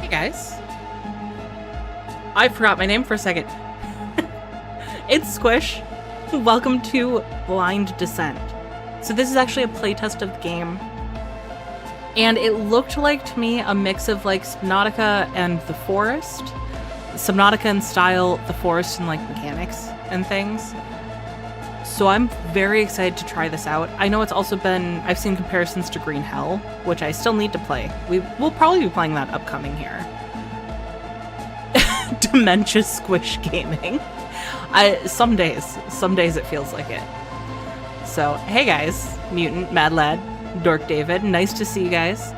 Hey guys. I forgot my name for a second. It's Squish. Welcome to Blind Descent. So this is actually a playtest of the game. And it looked like to me a mix of like Subnautica and The Forest. Subnautica in style, The Forest in like mechanics and things. So I'm very excited to try this out. I know it's also been, I've seen comparisons to Green Hell, which I still need to play. We'll probably be playing that upcoming here. Dementia Squish Gaming. Some days it feels like it. So, hey guys, Mutant, Mad Lad, Dork David, nice to see you guys.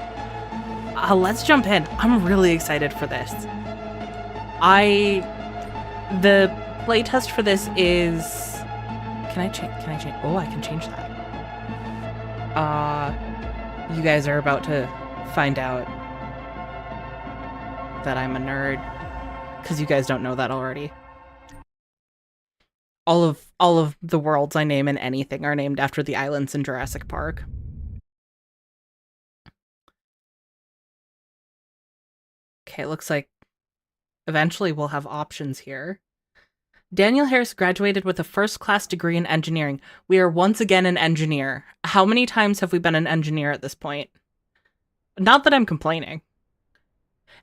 Let's jump in. I'm really excited for this. The playtest for this is... Can I change? Oh, I can change that. You guys are about to find out that I'm a nerd, because you guys don't know that already. All of the worlds I name in anything are named after the islands in Jurassic Park. Okay, it looks like eventually we'll have options here. Daniel Harris graduated with a first-class degree in engineering. We are once again an engineer. How many times have we been an engineer at this point? Not that I'm complaining.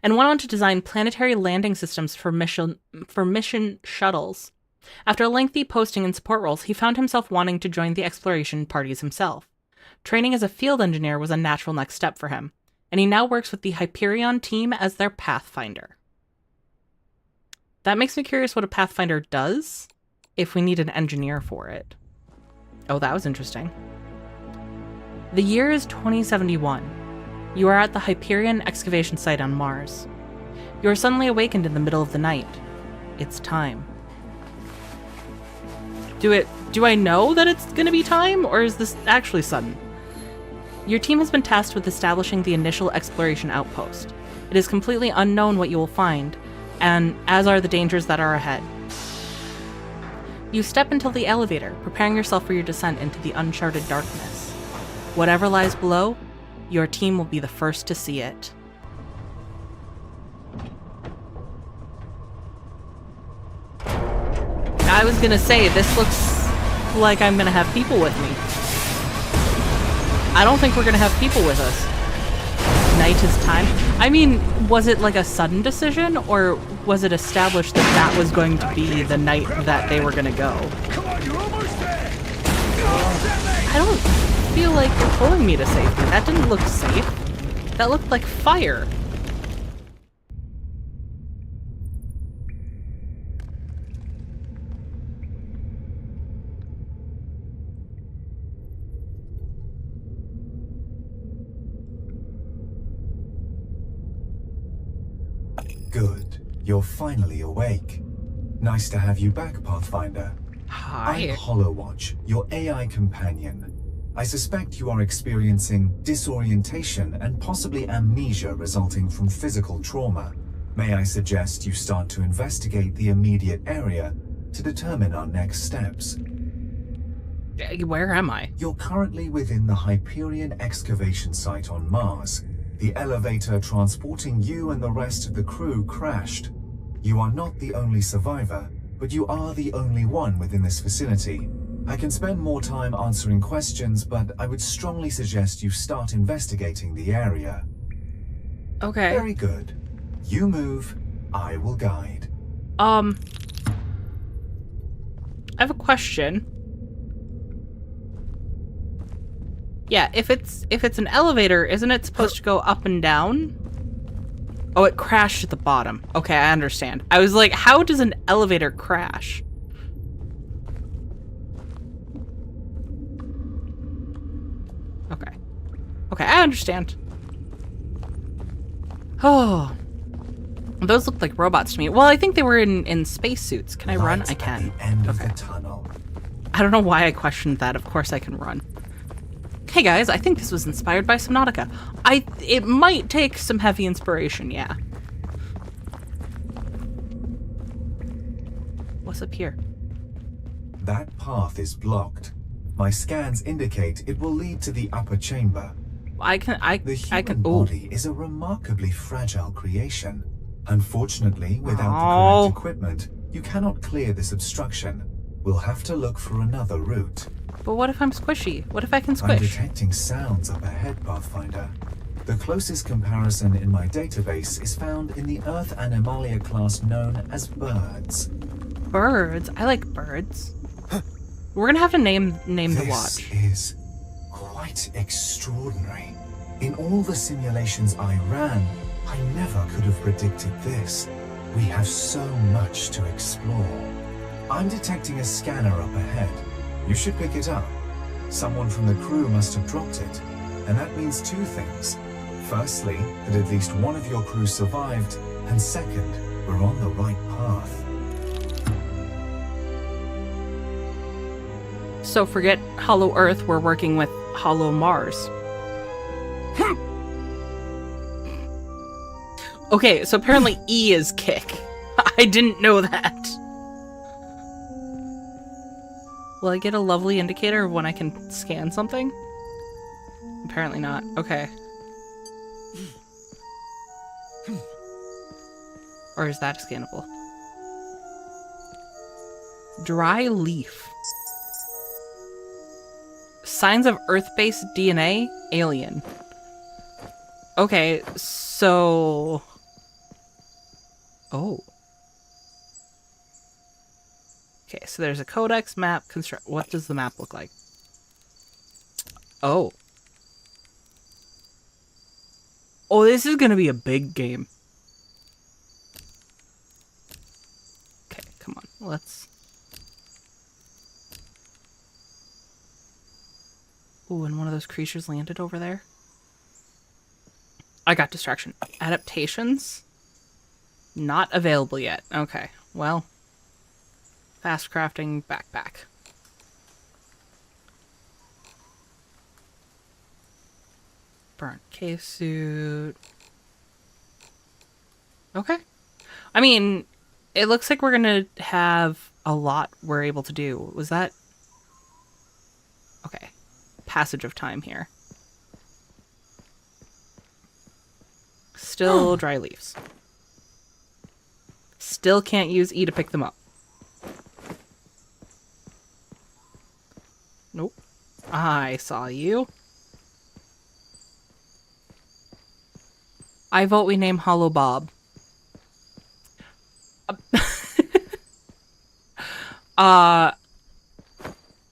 And went on to design planetary landing systems for mission shuttles. After a lengthy posting in support roles, he found himself wanting to join the exploration parties himself. Training as a field engineer was a natural next step for him, and he now works with the Hyperion team as their Pathfinder. That makes me curious what a Pathfinder does, if we need an engineer for it. Oh, that was interesting. The year is 2071. You are at the Hyperion excavation site on Mars. You are suddenly awakened in the middle of the night. It's time. Do I know that it's gonna be time, or is this actually sudden? Your team has been tasked with establishing the initial exploration outpost. It is completely unknown what you will find, and as are the dangers that are ahead. You step into the elevator, preparing yourself for your descent into the uncharted darkness. Whatever lies below, your team will be the first to see it. I was gonna say, this looks like I'm gonna have people with me. I don't think we're gonna have people with us. Night is time. I mean, was it like a sudden decision, or was it established that that was going to be the night that they were going to go? Come on, you're almost there. I don't feel like you're pulling me to safety. That didn't look safe. That looked like fire. Good. You're finally awake. Nice to have you back, Pathfinder. Hi. I'm HoloWatch, your AI companion. I suspect you are experiencing disorientation and possibly amnesia resulting from physical trauma. May I suggest you start to investigate the immediate area to determine our next steps? Where am I? You're currently within the Hyperion excavation site on Mars. The elevator transporting you and the rest of the crew crashed. You are not the only survivor, but you are the only one within this facility. I can spend more time answering questions, but I would strongly suggest you start investigating the area. Okay. Very good. You move, I will guide. I have a question. Yeah, if it's an elevator, isn't it supposed to go up and down? Oh, it crashed at the bottom. Okay, I understand. I was like, how does an elevator crash? Okay. Okay, I understand. Oh. Those look like robots to me. Well, I think they were in spacesuits. Can I run? I can. At the end of the tunnel. I don't know why I questioned that. Of course I can run. Hey guys, I think this was inspired by Subnautica. It might take some heavy inspiration, yeah. What's up here? That path is blocked. My scans indicate it will lead to the upper chamber. The human body is a remarkably fragile creation. Unfortunately, without the correct equipment, you cannot clear this obstruction. We'll have to look for another route. But what if I'm squishy? What if I can I'm squish? detecting sounds up ahead, Pathfinder. The closest comparison in my database is found in the Earth Animalia class known as birds. Birds? I like birds. We're gonna have to name the watch. This is quite extraordinary. In all the simulations I ran, I never could have predicted this. We have so much to explore. I'm detecting a scanner up ahead. You should pick it up. Someone from the crew must have dropped it. And that means two things. Firstly, that at least one of your crew survived, and second, we're on the right path. So forget Hollow Earth, we're working with Hollow Mars. Okay, so apparently E is kick. I didn't know that. Will I get a lovely indicator of when I can scan something? Apparently not. Okay. Or is that scannable? Dry leaf. Signs of Earth-based DNA? Alien. Okay, so... Oh. Okay, so there's a codex, map, construct. What does the map look like? Oh. Oh, this is gonna be a big game. Okay, come on, let's... Ooh, and one of those creatures landed over there. I got distraction. Adaptations? Not available yet. Okay, well... Fast crafting backpack. Burnt case suit. Okay. I mean, it looks like we're gonna have a lot we're able to do. Was that... Okay. Passage of time here. Still dry leaves. Still can't use E to pick them up. Nope. I saw you. I vote we name Hollow Bob.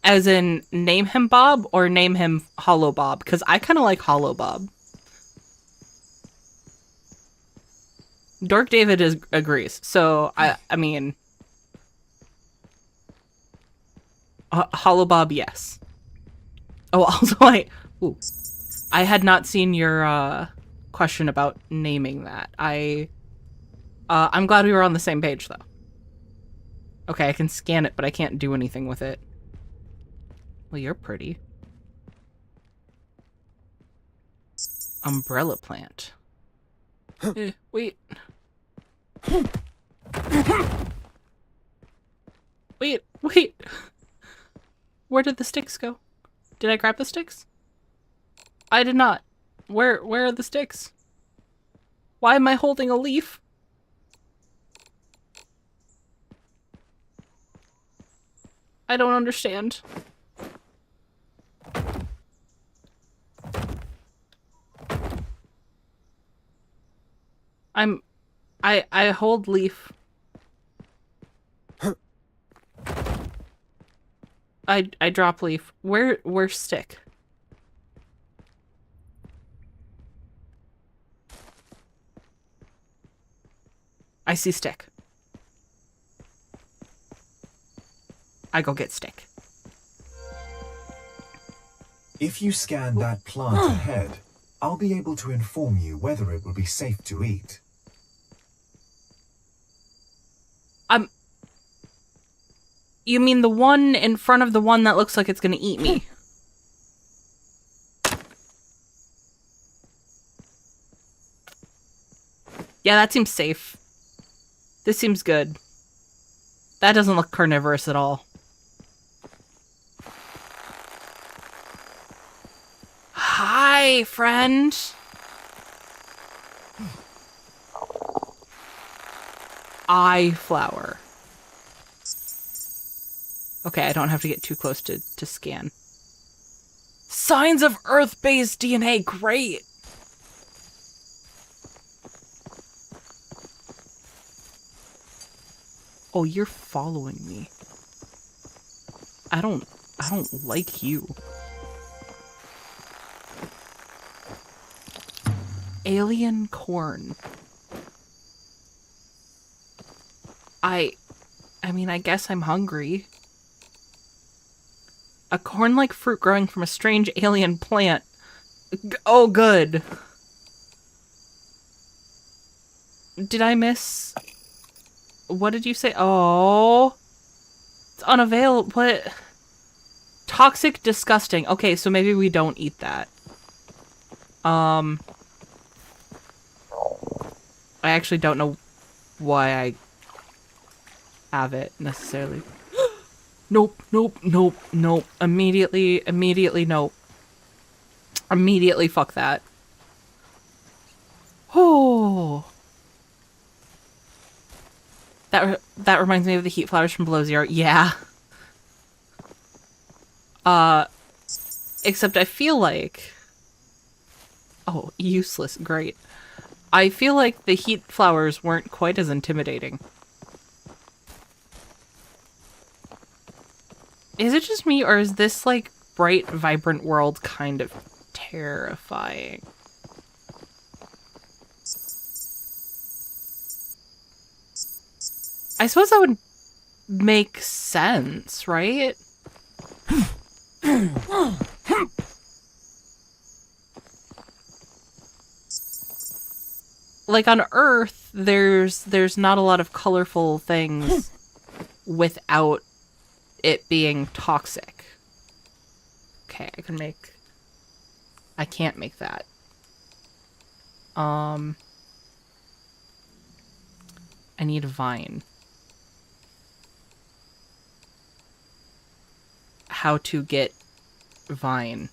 As in name him Bob or name him Hollow Bob? Because I kind of like Hollow Bob. Dork David agrees. So, I mean... Hollow Bob, yes. Oh, also, I had not seen your question about naming that. I'm glad we were on the same page, though. Okay, I can scan it, but I can't do anything with it. Well, you're pretty. Umbrella plant. Wait. Wait. Where did the sticks go? Did I grab the sticks? I did not. Where are the sticks? Why am I holding a leaf? I don't understand. I hold leaf. I drop leaf. Where's stick? I see stick. I go get stick. If you scan that plant ahead, I'll be able to inform you whether it will be safe to eat. You mean the one in front of the one that looks like it's gonna eat me? Yeah, that seems safe. This seems good. That doesn't look carnivorous at all. Hi, friend. Eye flower. Okay, I don't have to get too close to scan. Signs of Earth-based DNA, great! Oh, you're following me. I don't like you. Alien corn. I mean, I guess I'm hungry. A corn-like fruit growing from a strange alien plant. Oh, good. Did I miss? What did you say? Oh. It's unavailable. What? Toxic, disgusting. Okay, so maybe we don't eat that. I actually don't know why I have it necessarily. Nope, nope, nope, nope. Immediately, nope. Immediately, fuck that. Oh. That reminds me of the heat flowers from Below Zero. Yeah. Except I feel like... Oh, useless. Great. I feel like the heat flowers weren't quite as intimidating. Is it just me, or is this, like, bright, vibrant world kind of terrifying? I suppose that would make sense, right? Like, on Earth, there's not a lot of colorful things without it being toxic. Okay, I can't make that. I need a vine. How to get vine.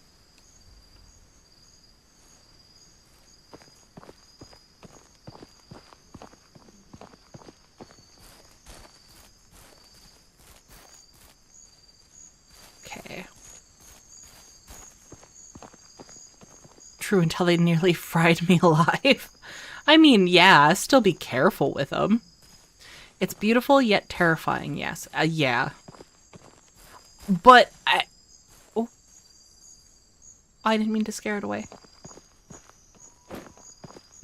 Okay. True, until they nearly fried me alive. I mean, yeah, still be careful with them. It's beautiful yet terrifying, yes. Yeah. But oh. I didn't mean to scare it away.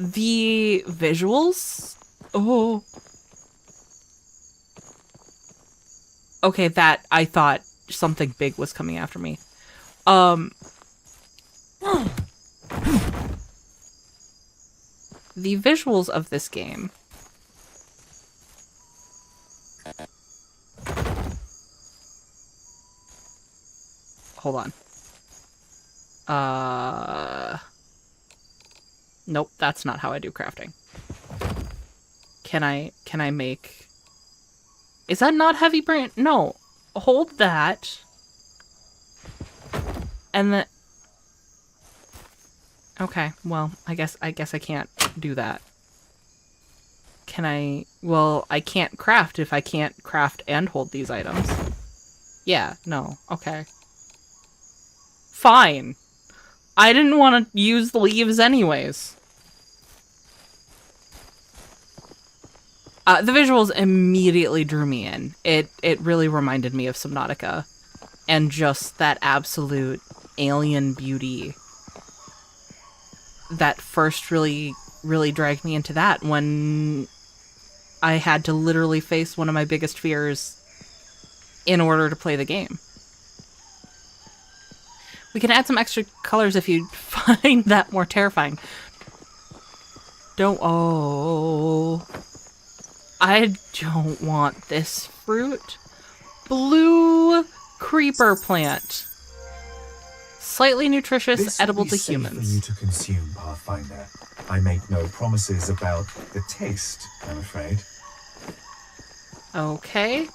The visuals? Oh. Okay, that I thought something big was coming after me. The visuals of this game. Hold on. Nope, that's not how I do crafting. Can I make... Is that not heavy brain? No. Hold that. And the... Okay, well, I guess I can't do that. Can I... Well, I can't craft if I can't craft and hold these items. Yeah, no, okay. Fine. I didn't want to use the leaves anyways. The visuals immediately drew me in. It really reminded me of Subnautica. And just that absolute alien beauty that first really dragged me into that when I had to literally face one of my biggest fears in order to play the game. We can add some extra colors if you find that more terrifying. Oh... I don't want this fruit. Blue creeper plant. Slightly nutritious, This edible will to be safe humans. for you to consume, Pathfinder. I make no promises about the taste, I'm afraid. Okay.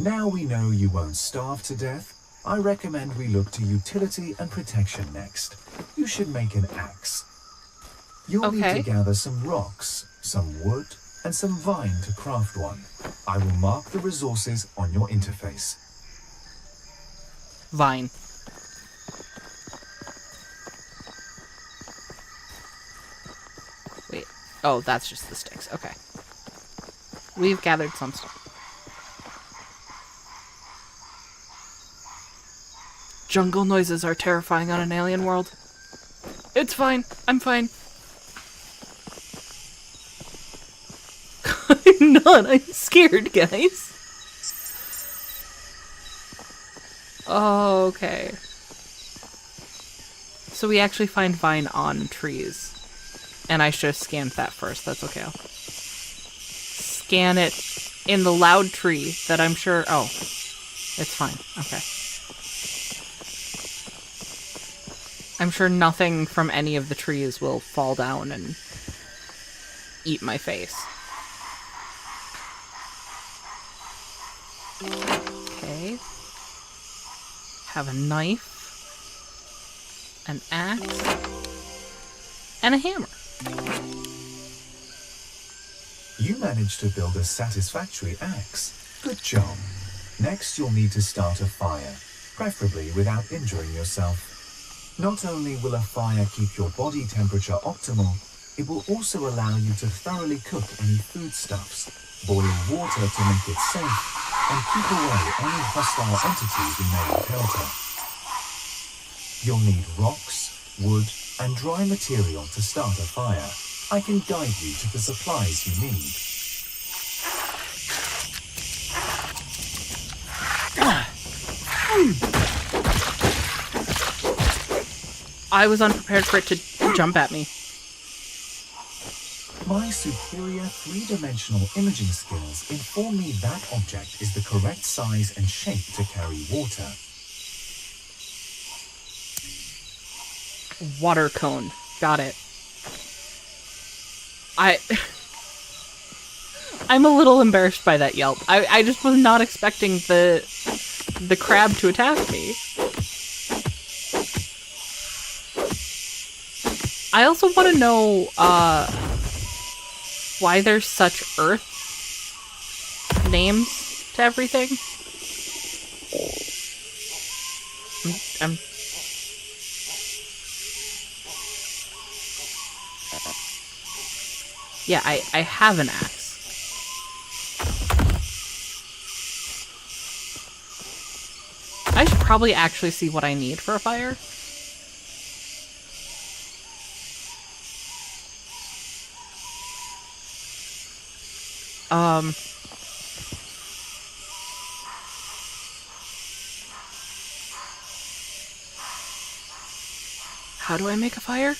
Now we know you won't starve to death, I recommend we look to utility and protection next. You should make an axe. You'll need to gather some rocks, some wood, and some vine to craft one. I will mark the resources on your interface. Vine. Wait. Oh, that's just the sticks. Okay. We've gathered some stuff. Jungle noises are terrifying on an alien world. It's fine. I'm fine. I'm not. I'm scared, guys. Okay. So we actually find vine on trees. And I should have scanned that first. That's okay. I'll scan it in the loud tree that I'm sure... Oh. It's fine. Okay. I'm sure nothing from any of the trees will fall down and eat my face. Okay. Have a knife, an axe, and a hammer. You managed to build a satisfactory axe. Good job. Next, you'll need to start a fire, preferably without injuring yourself. Not only will a fire keep your body temperature optimal, it will also allow you to thoroughly cook any foodstuffs, boil water to make it safe, and keep away any hostile entities you may encounter. You'll need rocks, wood, and dry material to start a fire. I can guide you to the supplies you need. I was unprepared for it to jump at me. My superior three-dimensional imaging skills inform me that object is the correct size and shape to carry water. Water cone. Got it. I'm a little embarrassed by that yelp. I just was not expecting the crab to attack me. I also want to know why there's such Earth names to everything. Yeah, I have an axe. I should probably actually see what I need for a fire. How do I make a fire?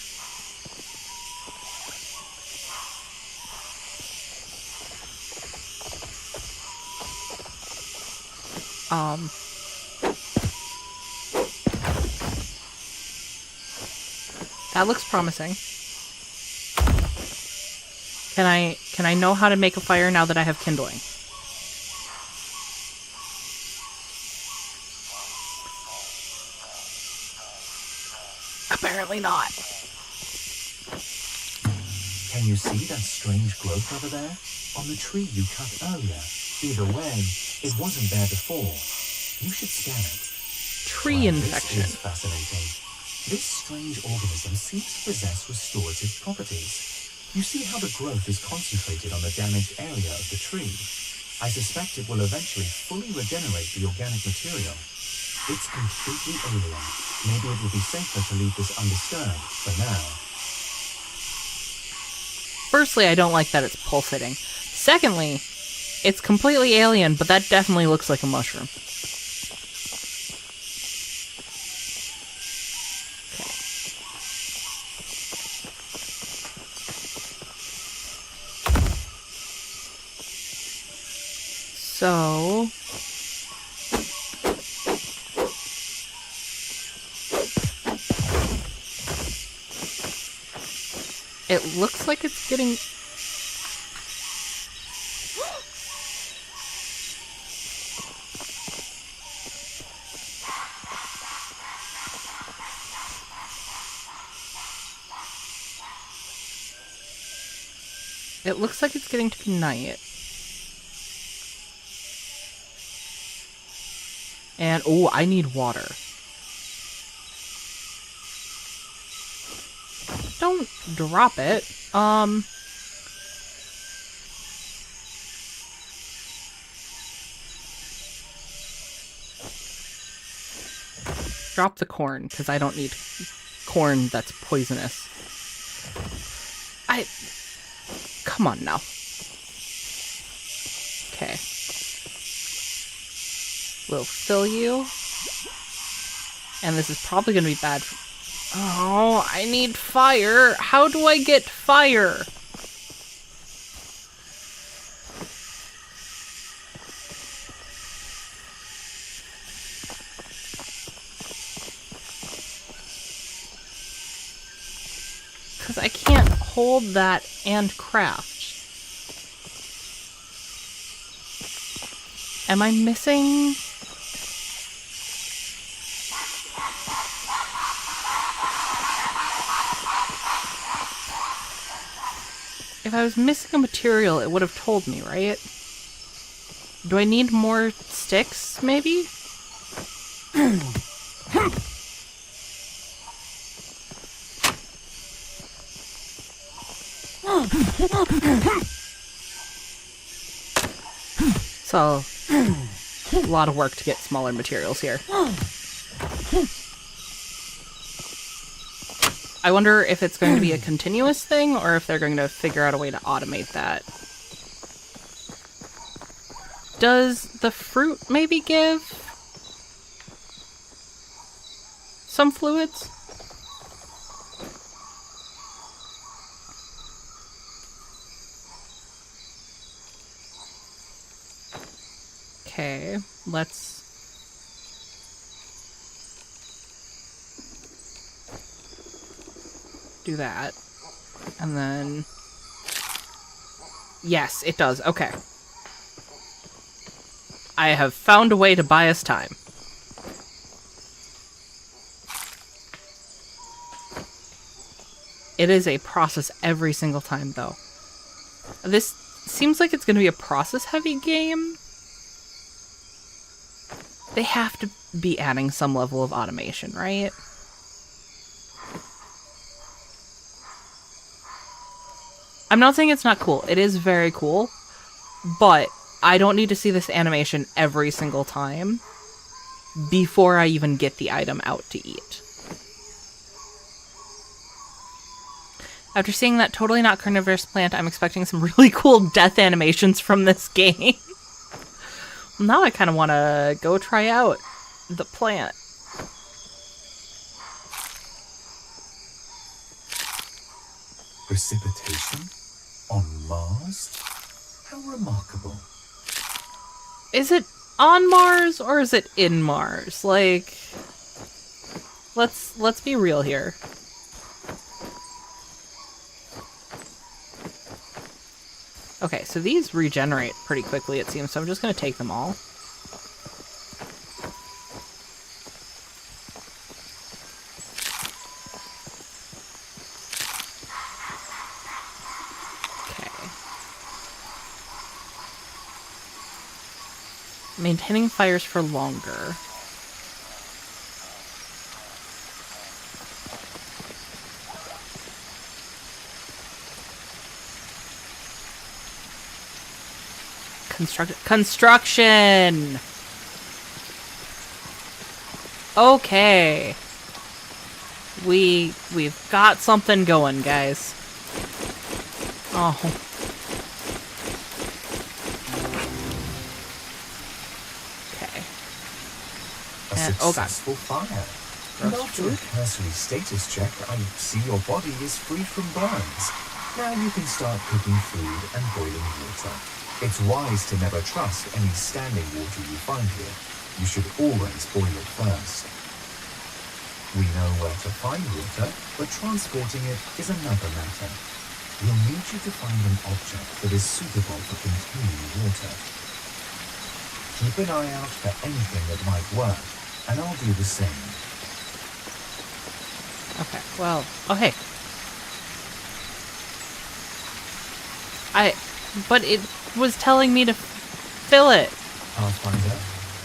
That looks promising. Can I know how to make a fire now that I have kindling? Apparently not. Can you see that strange growth over there? On the tree you cut earlier. Either way, it wasn't there before. You should scan it. Tree Wow, infection. This is fascinating. This strange organism seems to possess restorative properties. You see how the growth is concentrated on the damaged area of the tree. I suspect it will eventually fully regenerate the organic material. It's completely alien. Maybe it will be safer to leave this undisturbed for now. Firstly, I don't like that it's pulsating. Secondly, it's completely alien, but that definitely looks like a mushroom. So... it looks like it's getting... it looks like it's getting to be night. And, oh, I need water. Don't drop it. Drop the corn, because I don't need corn that's poisonous. Come on now. Okay. We'll fill you. And this is probably going to be bad. Oh, I need fire. How do I get fire? Because I can't hold that and craft. Am I missing? If I was missing a material, it would have told me, right? Do I need more sticks, maybe? So, a lot of work to get smaller materials here. I wonder if it's going to be a continuous thing, or if they're going to figure out a way to automate that. Does the fruit maybe give some fluids? Okay, let's... do that. And then... yes, it does. Okay. I have found a way to buy us time. It is a process every single time, though. This seems like it's going to be a process-heavy game. They have to be adding some level of automation, right? I'm not saying it's not cool. It is very cool. But I don't need to see this animation every single time before I even get the item out to eat. After seeing that totally not carnivorous plant, I'm expecting some really cool death animations from this game. Now I kind of want to go try out the plant. Precipitation? On Mars? How remarkable. Is it on Mars or is it in Mars? Like, let's be real here. Okay, so these regenerate pretty quickly, it seems, so I'm just gonna take them all. Okay. Maintaining fires for longer. Construction! Okay. We've got something going, guys. Oh. Okay. A successful fire. And after a cursory status check, I see your body is free from burns. Now you can start cooking food and boiling water. It's wise to never trust any standing water you find here. You should always boil it first. We know where to find water, but transporting it is another matter. We'll need you to find an object that is suitable for containing water. Keep an eye out for anything that might work, and I'll do the same. Okay, well, okay. But it was telling me to fill it. Pathfinder,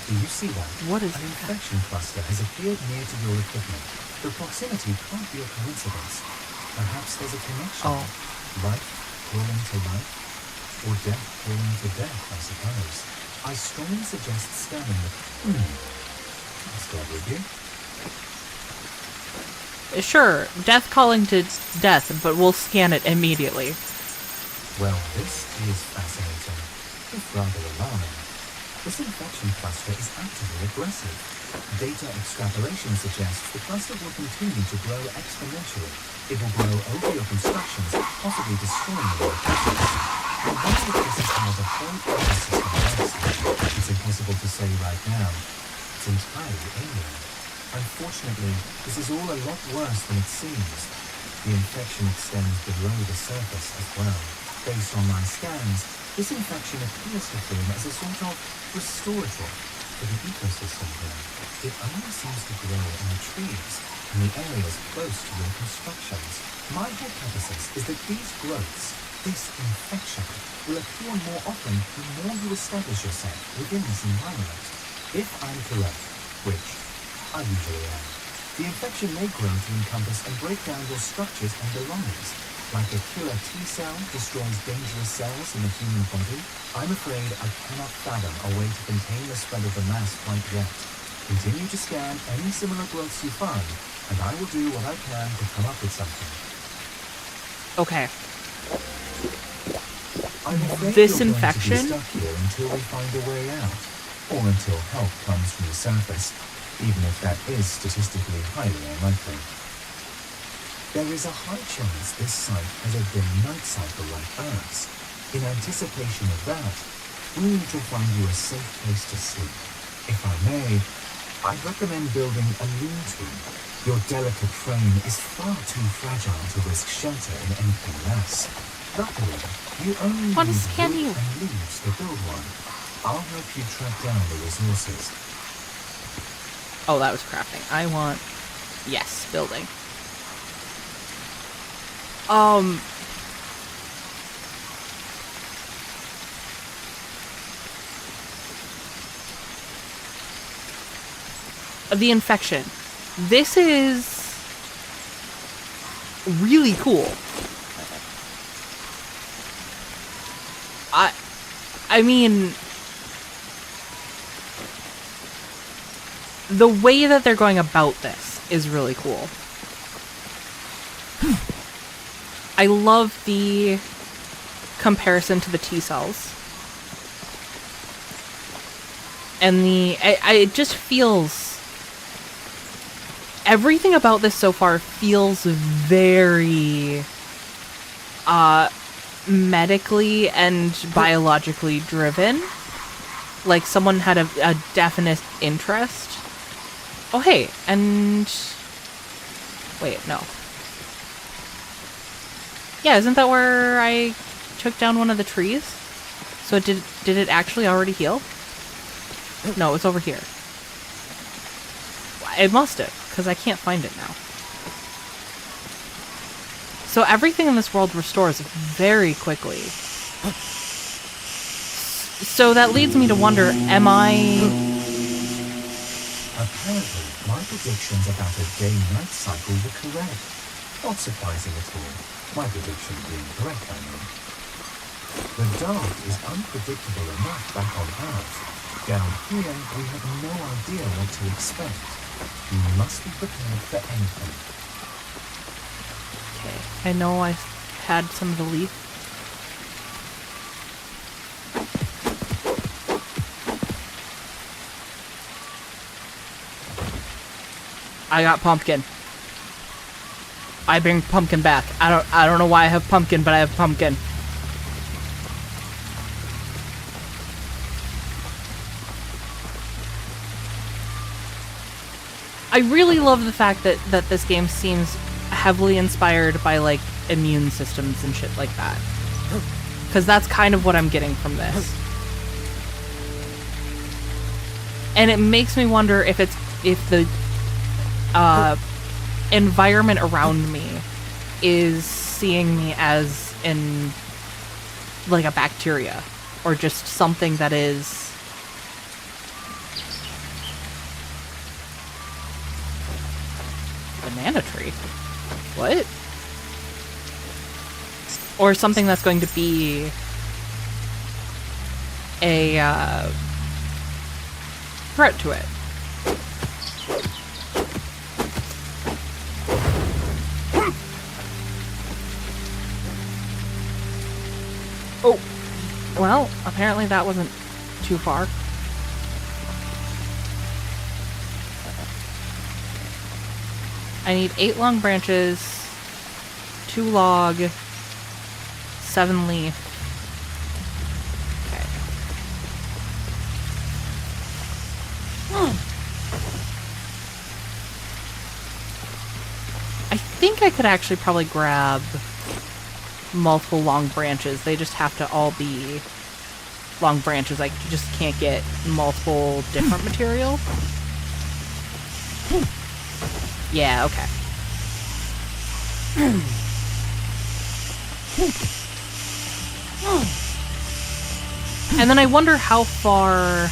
do you see that? What is An infection cluster has appeared near to your equipment. The proximity can't be a coincidence. Perhaps there's a connection. Oh. Life calling to life, or death calling to death, I suppose. I strongly suggest scanning the... Let's go with you. Sure, death calling to death, but we'll scan it immediately. Well, this is fascinating, if rather alarming. This infection cluster is actively aggressive. Data extrapolation suggests the cluster will continue to grow exponentially. It will grow over your constructions, possibly destroying your locations. I wonder if this is how the whole ecosystem works. It's impossible to say right now. It's entirely alien. Unfortunately, this is all a lot worse than it seems. The infection extends below the surface as well. Based on my scans, this infection appears to form as a sort of restorative for the ecosystem here. It only seems to grow in the trees and the areas close to your constructions. My hypothesis is that these growths, this infection, will appear more often the more you establish yourself within this environment. If I'm correct, which I usually am, the infection may grow to encompass and break down your structures and belongings. Like a killer T-cell destroys dangerous cells in the human body, I'm afraid I cannot fathom a way to contain the spread of the mass quite yet. Continue to scan any similar growths you find, and I will do what I can to come up with something. Okay. I'm afraid This you're infection? going to be stuck here until we find a way out, or until help comes from the surface, even if that is statistically highly unlikely. There is a high chance this site has a day-night cycle like Earth's. In anticipation of that, we need to find you a safe place to sleep. If I may, I'd recommend building a lean-to. Your delicate frame is far too fragile to risk shelter in anything less. Luckily, you only What need is wood scanning? and leaves to build one. I'll help you track down the resources. Oh, that was crafting. I want... Yes, building. The infection. This is really cool. I mean, the way that they're going about this is really cool. I love the comparison to the T cells. And it just feels... Everything about this so far feels very... medically and biologically driven. Like someone had a definite interest. Oh, hey, and... Wait, no. Yeah, isn't that where I took down one of the trees? So did it actually already heal? No, it's over here. It must have, because I can't find it now. So everything in this world restores very quickly. So that leads me to wonder, am I... Apparently, my predictions about a day-night cycle were correct. Not surprising at all. My prediction being correct, I mean. The dark is unpredictable enough back on Earth. Down here, we have no idea what to expect. We must be prepared for anything. Okay, I know I had some of the leaf. I got pumpkin. I bring pumpkin back. I don't know why I have pumpkin, but I have pumpkin. I really love the fact that this game seems heavily inspired by, like, immune systems and shit like that. Because that's kind of what I'm getting from this. And it makes me wonder if the environment around me is seeing me as in, like, a bacteria. Or just something that is... Banana tree? What? Or something that's going to be a threat to it. Oh, well, apparently that wasn't too far. I need 8 long branches, 2 log, 7 leaf. Okay. I think I could actually probably grab multiple long branches. They just have to all be long branches. I just can't get multiple different material. Yeah, okay. And then I wonder how far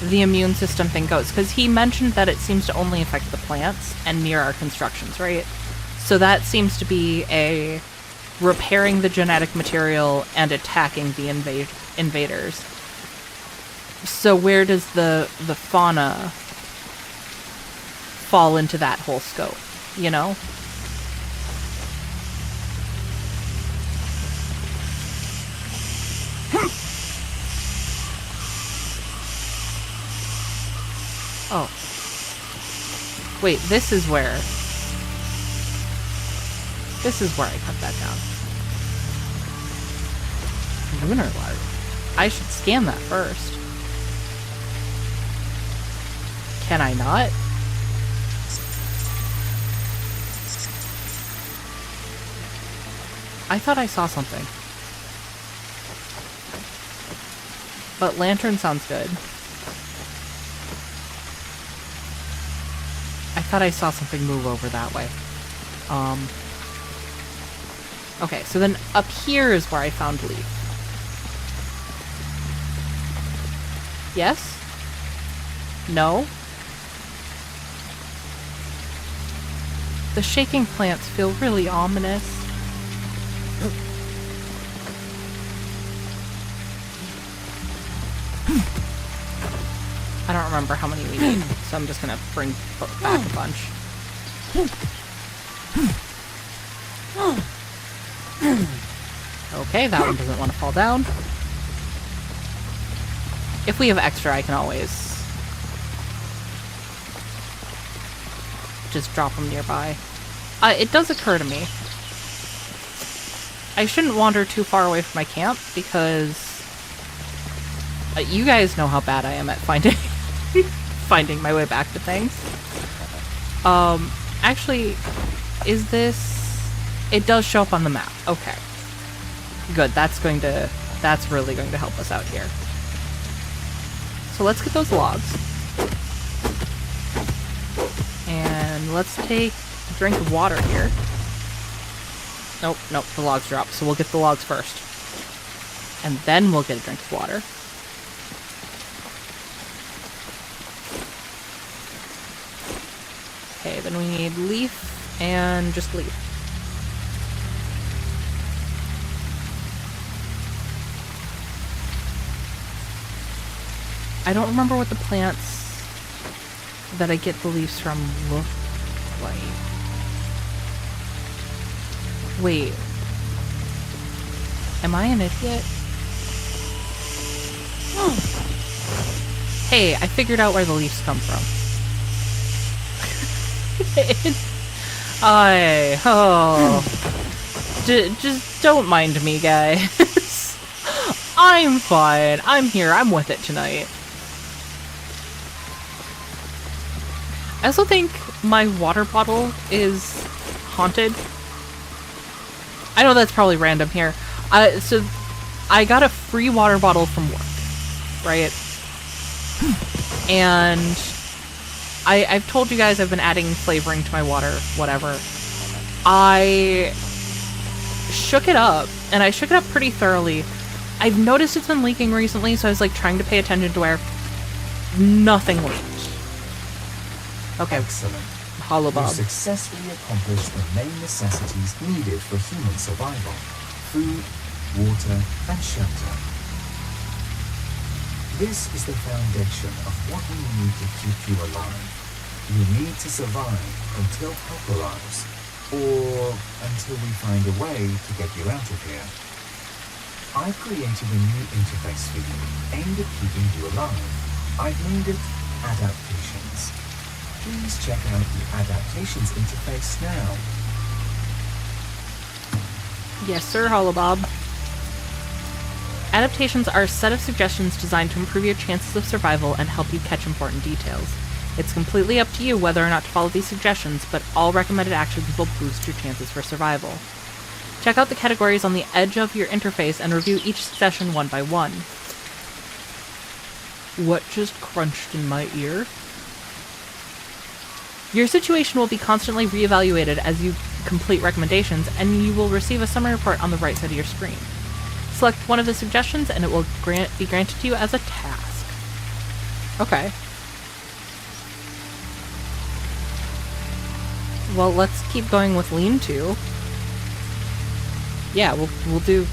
the immune system thing goes, because he mentioned that it seems to only affect the plants and near our constructions, right? So that seems to be a repairing the genetic material and attacking the invaders. So where does the fauna fall into that whole scope, you know? Oh. Wait, this is where I cut that down. Lunar lark. I should scan that first. Can I not? I thought I saw something. But lantern sounds good. I thought I saw something move over that way. Okay, so then up here is where I found leaf. Yes? No? The shaking plants feel really ominous. I don't remember how many we need, so I'm just gonna bring back a bunch. Okay, that one doesn't want to fall down. If we have extra, I can always just drop them nearby. It does occur to me, I shouldn't wander too far away from my camp, because you guys know how bad I am at finding my way back to things. Actually, is this... It does show up on the map. Okay. Good, that's really going to help us out here. So let's get those logs. And let's take a drink of water here. Nope, the logs dropped, so we'll get the logs first. And then we'll get a drink of water. Okay, then we need leaf and just leaf. I don't remember what the plants that I get the leaves from look like. Wait. Am I an idiot? Hey, I figured out where the leaves come from. Just don't mind me, guys. I'm fine. I'm here. I'm with it tonight. I also think my water bottle is haunted. I know that's probably random here. So I got a free water bottle from work, right? And I've told you guys I've been adding flavoring to my water, whatever. I shook it up, and I shook it up pretty thoroughly. I've noticed it's been leaking recently, so I was like trying to pay attention to where nothing leaked. Okay. Excellent. Hollow Bob. You successfully accomplished the main necessities needed for human survival. Food, water, and shelter. This is the foundation of what we need to keep you alive. You need to survive until help arrives, or until we find a way to get you out of here. I've created a new interface for you, aimed at keeping you alive. I've named it Adaptations. Please check out the Adaptations interface now. Yes, sir, Hollow Bob. Adaptations are a set of suggestions designed to improve your chances of survival and help you catch important details. It's completely up to you whether or not to follow these suggestions, but all recommended actions will boost your chances for survival. Check out the categories on the edge of your interface and review each suggestion one by one. What just crunched in my ear? Your situation will be constantly reevaluated as you complete recommendations, and you will receive a summary report on the right side of your screen. Select one of the suggestions and it will be granted to you as a task. Okay. Well, let's keep going with lean to. Yeah, we'll do.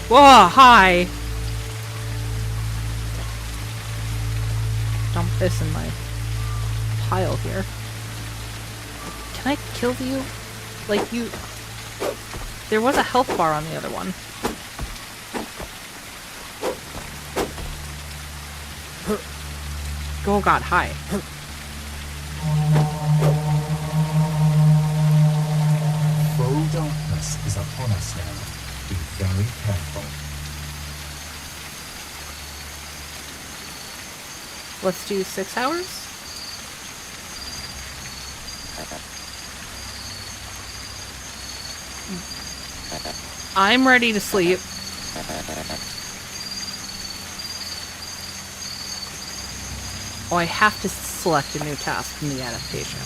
Whoa, hi! Dump this in my pile here. Can I kill you? Like you... There was a health bar on the other one. Oh god, hi. Full darkness is upon us now. Be very careful. Let's do 6 hours? I'm ready to sleep. Oh, I have to select a new task from the adaptation.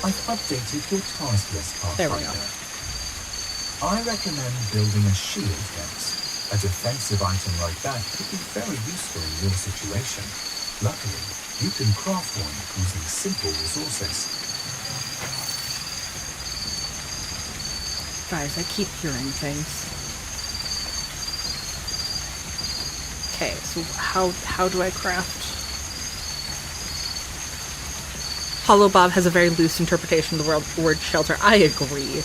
I've updated your task list, Pathfinder. There we go. I recommend building a shield fence. A defensive item like that could be very useful in your situation. Luckily, you can craft one using simple resources. Guys, I keep hearing things. Okay, so how do I craft? Hollow Bob has a very loose interpretation of the word shelter. I agree.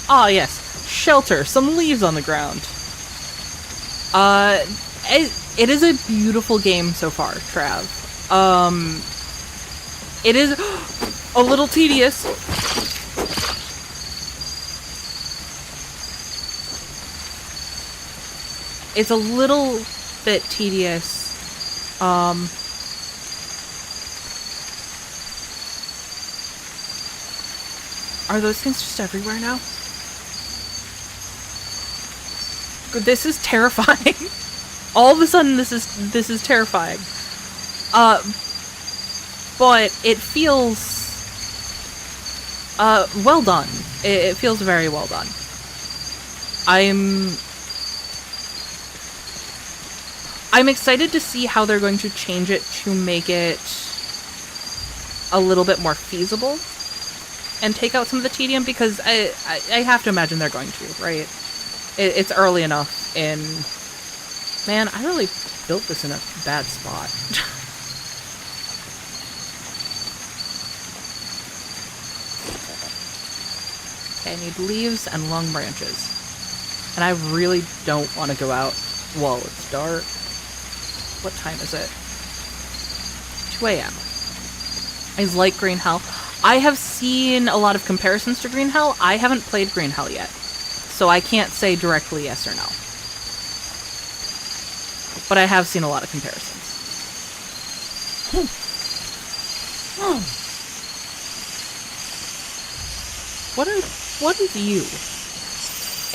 Ah, yes. Shelter. Some leaves on the ground. It is a beautiful game so far, Trav. It is a little tedious. It's a little bit tedious Are those things just everywhere now? This is terrifying. All of a sudden, this is terrifying. But it feels well done. It feels very well done. I'm excited to see how they're going to change it to make it a little bit more feasible and take out some of the tedium, because I have to imagine they're going to, right? It's early enough in... Man, I really built this in a bad spot. Okay, I need leaves and long branches. And I really don't want to go out while it's dark. What time is it? 2 a.m. Is light Green Hell? I have seen a lot of comparisons to Green Hell. I haven't played Green Hell yet, so I can't say directly yes or no. But I have seen a lot of comparisons. What is you?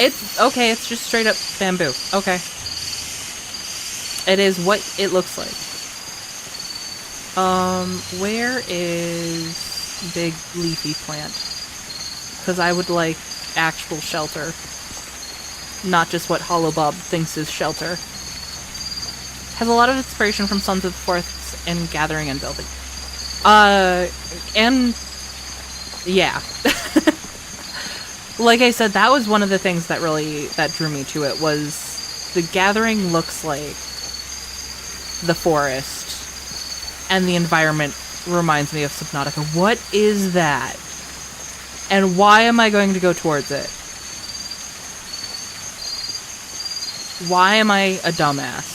It's okay, it's just straight up bamboo. Okay. It is what it looks like. Where is big leafy plant? Because I would like actual shelter. Not just what Hollow Bob thinks is shelter. Has a lot of inspiration from Sons of the Forests in gathering and building. And yeah. Like I said, that was one of the things that drew me to it, was the gathering looks like the forest, and the environment reminds me of Subnautica. What is that? And why am I going to go towards it? Why am I a dumbass?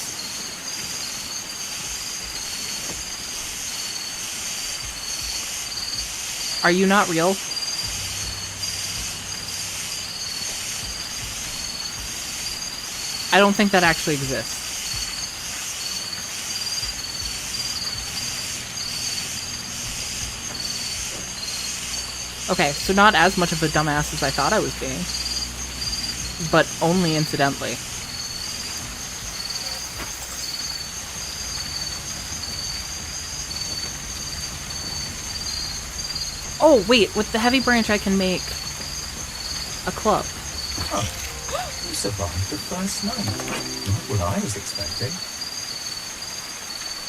Are you not real? I don't think that actually exists. Okay, so not as much of a dumbass as I thought I was being. But only incidentally. Oh, wait, with the heavy branch I can make a club. Oh, you survived the first night. Not what I was expecting.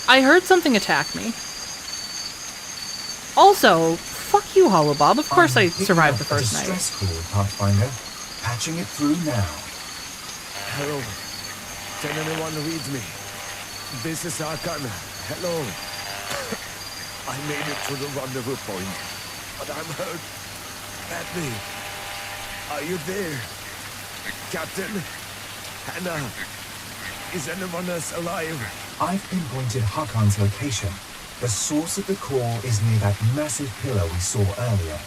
I heard something attack me. Also, fuck you, Hollow Bob. Of course I survived the first night. Distress call, Pathfinder. Patching it through now. Hello. Can anyone read me? This is Hakan. Hello. I made it to the rendezvous point, but I'm hurt badly. Are you there? Captain? Hannah? Is anyone else alive? I've pinpointed Hakan's location. The source of the call is near that massive pillar we saw earlier.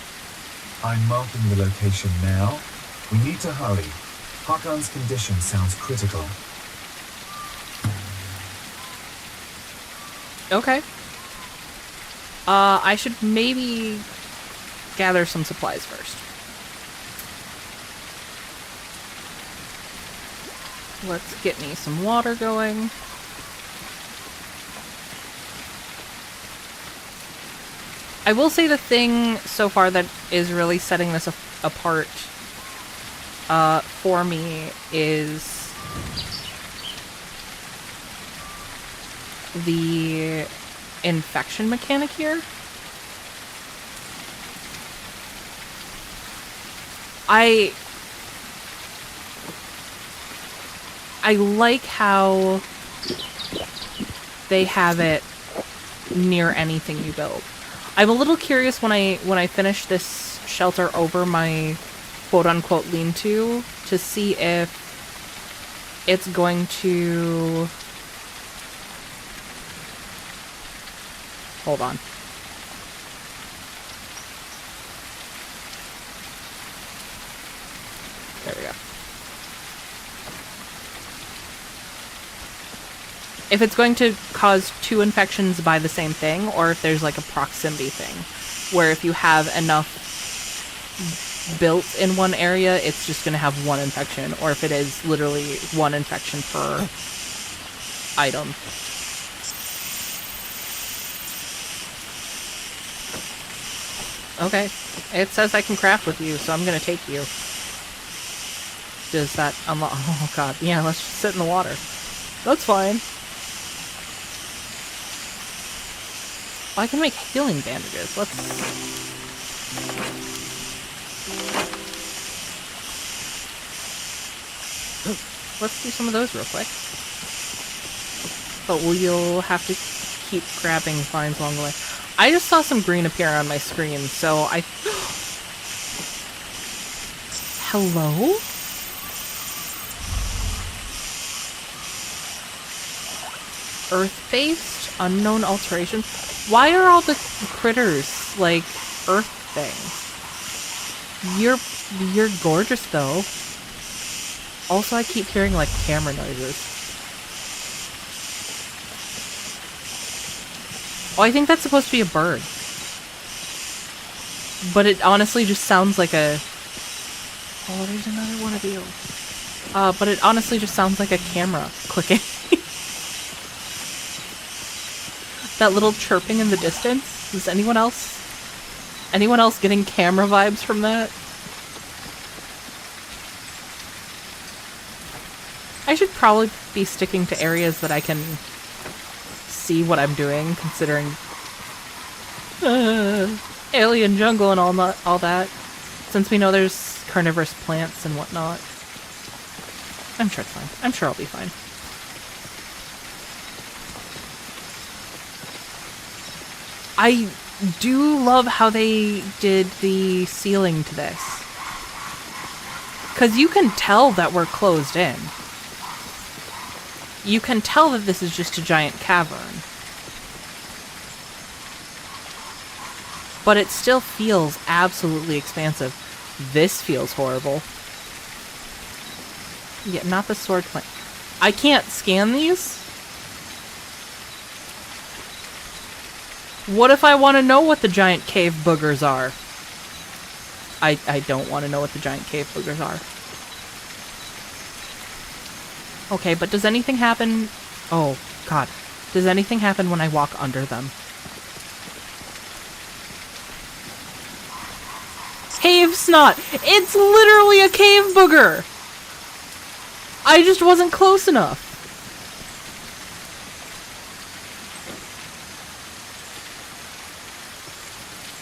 I'm marking the location now. We need to hurry. Hakan's condition sounds critical. Okay. I should maybe gather some supplies first. Let's get me some water going. I will say the thing so far that is really setting this apart for me is the infection mechanic here. I like how they have it near anything you build. I'm a little curious when I finish this shelter over my quote-unquote lean-to to see if it's going to... Hold on. There we go. if it's going to cause 2 infections by the same thing, or if there's like a proximity thing, where if you have enough built in one area, it's just going to have 1 infection, or if it is literally 1 infection per item. Okay, it says I can craft with you, so I'm going to take you. Does that unlock? Oh god, yeah, let's just sit in the water. That's fine. Oh, I can make healing bandages. Let's do some of those real quick. But we'll have to keep grabbing finds along the way. I just saw some green appear on my screen, so I... Hello? Earth-based? Unknown alterations? Why are all the critters, like, earth things? You're gorgeous, though. Also, I keep hearing, like, camera noises. Oh, I think that's supposed to be a bird. But it honestly just sounds like a... Oh, there's another one of you. But it honestly just sounds like a camera clicking. That little chirping in the distance? Is anyone else getting camera vibes from that? I should probably be sticking to areas that I can see what I'm doing, considering alien jungle and all that. Since we know there's carnivorous plants and whatnot. I'm sure it's fine. I'm sure I'll be fine. I do love how they did the ceiling to this. Because you can tell that we're closed in. You can tell that this is just a giant cavern. But it still feels absolutely expansive. This feels horrible. Yeah, not the sword plant. I can't scan these? What if I want to know what the giant cave boogers are? I don't want to know what the giant cave boogers are. Okay, but does anything happen... Oh, god. Does anything happen when I walk under them? Cave snot! It's literally a cave booger! I just wasn't close enough.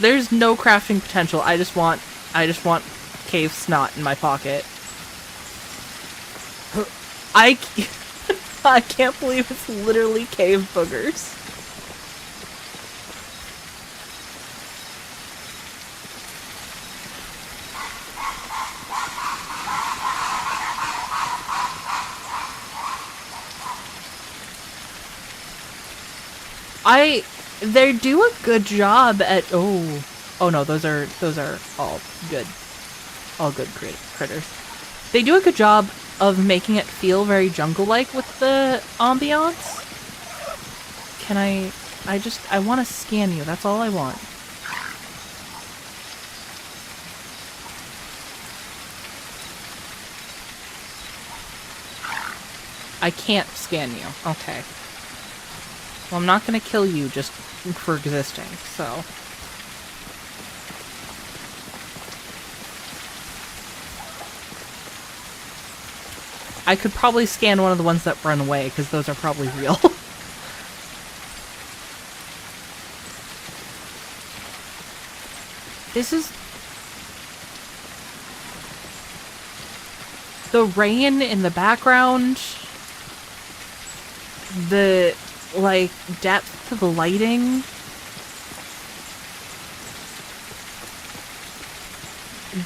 There's no crafting potential. I just want cave snot in my pocket. I can't believe it's literally cave boogers. They do a good job at... Oh no, those are all good critters. They do a good job of making it feel very jungle-like with the ambiance. Can I want to scan you, that's all I want. I can't scan you, okay. Well, I'm not gonna kill you just for existing, so... I could probably scan one of the ones that run away, because those are probably real. This is... The rain in the background... The, like, depth to the lighting...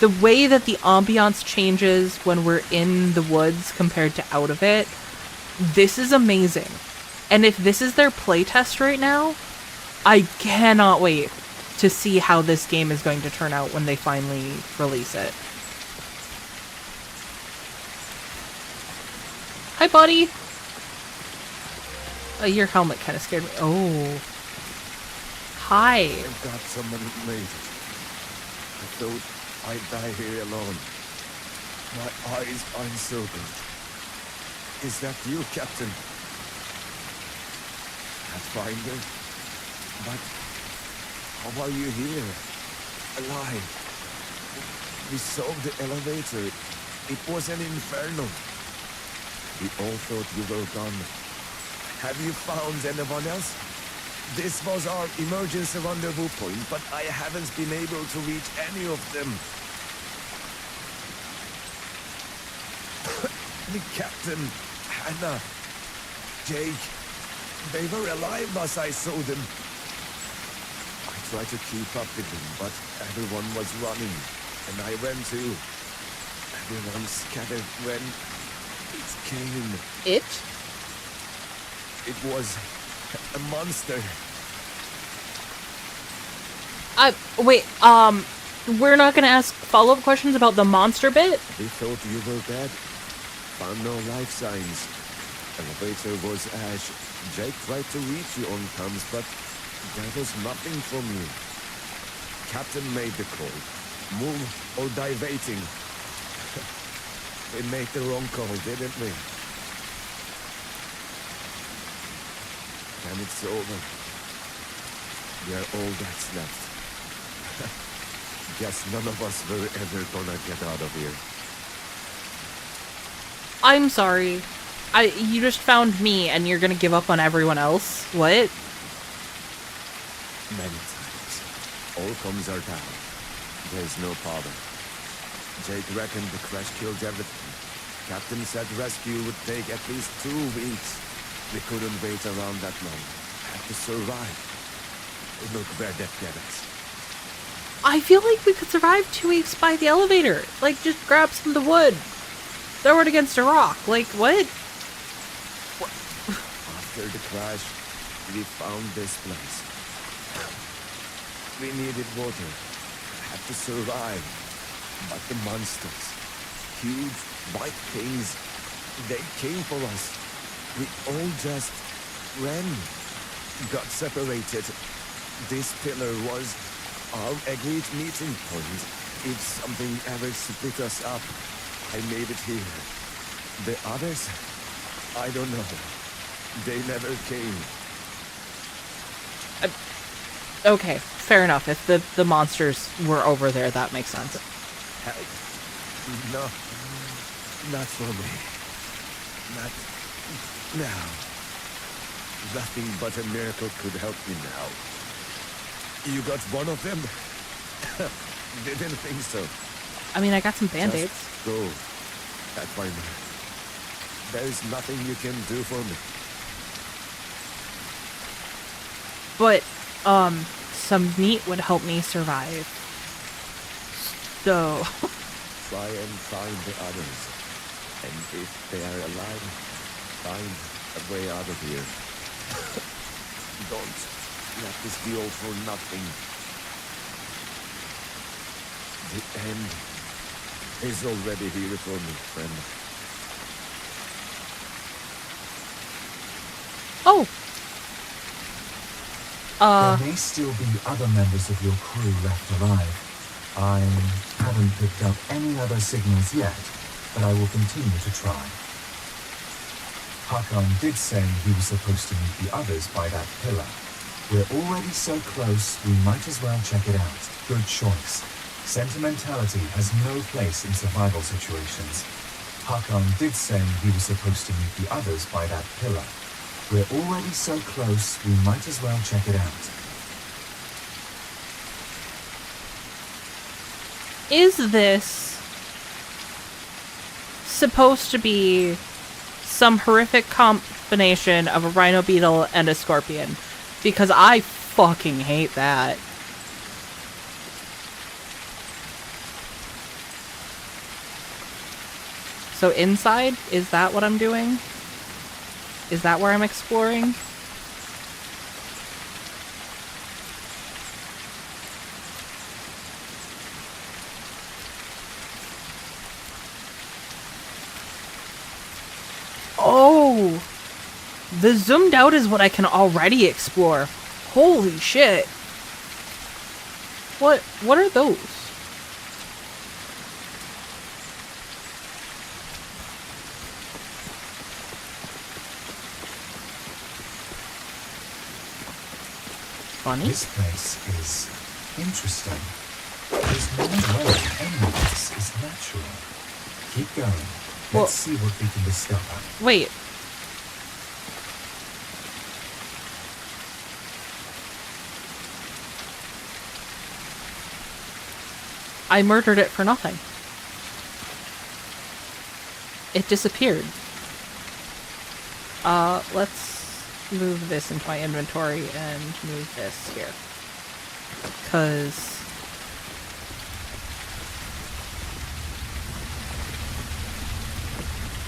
The way that the ambiance changes when we're in the woods compared to out of it, this is amazing. And if this is their playtest right now, I cannot wait to see how this game is going to turn out when they finally release it. Hi, buddy! Your helmet kind of scared me. Oh. Hi. Thank God someone made it. I thought I'd die here alone. My eyes aren't so good. Is that you, Captain? Pathfinder? But how are you here? Alive? We saw the elevator. It was an inferno. We all thought you were gone. Have you found anyone else? This was our emergency rendezvous point, but I haven't been able to reach any of them. The Captain, Hannah, Jake, they were alive as I saw them. I tried to keep up with them, but everyone was running, and I ran too. Everyone scattered when it came. It? It was a monster. Wait, we're not gonna ask follow-up questions about the monster bit? We thought you were dead. Found no life signs. Elevator was ash. Jake tried to reach you on comms, but there was nothing from you. Captain made the call. Move or die waiting. We made the wrong call, didn't we? And it's over. We are all that's left. Guess none of us were ever gonna get out of here. I'm sorry. You just found me and you're gonna give up on everyone else? What? Many times. All comms are down. There's no power. Jake reckoned the crash killed everything. Captain said rescue would take at least 2 weeks. We couldn't wait around that long. Had to survive. Look where that get us. I feel like we could survive 2 weeks by the elevator. Like, just grab some of the wood. Throw it against a rock. Like, what? After the crash, we found this place. We needed water. Had to survive. But the monsters, huge white things, they came for us. We all just ran. Got separated. This pillar was our agreed meeting point. If something ever split us up, I made it here. The others? I don't know. They never came. Okay, fair enough. If the monsters were over there, that makes sense. No, not for me. Not now. Nothing but a miracle could help me now. You got one of them? Didn't think so. I mean, I got some band-aids. Just go. Pathfinder. There's nothing you can do for me. But, some meat would help me survive. So... Try and find the others. And if they are alive, find a way out of here. Don't let this be all for nothing. The end is already here for me, friend. Oh! There may still be other members of your crew left alive. I haven't picked up any other signals yet, but I will continue to try. Hakan did say he was supposed to meet the others by that pillar. We're already so close, we might as well check it out. Good choice. Sentimentality has no place in survival situations. Hakan did say he was supposed to meet the others by that pillar. We're already so close, we might as well check it out. Is this supposed to be some horrific combination of a rhino beetle and a scorpion? Because I fucking hate that. So inside, is that what I'm doing? Is that where I'm exploring? Oh! The zoomed out is what I can already explore. Holy shit. What are those? Funny? This place is interesting. There's no way any of this is natural. Keep going. Let's see what we can discover. Wait. I murdered it for nothing. It disappeared. Let's move this into my inventory and move this here. 'Cause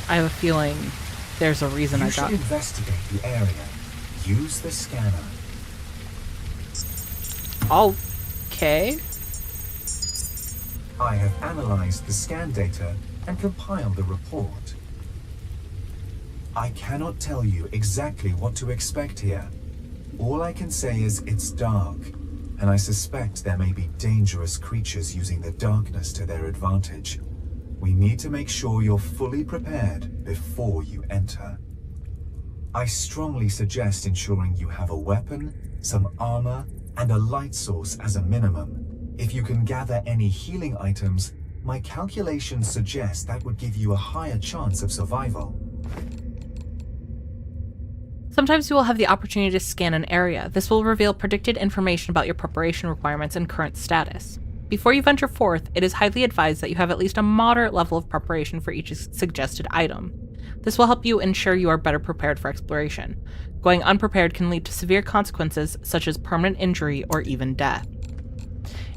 I have a feeling there's a reason You should investigate the area. Use the scanner. Okay. I have analyzed the scan data and compiled the report. I cannot tell you exactly what to expect here. All I can say is it's dark, and I suspect there may be dangerous creatures using the darkness to their advantage. We need to make sure you're fully prepared before you enter. I strongly suggest ensuring you have a weapon, some armor, and a light source as a minimum. If you can gather any healing items, my calculations suggest that would give you a higher chance of survival. Sometimes you will have the opportunity to scan an area. This will reveal predicted information about your preparation requirements and current status. Before you venture forth, it is highly advised that you have at least a moderate level of preparation for each suggested item. This will help you ensure you are better prepared for exploration. Going unprepared can lead to severe consequences such as permanent injury or even death.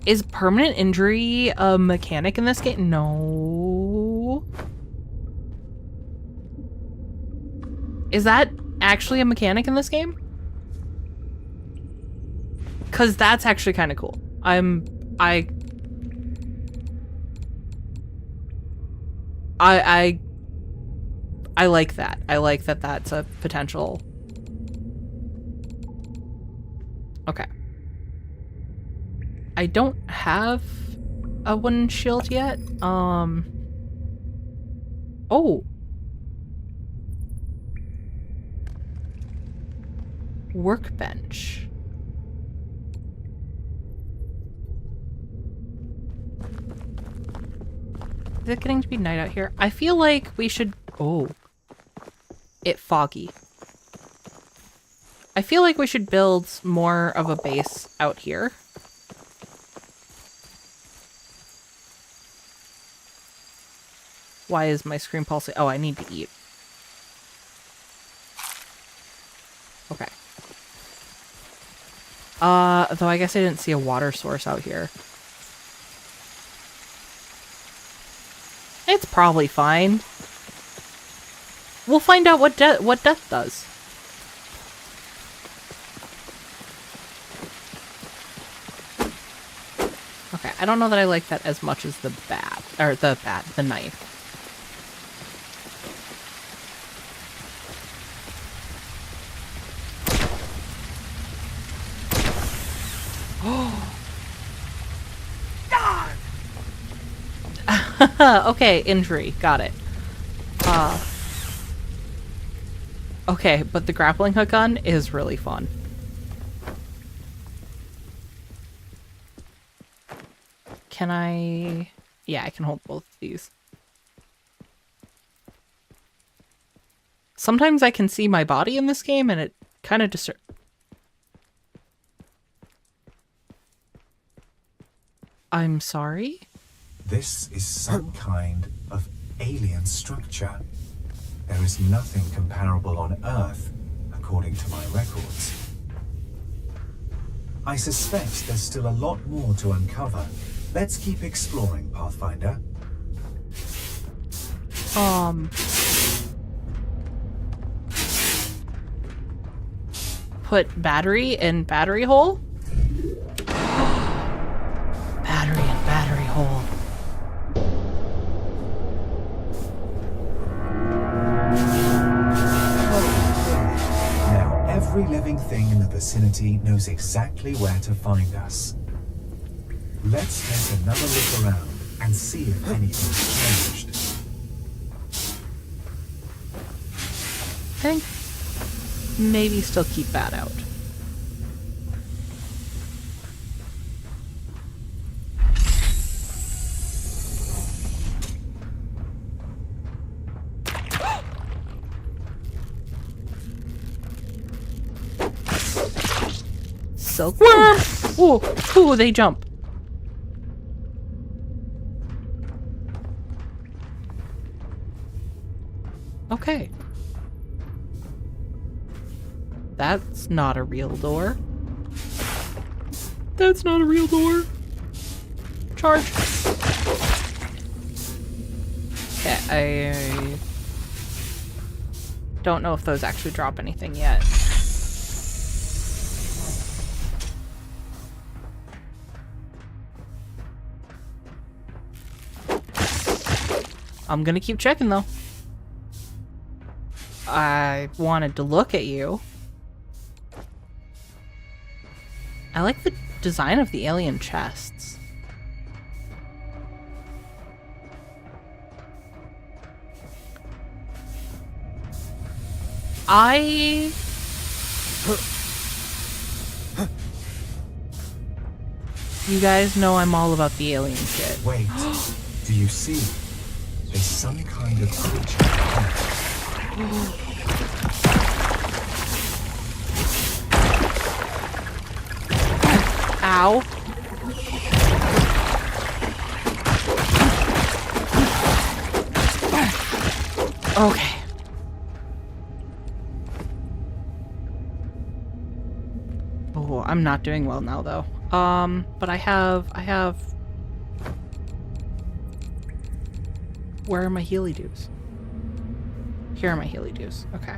Is permanent injury a mechanic in this game? No. Is that actually a mechanic in this game? Because that's actually kind of cool. I like that. I like that that's a potential. Okay. I don't have a wooden shield yet. Oh. Workbench. Is it getting to be night out here? I feel like we should... Oh. It's foggy. I feel like we should build more of a base out here. Why is my screen pulsing? Oh, I need to eat. Okay. Though I guess I didn't see a water source out here. It's probably fine. We'll find out what death does. Okay, I don't know that I like that as much as the knife. Okay, injury. Got it. Okay, but the grappling hook gun is really fun. Can I... Yeah, I can hold both of these. Sometimes I can see my body in this game and it kind of disturbs... I'm sorry? This is some kind of alien structure. There is nothing comparable on Earth, according to my records. I suspect there's still a lot more to uncover. Let's keep exploring, Pathfinder. Put battery in battery hole? Battery in battery hole. Every living thing in the vicinity knows exactly where to find us. Let's take another look around and see if anything's changed. I think maybe still keep that out. Silkworm! Ooh, they jump. Okay. That's not a real door. That's not a real door. Charge. Okay, I don't know if those actually drop anything yet. I'm gonna keep checking though. I wanted to look at you. I like the design of the alien chests. You guys know I'm all about the alien shit. Wait, do you see? There's some kind of creature. Ow. Okay. Oh, I'm not doing well now though. But I have where are my healy doos? Here are my healy doos. Okay.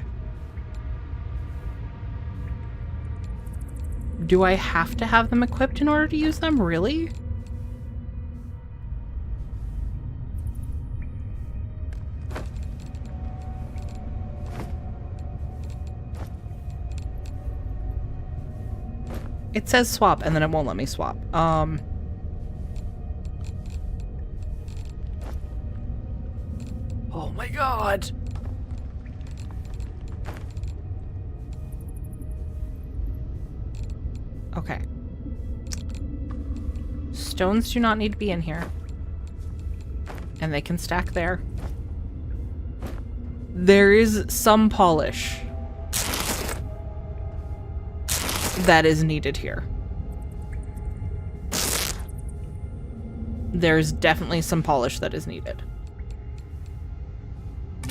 Do I have to have them equipped in order to use them? Really? It says swap and then it won't let me swap. Oh my god. Okay. Stones do not need to be in here. And they can stack there. There is some polish that is needed here. There's definitely some polish that is needed.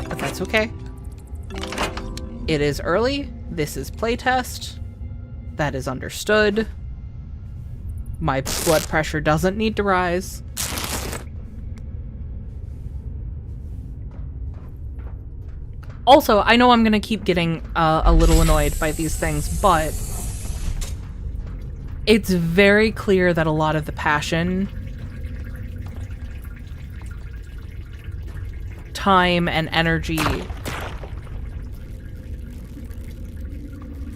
But that's okay. It is early. This is playtest. That is understood. My blood pressure doesn't need to rise. Also, I know I'm gonna keep getting a little annoyed by these things, but it's very clear that a lot of the passion, time, and energy...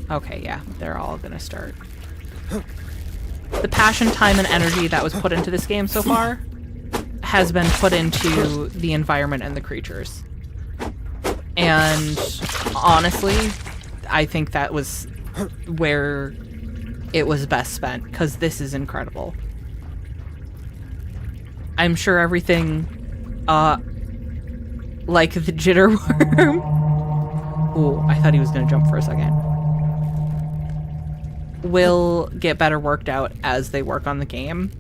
Okay, yeah, they're all gonna start. The passion, time, and energy that was put into this game so far has been put into the environment and the creatures. And honestly, I think that was where it was best spent, because this is incredible. I'm sure everything, like the jitter worm. Ooh, I thought he was gonna jump for a second. Will get better worked out as they work on the game,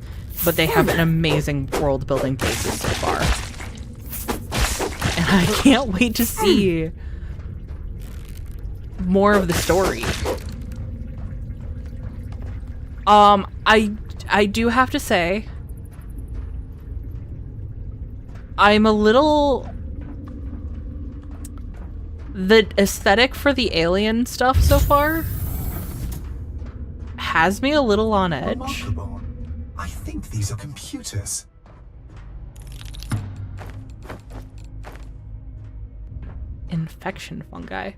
but they have an amazing world building basis so far. And I can't wait to see more of the story. I do have to say, I'm a little... The aesthetic for the alien stuff so far has me a little on edge. Remarkable. I think these are computers. Infection fungi.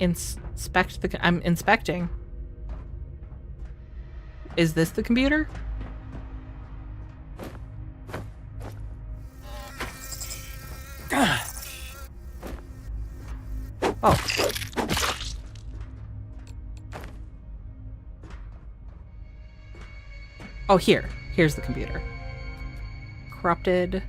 Inspect the... I'm inspecting. Is this the computer? Oh. Oh, here. Here's the computer. Corrupted.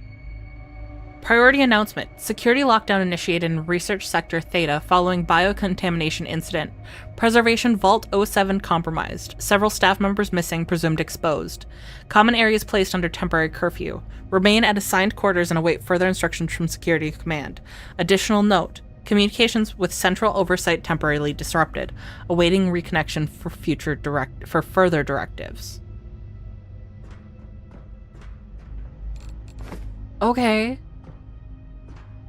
Priority announcement. Security lockdown initiated in Research Sector Theta following biocontamination incident. Preservation Vault 07 compromised. Several staff members missing, presumed exposed. Common areas placed under temporary curfew. Remain at assigned quarters and await further instructions from Security Command. Additional note. Communications with Central Oversight temporarily disrupted. Awaiting reconnection for further directives. Okay.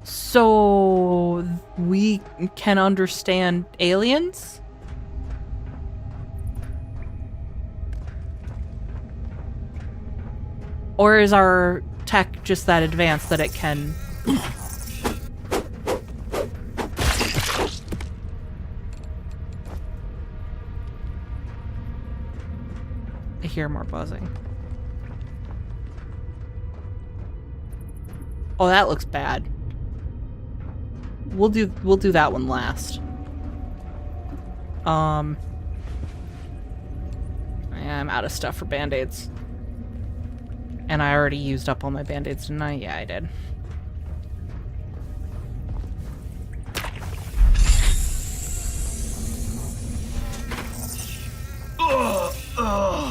So we can understand aliens? Or is our tech just that advanced that it can... I hear more buzzing. Oh, that looks bad. We'll do that one last. I'm out of stuff for band-aids. And I already used up all my band-aids, didn't I? Yeah, I did.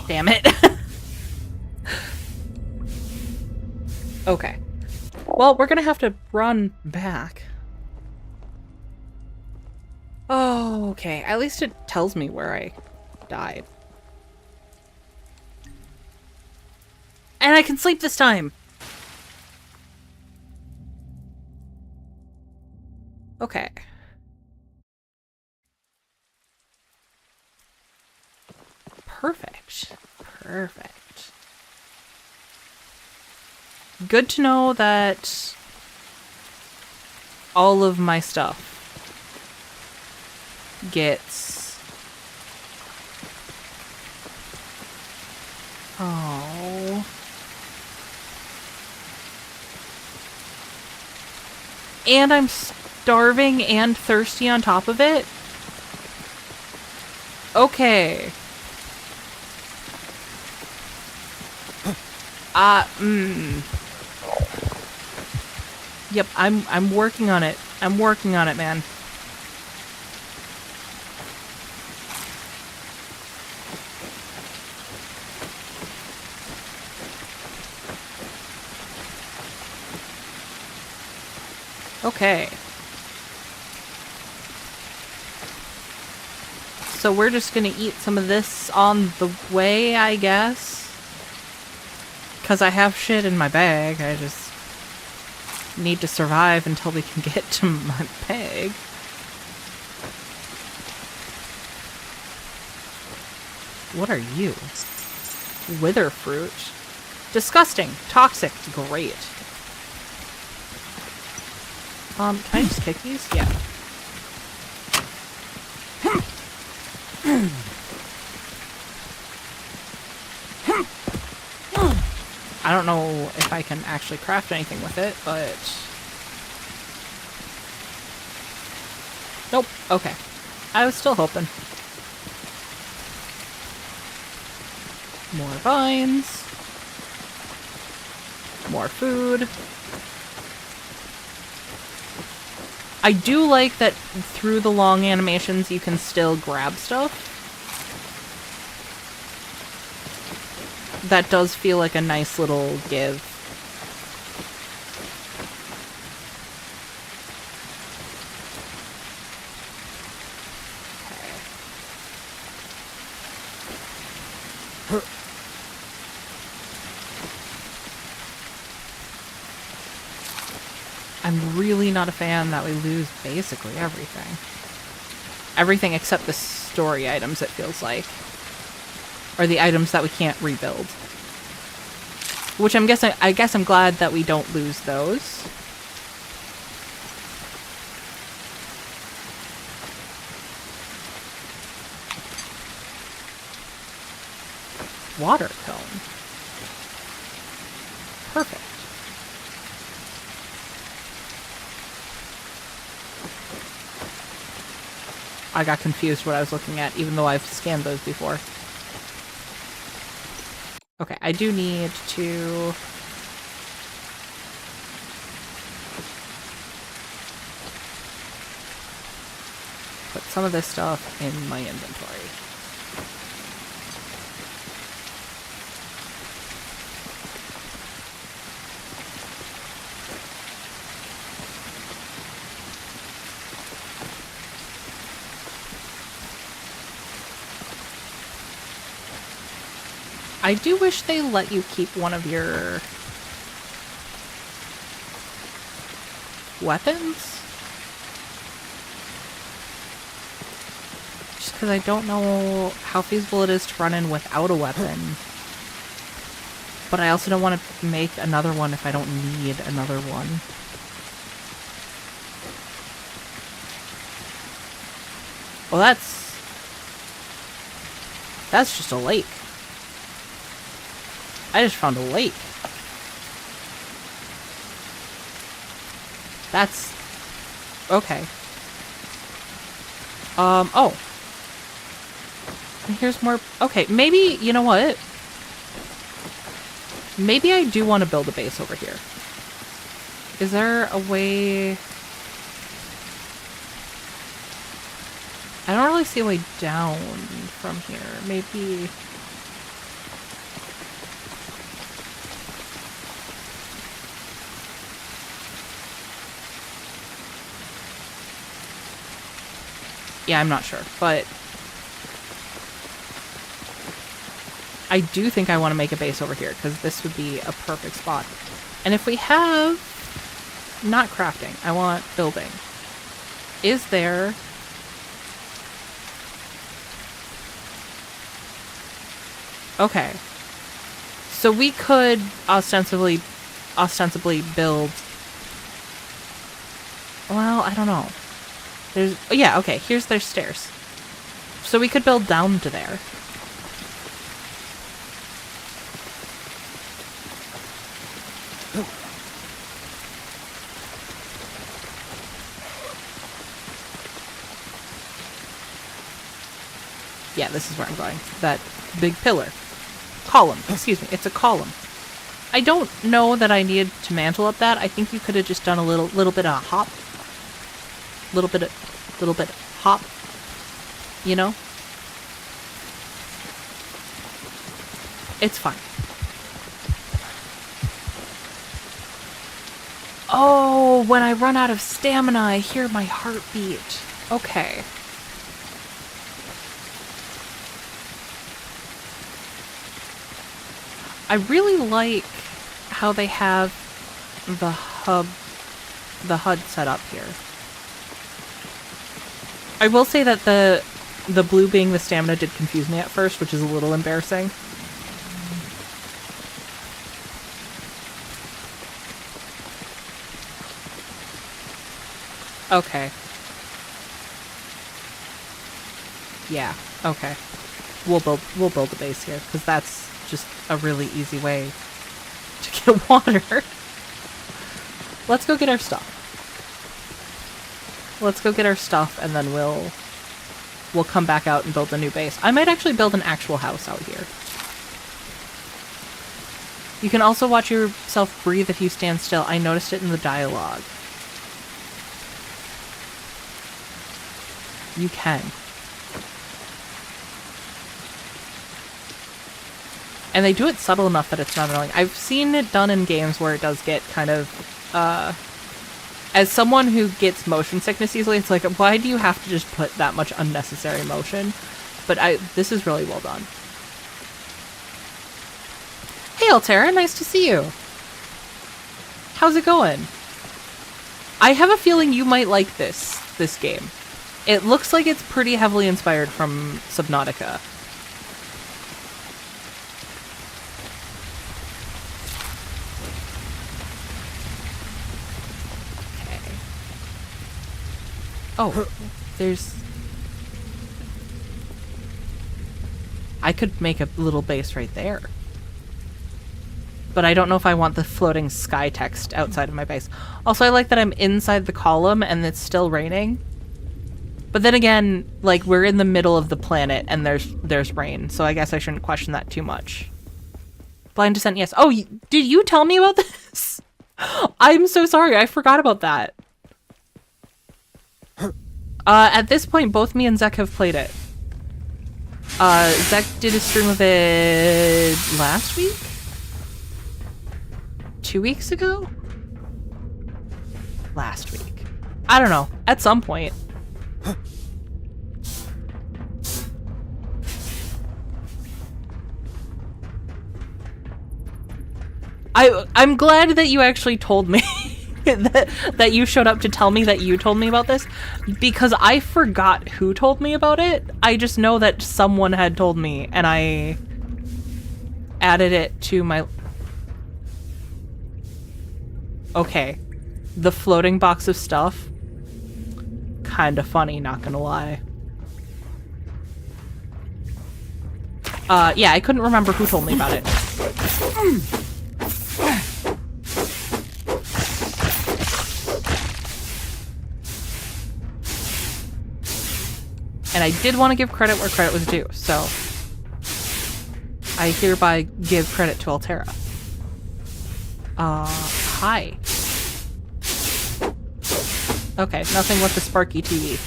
Damn it. Okay. Well, we're gonna have to run back. Oh, okay. At least it tells me where I died. And I can sleep this time! Okay. Perfect. Perfect. Good to know that all of my stuff gets... Oh... And I'm starving and thirsty on top of it? Okay. Yep, I'm working on it. I'm working on it, man. Okay. So we're just gonna eat some of this on the way, I guess. 'Cause I have shit in my bag. I just need to survive until we can get to my bag. What are you? Wither fruit. Disgusting. Toxic. Great. Can I just kick these? Yeah. I don't know if I can actually craft anything with it, but... Nope. Okay. I was still hoping. More vines. More food. I do like that through the long animations you can still grab stuff. That does feel like a nice little give. I'm really not a fan that we lose basically everything. Everything except the story items, it feels like. Or the items that we can't rebuild. Which I guess I'm glad that we don't lose those. water cone. Perfect. I got confused what I was looking at, even though I've scanned those before. Okay, I do need to... put some of this stuff in my inventory. I do wish they let you keep one of your weapons. Just because I don't know how feasible it is to run in without a weapon. But I also don't want to make another one if I don't need another one. Well, that's just a lake. I just found a lake. That's... okay. Oh. Here's more... okay, maybe, you know what? Maybe I do want to build a base over here. Is there a way... I don't really see a way down from here. Maybe... yeah, I'm not sure, but I do think I want to make a base over here, because this would be a perfect spot. And if we have... not crafting, I want building. Is there... okay. So we could ostensibly build... well, I don't know. There's... oh, yeah, okay, here's their stairs. So we could build down to there. Yeah, this is where I'm going. That big pillar. Column. Excuse me. It's a column. I don't know that I need to mantle up that. I think you could have just done a little bit of hop. Little bit hop. You know? It's fine. Oh, when I run out of stamina, I hear my heartbeat. Okay. I really like how they have the HUD set up here. I will say that the blue being the stamina did confuse me at first, which is a little embarrassing. Okay. Yeah, okay. We'll build a base here, because that's just a really easy way to get water. Let's go get our stuff. Let's go get our stuff, and then we'll come back out and build a new base. I might actually build an actual house out here. You can also watch yourself breathe if you stand still. I noticed it in the dialogue. You can. And they do it subtle enough that it's not annoying. I've seen it done in games where it does get kind of, as someone who gets motion sickness easily, it's like, why do you have to just put that much unnecessary motion? But this is really well done. Hey, Altera, nice to see you. How's it going? I have a feeling you might like this game. It looks like it's pretty heavily inspired from Subnautica. Oh, there's... I could make a little base right there. But I don't know if I want the floating sky text outside of my base. Also, I like that I'm inside the column and it's still raining. But then again, like, we're in the middle of the planet and there's rain, so I guess I shouldn't question that too much. Blind descent, yes. Oh, did you tell me about this? I'm so sorry, I forgot about that. At this point, both me and Zek have played it. Zek did a stream of it last week? 2 weeks ago? Last week. I don't know. At some point. I'm glad that you actually told me that you showed up to tell me that you told me about this, because I forgot who told me about it. I just know that someone had told me and I added it to my... Okay. The floating box of stuff. Kinda funny, not gonna lie. Yeah, I couldn't remember who told me about it. And I did want to give credit where credit was due, so I hereby give credit to Altera. Hi. Okay, nothing with the Sparky TV.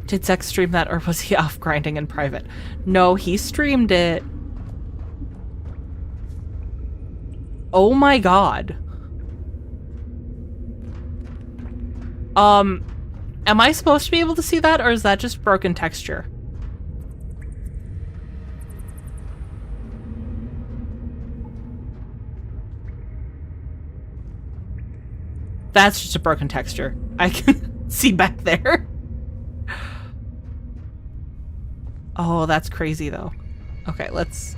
Did Zek stream that, or was he off grinding in private? No, he streamed it. Oh my god. Am I supposed to be able to see that, or is that just broken texture? That's just a broken texture. I can see back there. Oh, that's crazy though. Okay, let's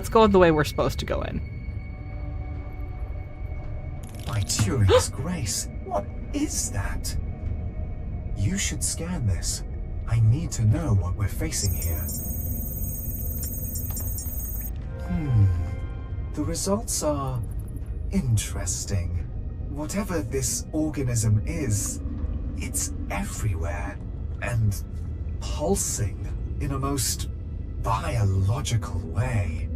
go the way we're supposed to go in. By Turing's grace, what is that? You should scan this. I need to know what we're facing here. The results are interesting. Whatever this organism is, it's everywhere and pulsing in a most biological way.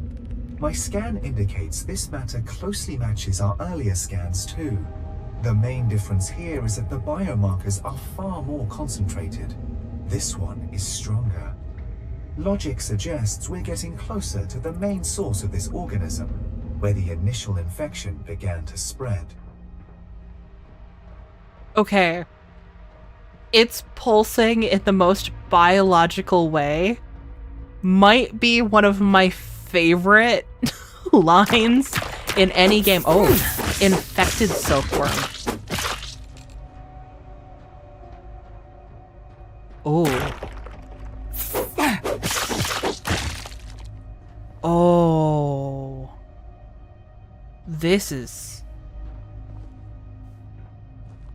My scan indicates this matter closely matches our earlier scans too. The main difference here is that the biomarkers are far more concentrated. This one is stronger. Logic suggests we're getting closer to the main source of this organism, where the initial infection began to spread. Okay. It's pulsing in the most biological way. Might be one of my favorite lines in any game. Oh, infected silkworm. Oh. Oh. This is...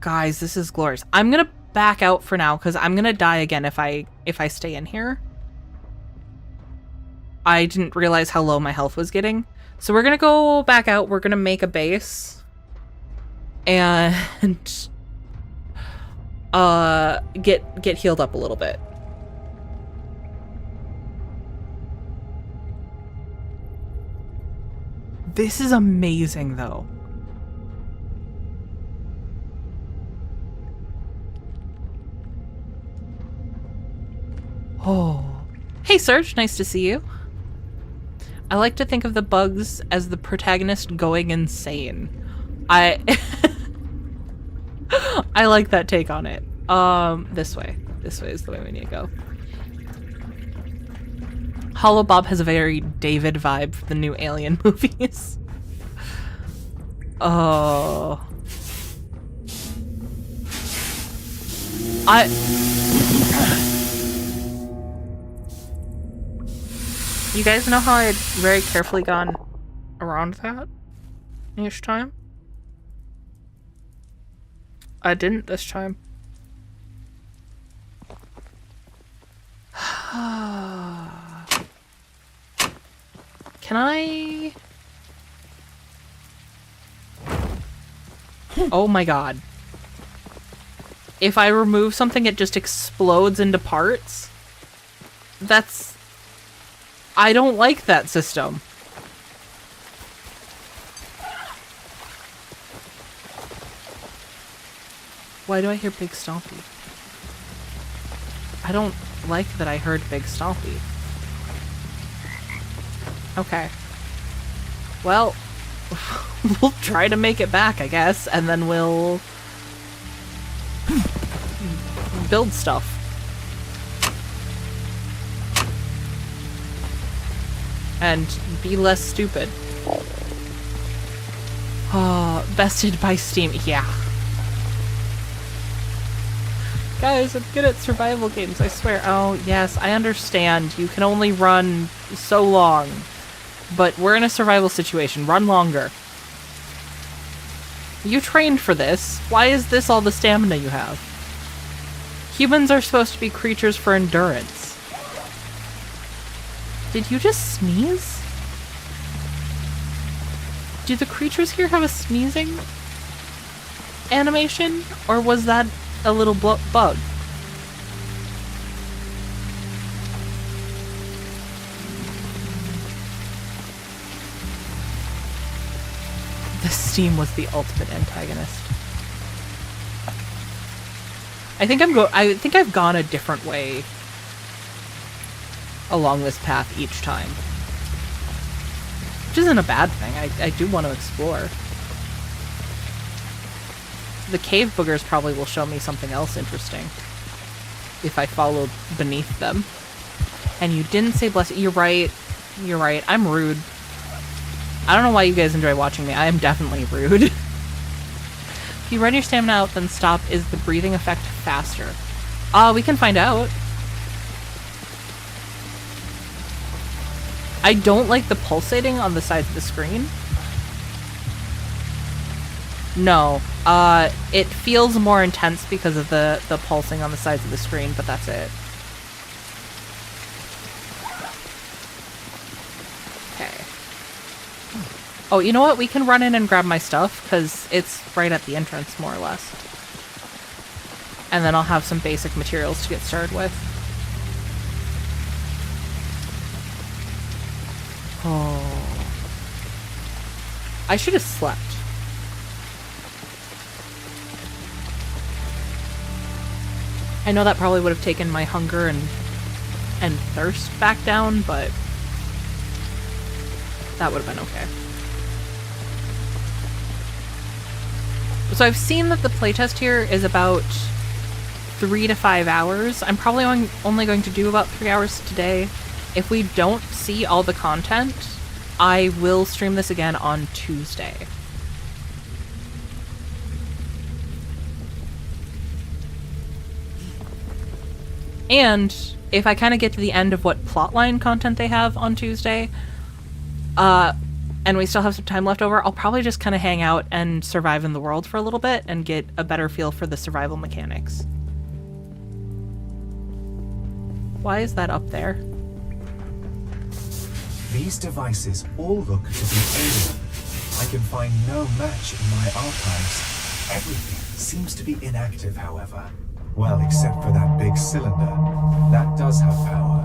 Guys, this is glorious. I'm gonna back out for now because I'm gonna die again if I stay in here. I didn't realize how low my health was getting. So we're gonna go back out. We're gonna make a base. And get healed up a little bit. This is amazing though. Oh. Hey Serge, nice to see you. I like to think of the bugs as the protagonist going insane. I like that take on it. This way. This way is the way we need to go. Hollow Bob has a very David vibe for the new Alien movies. Oh. You guys know how I had very carefully gone around that each time? I didn't this time. Can I... Oh my god. If I remove something, it just explodes into parts? That's... I don't like that system. Why do I hear Big Stompy? I don't like that I heard Big Stompy. Okay. Well, we'll try to make it back, I guess, and then we'll build stuff. And be less stupid. Oh, bested by Steam. Yeah. Guys, I'm good at survival games, I swear. Oh, yes, I understand. You can only run so long. But we're in a survival situation. Run longer. You trained for this. Why is this all the stamina you have? Humans are supposed to be creatures for endurance. Did you just sneeze? Do the creatures here have a sneezing animation? Or was that a little bug? The Steam was the ultimate antagonist. I think I've gone a different way along this path each time. Which isn't a bad thing. I do want to explore. The cave boogers probably will show me something else interesting if I follow beneath them. And you didn't say bless. You're right. You're right. I'm rude. I don't know why you guys enjoy watching me. I am definitely rude. If you run your stamina out, then stop. Is the breathing effect faster? We can find out. I don't like the pulsating on the sides of the screen. No. It feels more intense because of the pulsing on the sides of the screen, but that's it. Okay. Oh, you know what? We can run in and grab my stuff, because it's right at the entrance, more or less. And then I'll have some basic materials to get started with. Oh. I should have slept. I know that probably would have taken my hunger and thirst back down, but that would have been okay. So I've seen that the playtest here is about 3 to 5 hours. I'm probably only going to do about 3 hours today. If we don't see all the content, I will stream this again on Tuesday. And if I kind of get to the end of what plotline content they have on Tuesday, and we still have some time left over, I'll probably just kind of hang out and survive in the world for a little bit and get a better feel for the survival mechanics. Why is that up there? These devices all look to be alien. I can find no match in my archives. Everything seems to be inactive, however. Well, except for that big cylinder. That does have power.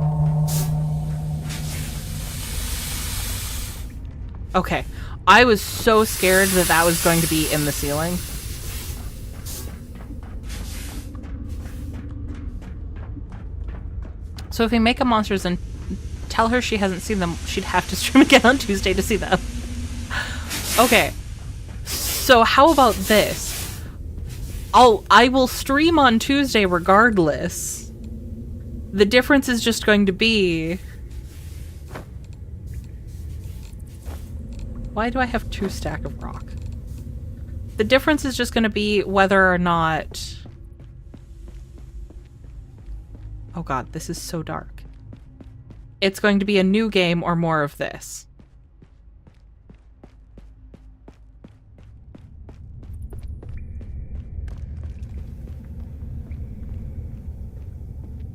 Okay. I was so scared that that was going to be in the ceiling. So if we make up monsters and tell her she hasn't seen them, she'd have to stream again on Tuesday to see them. Okay. So how about this? I will stream on Tuesday regardless. The difference is just going to be... Why do I have 2 stack of rock? The difference is just going to be whether or not... Oh god, this is so dark. It's going to be a new game or more of this.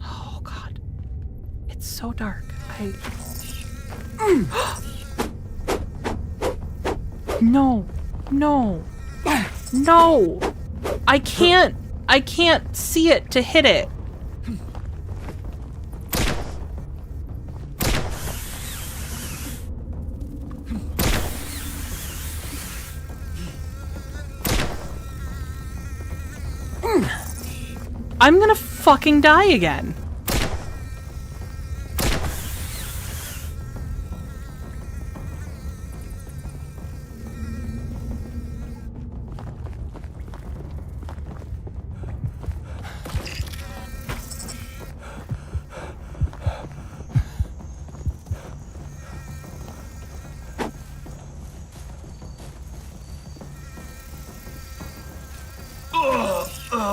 Oh god. It's so dark. No. No. No. I can't see it to hit it. I'm gonna fucking die again.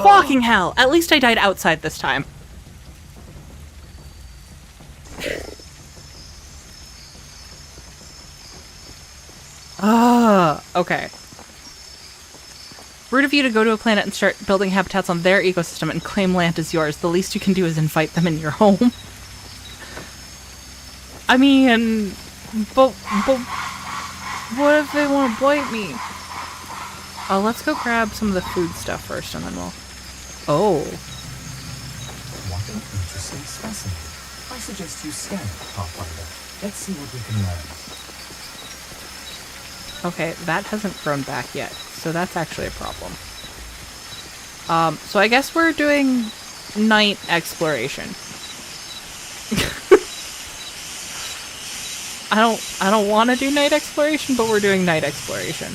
Fucking hell. At least I died outside this time. Okay. Rude of you to go to a planet and start building habitats on their ecosystem and claim land as yours. The least you can do is invite them in your home. I mean, but what if they want to bite me? Oh, let's go grab some of the food stuff first and then we'll... Oh. What an interesting specimen. I suggest you scan it, Pathfinder. Let's see what we can learn. Okay, that hasn't grown back yet, so that's actually a problem. So I guess we're doing night exploration. I don't want to do night exploration, but we're doing night exploration.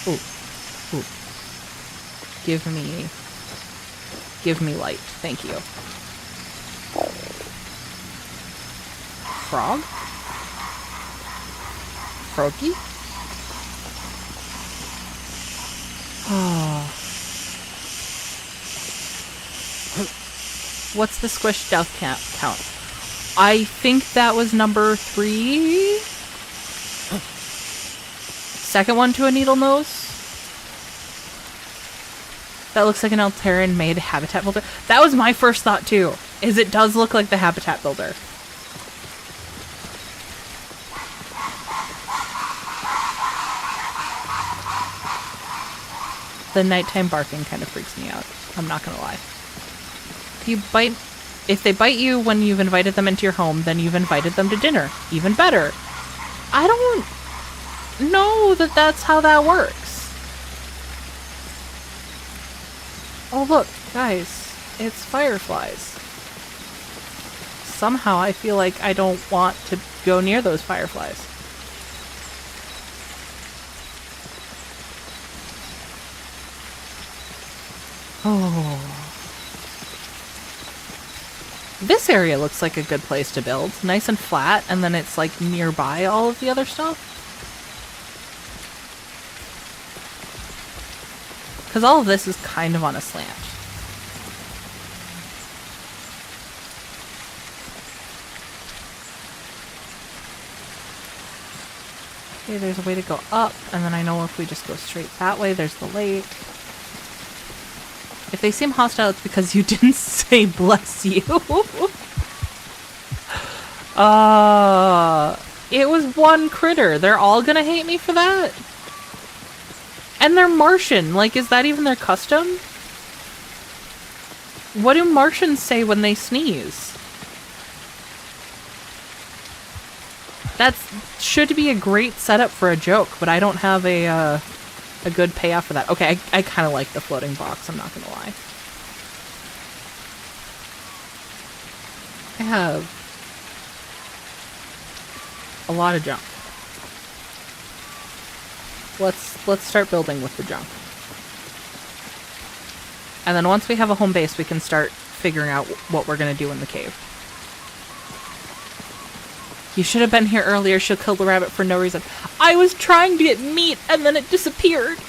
Ooh. Give me light. Thank you. Frog? Froggy? Oh. What's the squish death count? I think that was number 3. Second one to a needle nose. That looks like an Alteran made habitat builder. That was my first thought too, is it does look like the habitat builder. The nighttime barking kind of freaks me out. I'm not gonna lie. If they bite you when you've invited them into your home, then you've invited them to dinner. Even better. I don't know that that's how that works. Oh look, guys, it's fireflies. Somehow I feel like I don't want to go near those fireflies. Oh. This area looks like a good place to build. Nice and flat, and then it's like nearby all of the other stuff. Because all of this is kind of on a slant. Okay, there's a way to go up, and then I know if we just go straight that way, there's the lake. If they seem hostile, it's because you didn't say bless you. It was one critter. They're all gonna hate me for that? And they're Martian. Like, is that even their custom? What do Martians say when they sneeze? That should be a great setup for a joke, but I don't have a good payoff for that. Okay, I kind of like the floating box, I'm not gonna lie. I have a lot of junk. Let's start building with the junk. And then once we have a home base, we can start figuring out what we're gonna do in the cave. You should have been here earlier. She'll kill the rabbit for no reason. I was trying to get meat and then it disappeared.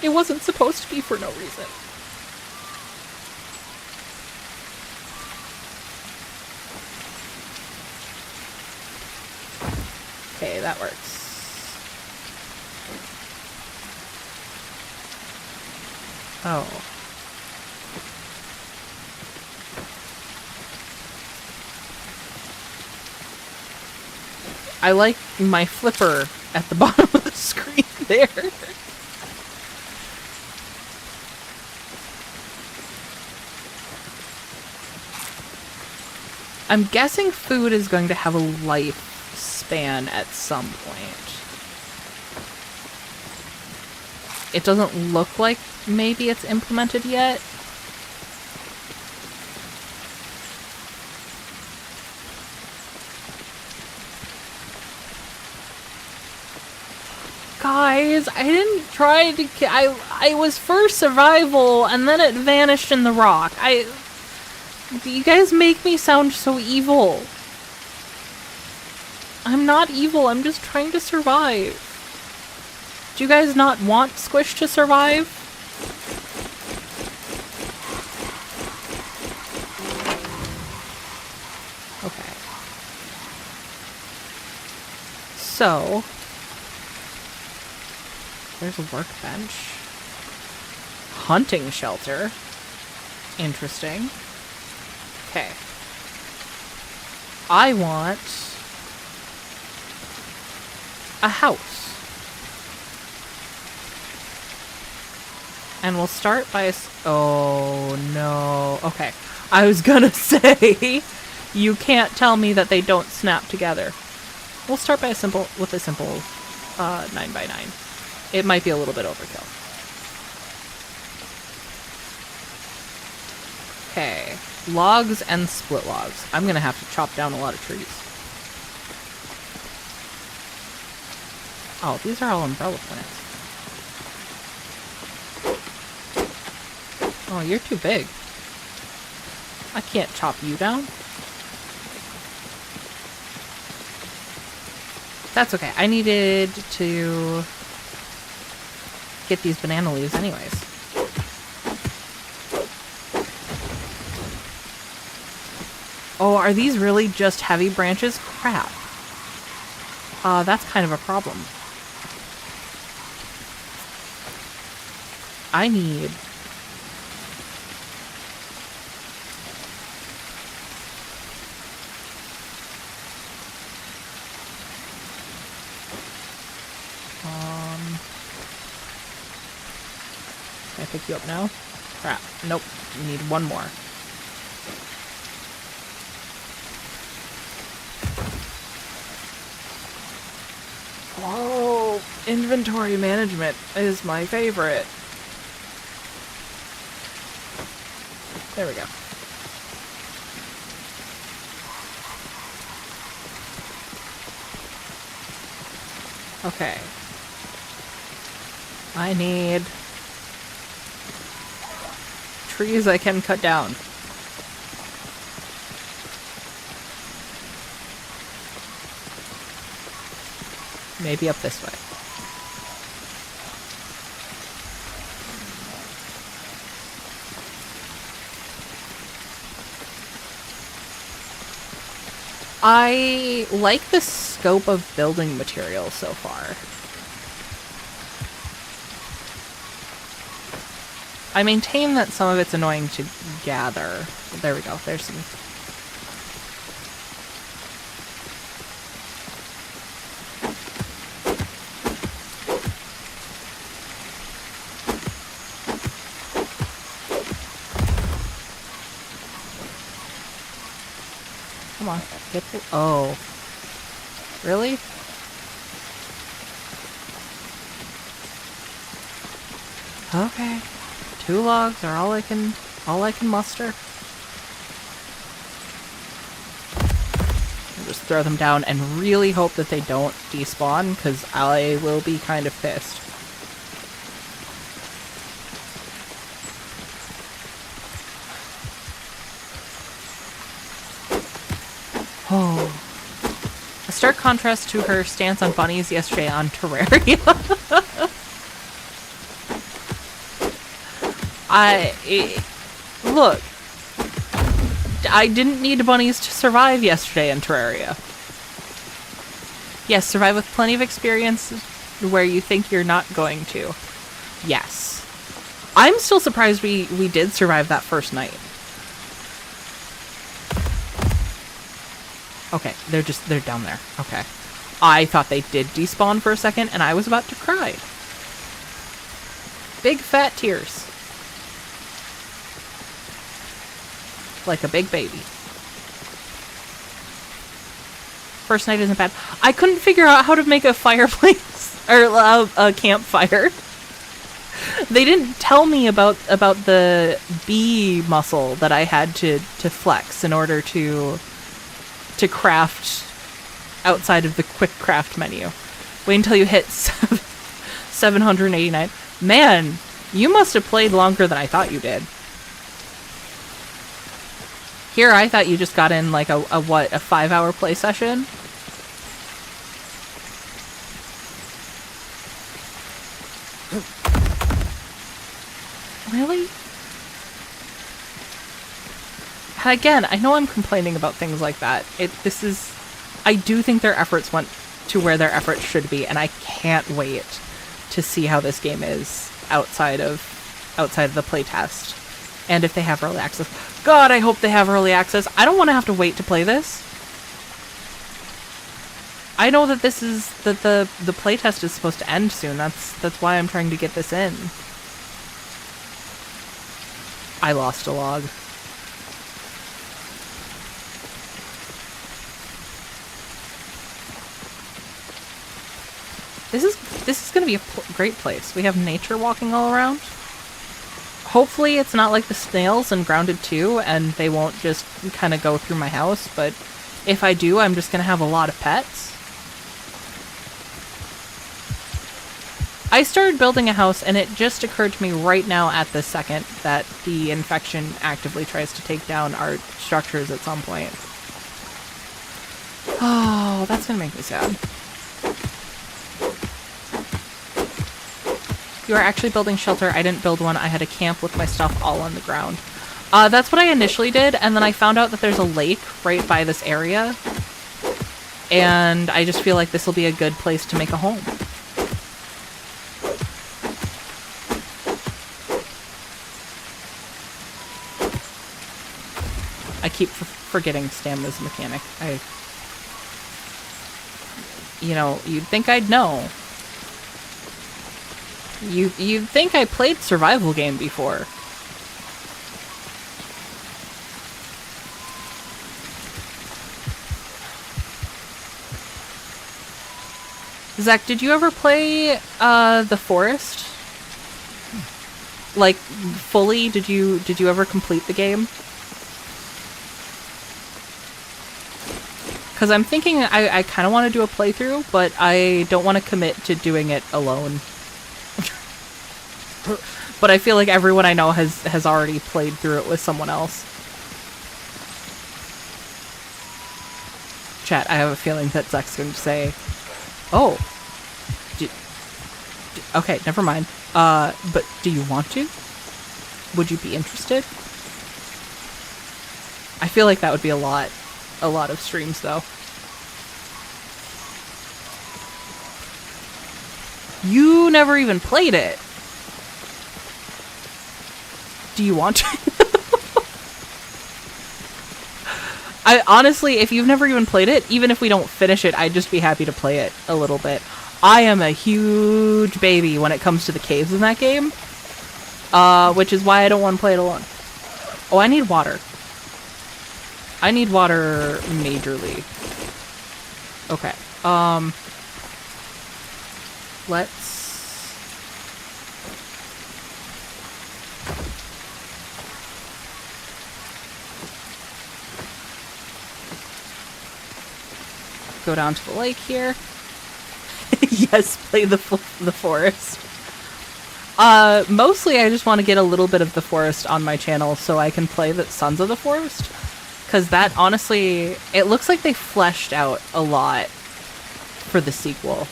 It wasn't supposed to be for no reason. Okay, that works. Oh. I like my flipper at the bottom of the screen there. I'm guessing food is going to have a lifespan at some point. It doesn't look like maybe it's implemented yet. Guys, I didn't try to I was for survival and then it vanished in the rock. You guys make me sound so evil. I'm not evil, I'm just trying to survive. Do you guys not want Squish to survive? Okay. So, there's a workbench. Hunting shelter. Interesting. Okay. I want a house. And we'll start by oh no. Okay. I was gonna say you can't tell me that they don't snap together. We'll start by a simple 9x9. It might be a little bit overkill. Okay. Logs and split logs. I'm gonna have to chop down a lot of trees. Oh, these are all umbrella plants. Oh, you're too big. I can't chop you down. That's okay. I needed to get these banana leaves anyways. Oh, are these really just heavy branches? Crap. That's kind of a problem. I need... Can I pick you up now? Crap. Nope. You need one more. Whoa! Inventory management is my favorite. There we go. Okay. I need trees I can cut down. Maybe up this way. I like the scope of building materials so far. I maintain that some of it's annoying to gather. There we go. There's some... Come on. Get the... Oh. Really? Okay. 2 logs are all I can muster. I'll just throw them down and really hope that they don't despawn, because I will be kind of pissed. Oh. A stark contrast to her stance on bunnies yesterday on Terraria. Look, I didn't need bunnies to survive yesterday in Terraria. Yes, survive with plenty of experience where you think you're not going to. Yes. I'm still surprised we did survive that first night. Okay, they're down there. Okay. I thought they did despawn for a second, and I was about to cry. Big fat tears. Like a big baby. First night isn't bad. I couldn't figure out how to make a fireplace or a campfire. They didn't tell me about the bee muscle that I had to flex in order to craft outside of the quick craft menu. Wait until you hit 789. Man, you must have played longer than I thought you did. Here, I thought you just got in like a 5-hour play session. Really? Again, I know I'm complaining about things like that. I do think their efforts went to where their efforts should be, and I can't wait to see how this game is outside of the playtest. And if they have early access. God, I hope they have early access. I don't want to have to wait to play this. I know that the playtest is supposed to end soon. That's why I'm trying to get this in. I lost a log. This is going to be a great place. We have nature walking all around. Hopefully it's not like the snails in Grounded 2 and they won't just kind of go through my house, but if I do, I'm just going to have a lot of pets. I started building a house and it just occurred to me right now at this second that the infection actively tries to take down our structures at some point. Oh, that's going to make me sad. You are actually building shelter. I didn't build one. I had a camp with my stuff all on the ground. That's what I initially did, and then I found out that there's a lake right by this area. And I just feel like this will be a good place to make a home. I keep forgetting stamina's a mechanic. You know, you'd think I'd know. You'd think I played survival game before. Zach, did you ever play The Forest? Like fully? Did you ever complete the game? Because I'm thinking I kind of want to do a playthrough, but I don't want to commit to doing it alone. But I feel like everyone I know has already played through it with someone else. Chat, I have a feeling that Zach's going to say, oh, okay, never mind. But do you want to? Would you be interested? I feel like that would be a lot of streams, though. You never even played it. Do you want to? I honestly, if you've never even played it, even if we don't finish it, I'd just be happy to play it a little bit. I am a huge baby when it comes to the caves in that game. Which is why I don't want to play it alone. Oh, I need water. I need water majorly. Okay. Let's... go down to the lake here. Yes, play the forest. Mostly I just want to get a little bit of the forest on my channel so I can play the Sons of the Forest. Because that, honestly, it looks like they fleshed out a lot for the sequel.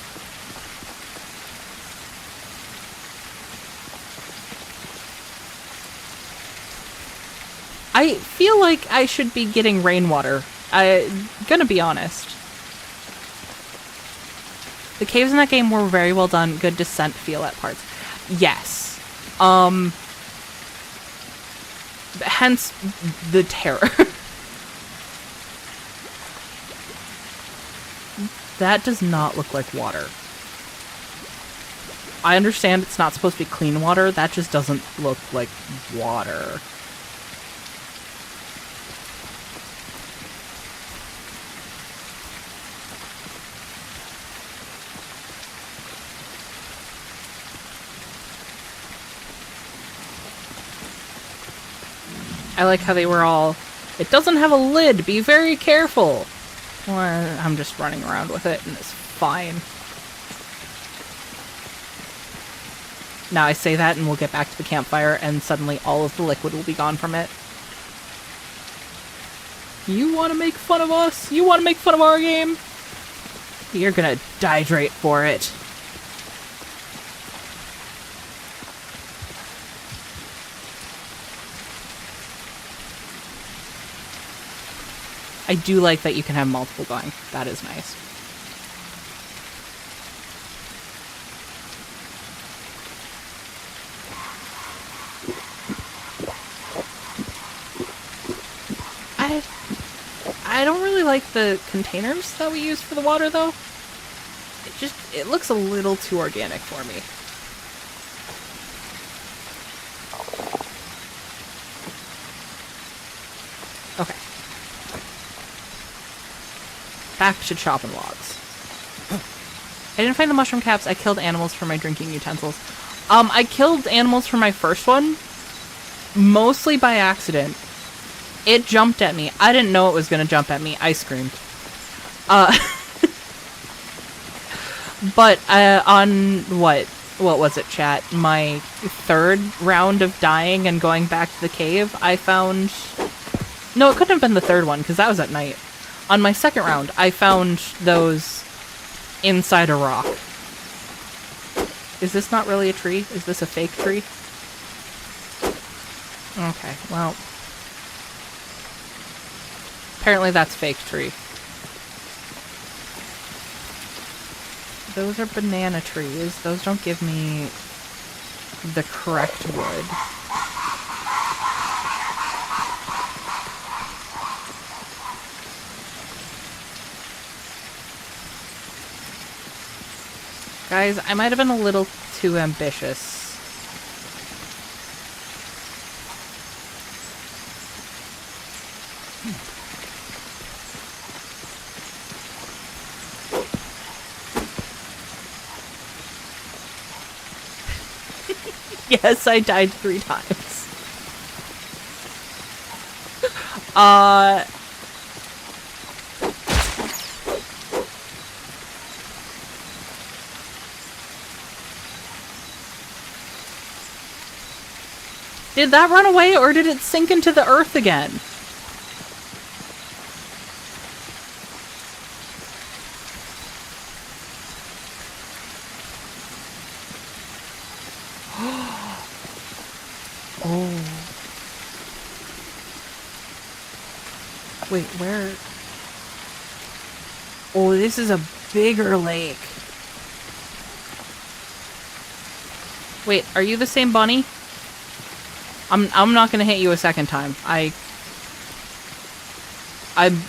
I feel like I should be getting rainwater. I'm gonna be honest. The caves in that game were very well done. Good descent feel at parts. Yes. Hence the terror. That does not look like water. I understand it's not supposed to be clean water. That just doesn't look like water. I like how they were all, it doesn't have a lid, be very careful. Well, I'm just running around with it and it's fine. Now I say that and we'll get back to the campfire and suddenly all of the liquid will be gone from it. You want to make fun of us? You want to make fun of our game? You're gonna dehydrate for it. I do like that you can have multiple going. That is nice. I don't really like the containers that we use for the water though. It looks a little too organic for me. Okay. Back to chopping logs. I didn't find the mushroom caps. I killed animals for my drinking utensils. I killed animals for my first one, mostly by accident. It jumped at me. I didn't know it was gonna jump at me. I screamed. But on what was it, chat? My third round of dying and going back to the cave, I found... No, it couldn't have been the third one, because that was at night. On my second round, I found those inside a rock. Is this not really a tree? Is this a fake tree? Okay, well... Apparently that's fake tree. Those are banana trees. Those don't give me the correct wood. Guys, I might have been a little too ambitious. Yes, I died 3 times. Did that run away or did it sink into the earth again? Oh. Wait, where? Oh, this is a bigger lake. Wait, are you the same bunny? I'm not gonna hit you a second time. I'm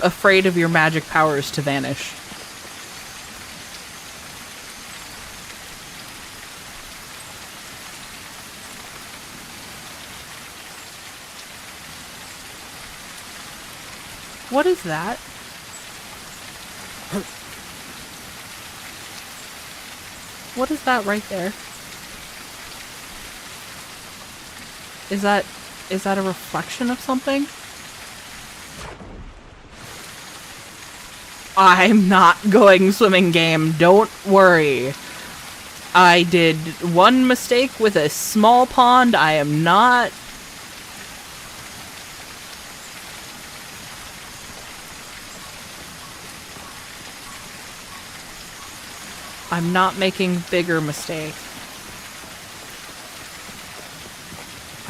afraid of your magic powers to vanish. What is that? What is that right there? Is that a reflection of something? I'm not going swimming game, don't worry. I did one mistake with a small pond, I am not... I'm not making bigger mistakes.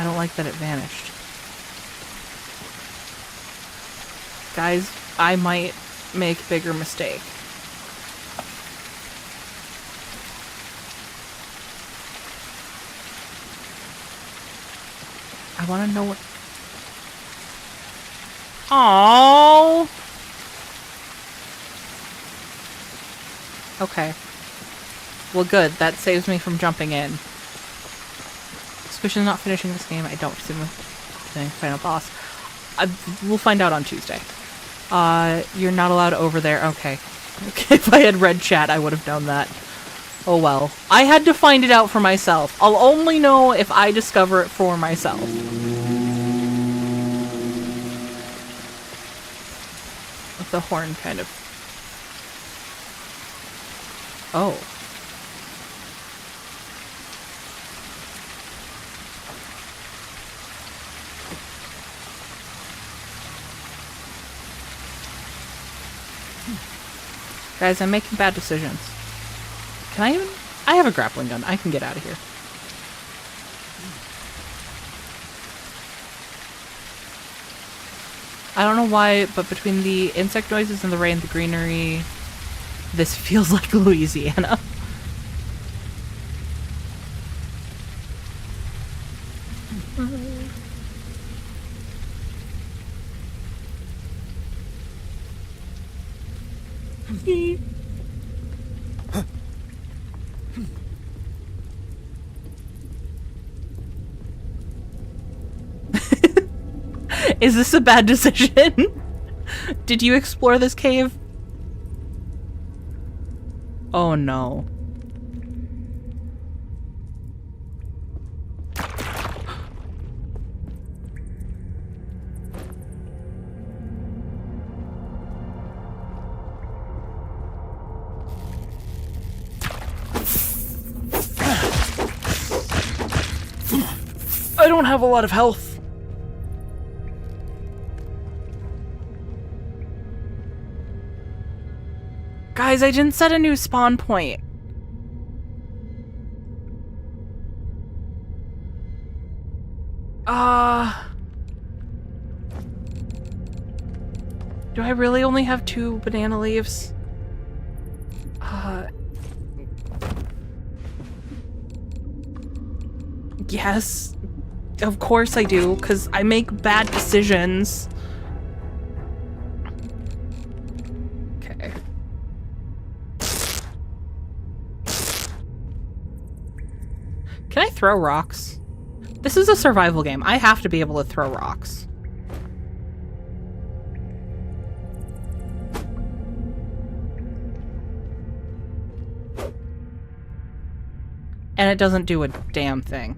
I don't like that it vanished. Guys, I might make bigger mistake. I want to know what... Aww. Okay. Well, good. That saves me from jumping in. Squish is not finishing this game. I don't see him finishing final boss. We'll find out on Tuesday. You're not allowed over there. Okay. Okay, if I had read chat, I would have known that. Oh well. I had to find it out for myself. I'll only know if I discover it for myself. With the horn kind of... Oh. Guys, I'm making bad decisions. Can I even... I have a grappling gun. I can get out of here. I don't know why, but between the insect noises and the rain, the greenery, this feels like Louisiana. Is this a bad decision? Did you explore this cave? Oh no. I don't have a lot of health. Guys, I didn't set a new spawn point. Do I really only have 2 banana leaves? Yes. Of course I do, because I make bad decisions. Okay. Can I throw rocks? This is a survival game. I have to be able to throw rocks. And it doesn't do a damn thing.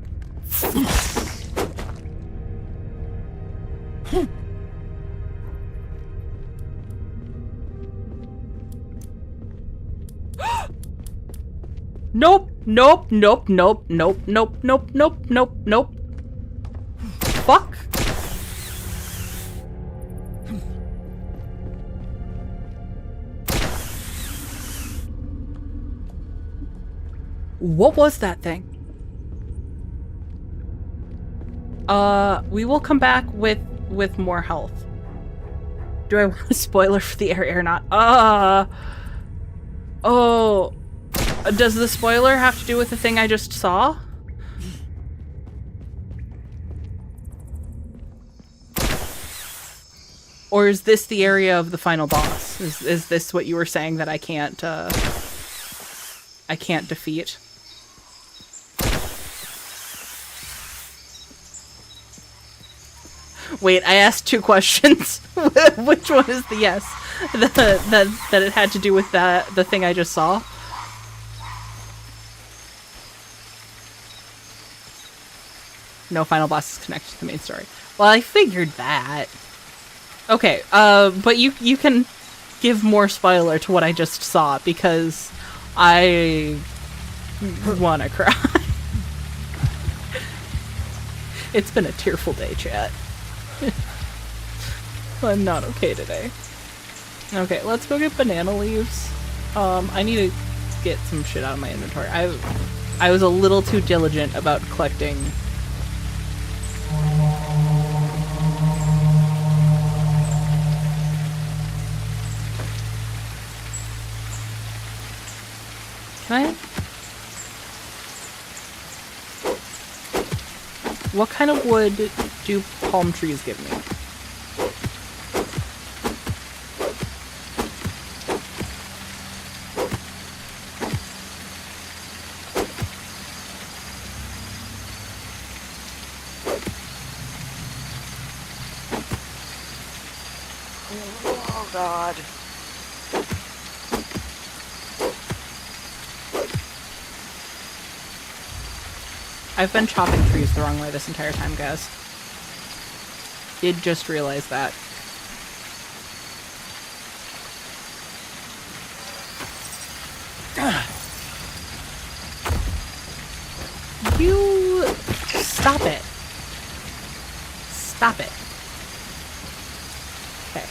Nope, nope, nope, nope, nope, nope, nope, nope, nope, nope. Fuck. What was that thing? We will come back with more health. Do I want a spoiler for the aeronaut? Oh. Does the spoiler have to do with the thing I just saw? Or is this the area of the final boss? Is this what you were saying that I can't defeat? Wait, I asked 2 questions. Which one is the yes? That it had to do with the thing I just saw? No final boss is connected to the main story. Well, I figured that. Okay, but you can give more spoiler to what I just saw, because I wanna cry. It's been a tearful day, chat. I'm not okay today. Okay, let's go get banana leaves. I need to get some shit out of my inventory. I was a little too diligent about collecting. Can I? What kind of wood do palm trees give me? God. I've been chopping trees the wrong way this entire time, guys. Did just realize that. You... Stop it. Stop it. Okay.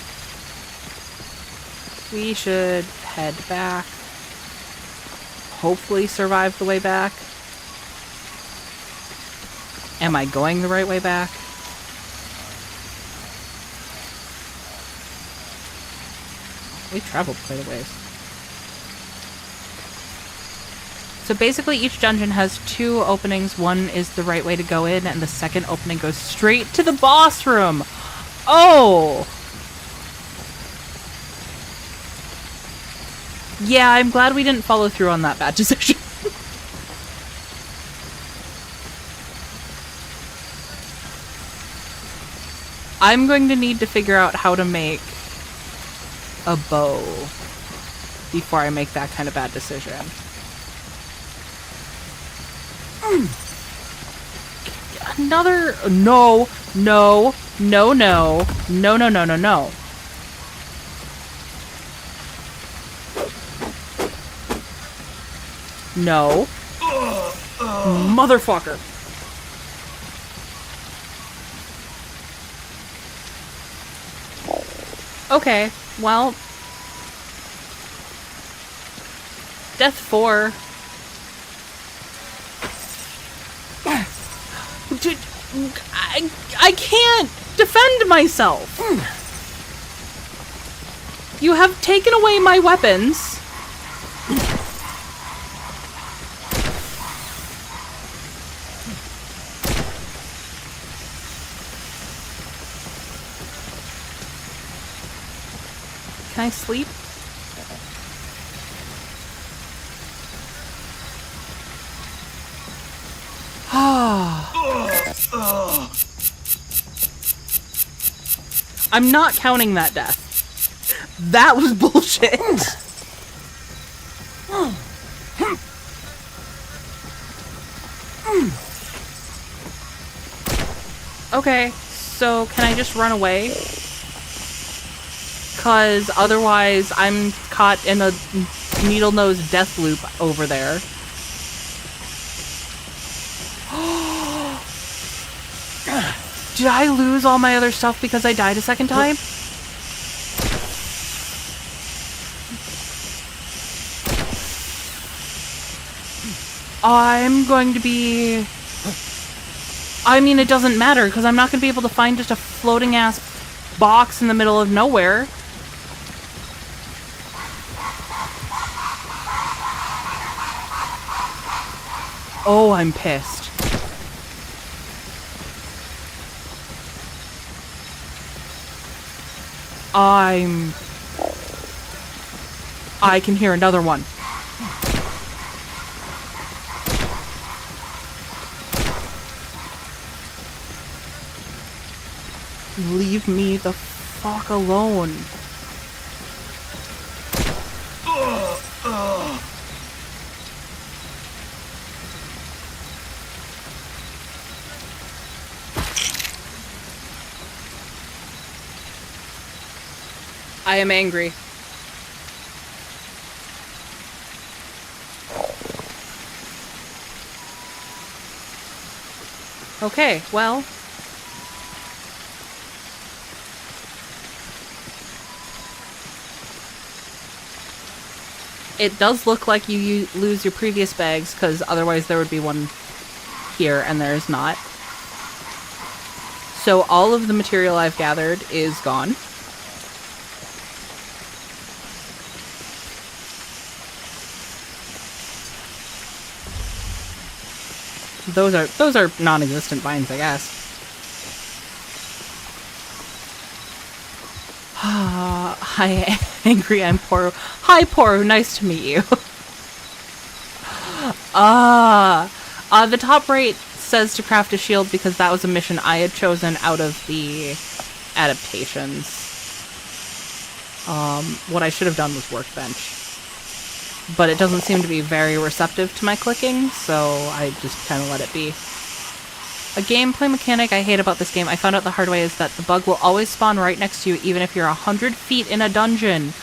We should head back. Hopefully survive the way back. Am I going the right way back? We traveled quite a ways. So basically each dungeon has 2 openings. One is the right way to go in, and the second opening goes straight to the boss room. Oh! Yeah, I'm glad we didn't follow through on that bad decision. I'm going to need to figure out how to make a bow before I make that kind of bad decision. Another... No, no, no, no, no, no, no, no, no. No. Motherfucker. Okay, well... Death 4. I can't defend myself. You have taken away my weapons. Can I sleep? I'm not counting that death. That was bullshit. Okay, so can I just run away? 'Cause otherwise I'm caught in a needle-nosed death loop over there. Did I lose all my other stuff because I died a second time? I'm going to be... I mean, it doesn't matter, because I'm not going to be able to find just a floating-ass box in the middle of nowhere. Oh, I'm pissed. I can hear another one. Leave me the fuck alone. I am angry. Okay, well. It does look like you lose your previous bags, because otherwise there would be one here, and there is not. So all of the material I've gathered is gone. Those are non-existent vines, I guess. Hi, Angry, I'm Poru. Hi, Poru, nice to meet you. The top right says to craft a shield because that was a mission I had chosen out of the adaptations. What I should have done was workbench. But it doesn't seem to be very receptive to my clicking, so I just kind of let it be. A gameplay mechanic I hate about this game, I found out the hard way, is that the bug will always spawn right next to you, even if you're 100 feet in a dungeon.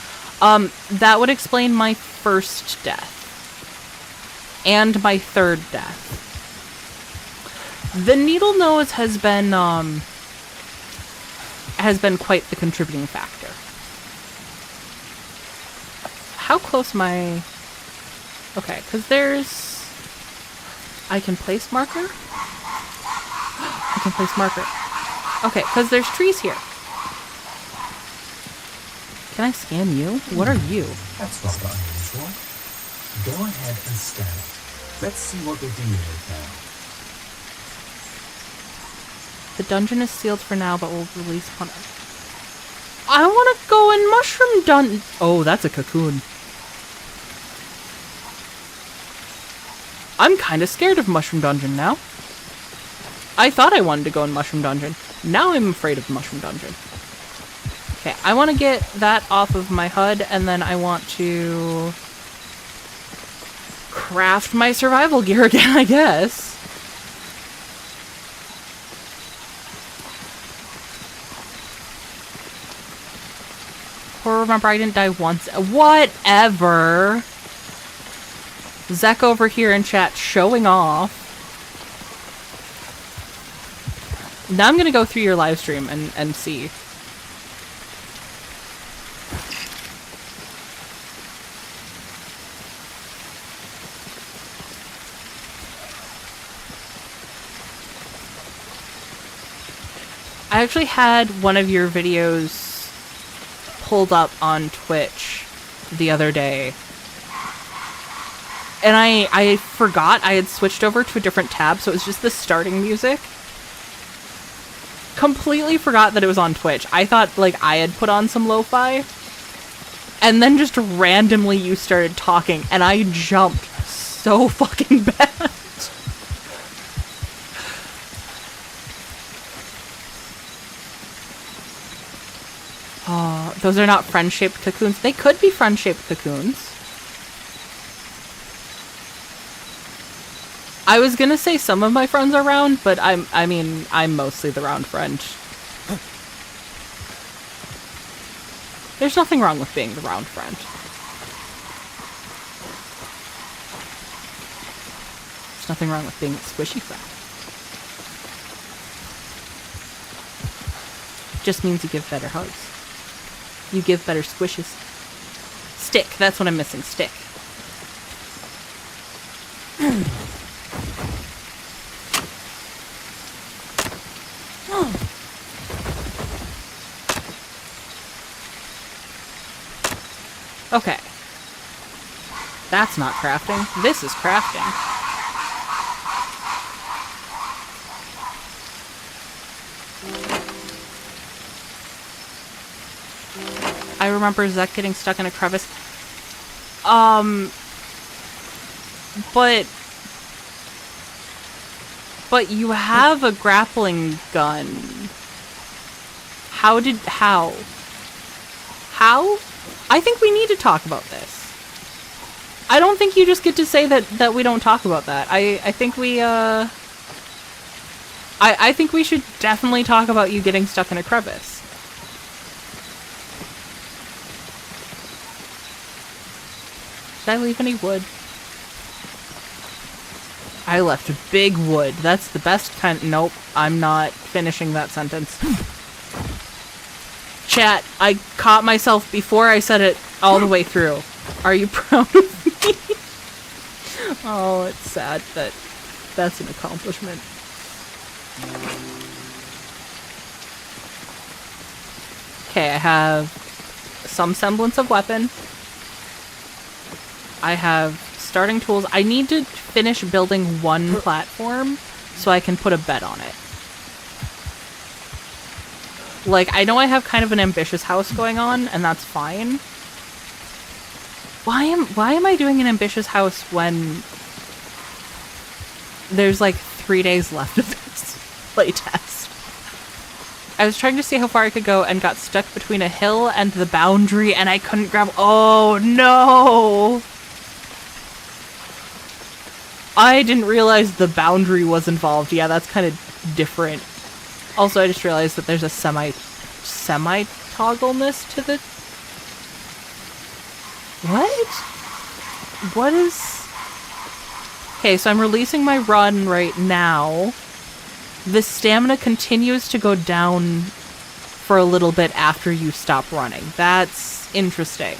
That would explain my first death. And my third death. The needle nose has been quite the contributing factor. How close am I? Okay, because there's... I can place marker? I can place marker. Okay, because there's trees here. Can I scan you? What are you? That's rather unusual. Go ahead and scan it. Let's see what we're dealing with now. The dungeon is sealed for now, but will release upon... I want to go in mushroom dungeon. Oh, that's a cocoon. I'm kind of scared of mushroom dungeon now. I thought I wanted to go in mushroom dungeon. Now I'm afraid of mushroom dungeon. Okay, I want to get that off of my HUD, and then I want to craft my survival gear again, I guess. Or remember, I didn't die once. Whatever. Zek over here in chat showing off. Now I'm gonna go through your live stream and see. I actually had one of your videos pulled up on Twitch the other day. And I forgot I had switched over to a different tab, so it was just the starting music. Completely forgot that it was on Twitch. I thought, like, I had put on some lo-fi. And then just randomly you started talking, and I jumped so fucking bad. Oh, those are not friend-shaped cocoons. They could be friend-shaped cocoons. I was gonna say some of my friends are round, but I mean, I'm mostly the round friend. There's nothing wrong with being the round friend. There's nothing wrong with being a squishy friend. Just means you give better hugs. You give better squishes. Stick, that's what I'm missing, stick. Okay. That's not crafting. This is crafting. I remember Zek getting stuck in a crevice. But you have a grappling gun. How? I think we need to talk about this. I don't think you just get to say that we don't talk about that. I think we, I think we should definitely talk about you getting stuck in a crevice. Did I leave any wood? I left big wood. That's the best kind. Nope, I'm not finishing that sentence. Chat, I caught myself before I said it all the way through. Are you proud of me? Oh, it's sad that that's an accomplishment. Okay, I have some semblance of weapon. I have starting tools. I need to finish building one platform so I can put a bed on it. Like, I know I have kind of an ambitious house going on, and that's fine. Why am I doing an ambitious house when there's like 3 days left of this playtest? I was trying to see how far I could go and got stuck between a hill and the boundary and I couldn't grab- Oh no! I didn't realize the boundary was involved. Yeah, that's kind of different. Also, I just realized that there's a semi-toggleness to the... What? What is... Okay, so I'm releasing my run right now. The stamina continues to go down for a little bit after you stop running. That's interesting.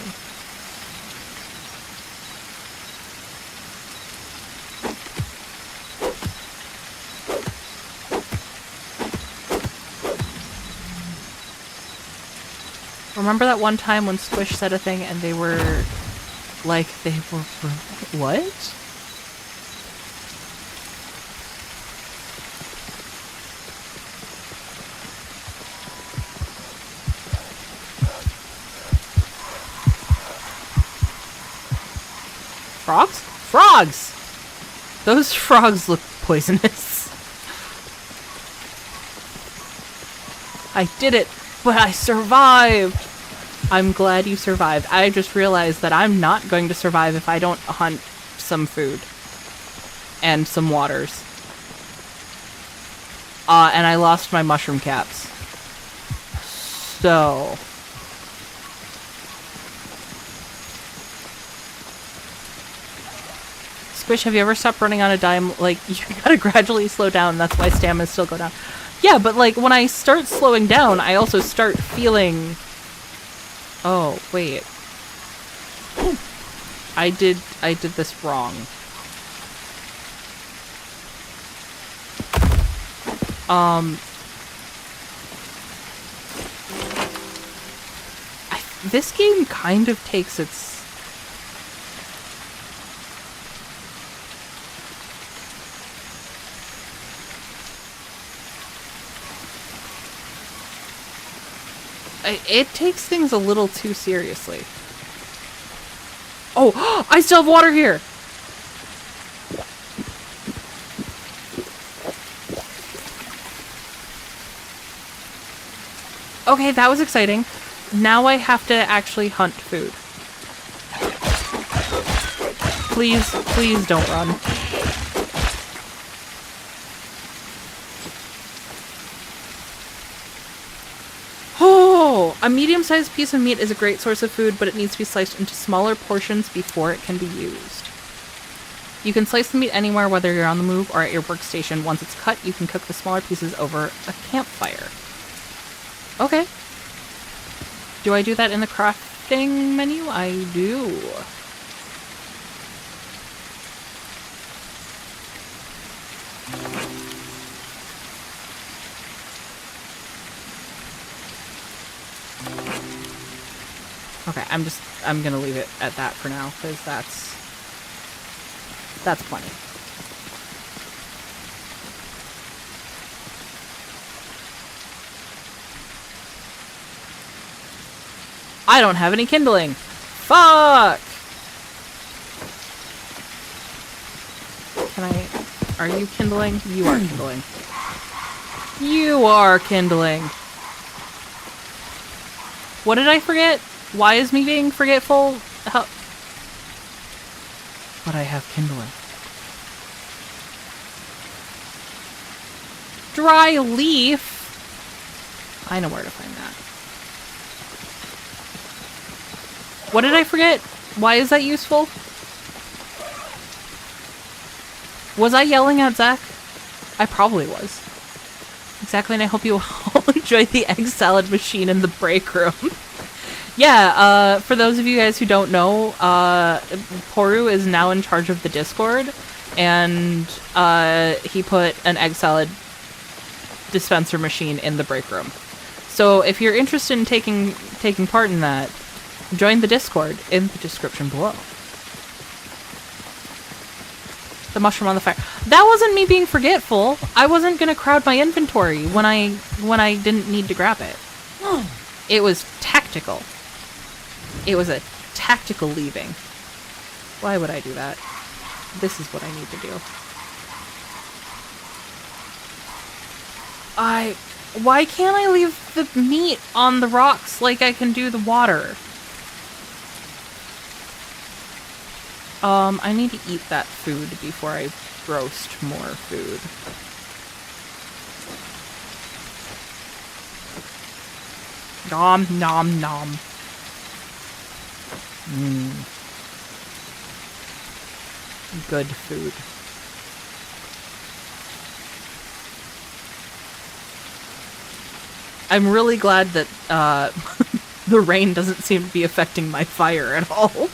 Remember that one time when Squish said a thing and they were... like, they were... What? Frogs? Frogs! Those frogs look poisonous. I did it, but I survived! I'm glad you survived. I just realized that I'm not going to survive if I don't hunt some food. And some waters. And I lost my mushroom caps. So... Squish, have you ever stopped running on a dime? Like, you gotta gradually slow down, that's why stamina still go down. Yeah, but like, when I start slowing down, I also start feeling... Oh, wait. I did this wrong. This game kind of takes its... It takes things a little too seriously. Oh, I still have water here! Okay, that was exciting. Now I have to actually hunt food. Please, please don't run. Oh, a medium-sized piece of meat is a great source of food, but it needs to be sliced into smaller portions before it can be used. You can slice the meat anywhere, whether you're on the move or at your workstation. Once it's cut, you can cook the smaller pieces over a campfire. Okay. Do I do that in the crafting menu? I do. Okay, I'm gonna leave it at that for now, because that's plenty. I don't have any kindling! Fuck! Are you kindling? You are kindling. You are kindling! What did I forget? Why is me being forgetful? How? But I have kindling. Dry leaf? I know where to find that. What did I forget? Why is that useful? Was I yelling at Zach? I probably was. Exactly, and I hope you all enjoy the egg salad machine in the break room. Yeah, for those of you guys who don't know, Poru is now in charge of the Discord, and he put an egg salad dispenser machine in the break room. So if you're interested in taking part in that, join the Discord in the description below. The mushroom on the fire. That wasn't me being forgetful. I wasn't gonna crowd my inventory when I didn't need to grab it. It was tactical. It was a tactical leaving. Why would I do that? This is what I need to do. Why can't I leave the meat on the rocks like I can do the water? I need to eat that food before I roast more food. Nom nom nom. Good food. I'm really glad that the rain doesn't seem to be affecting my fire at all.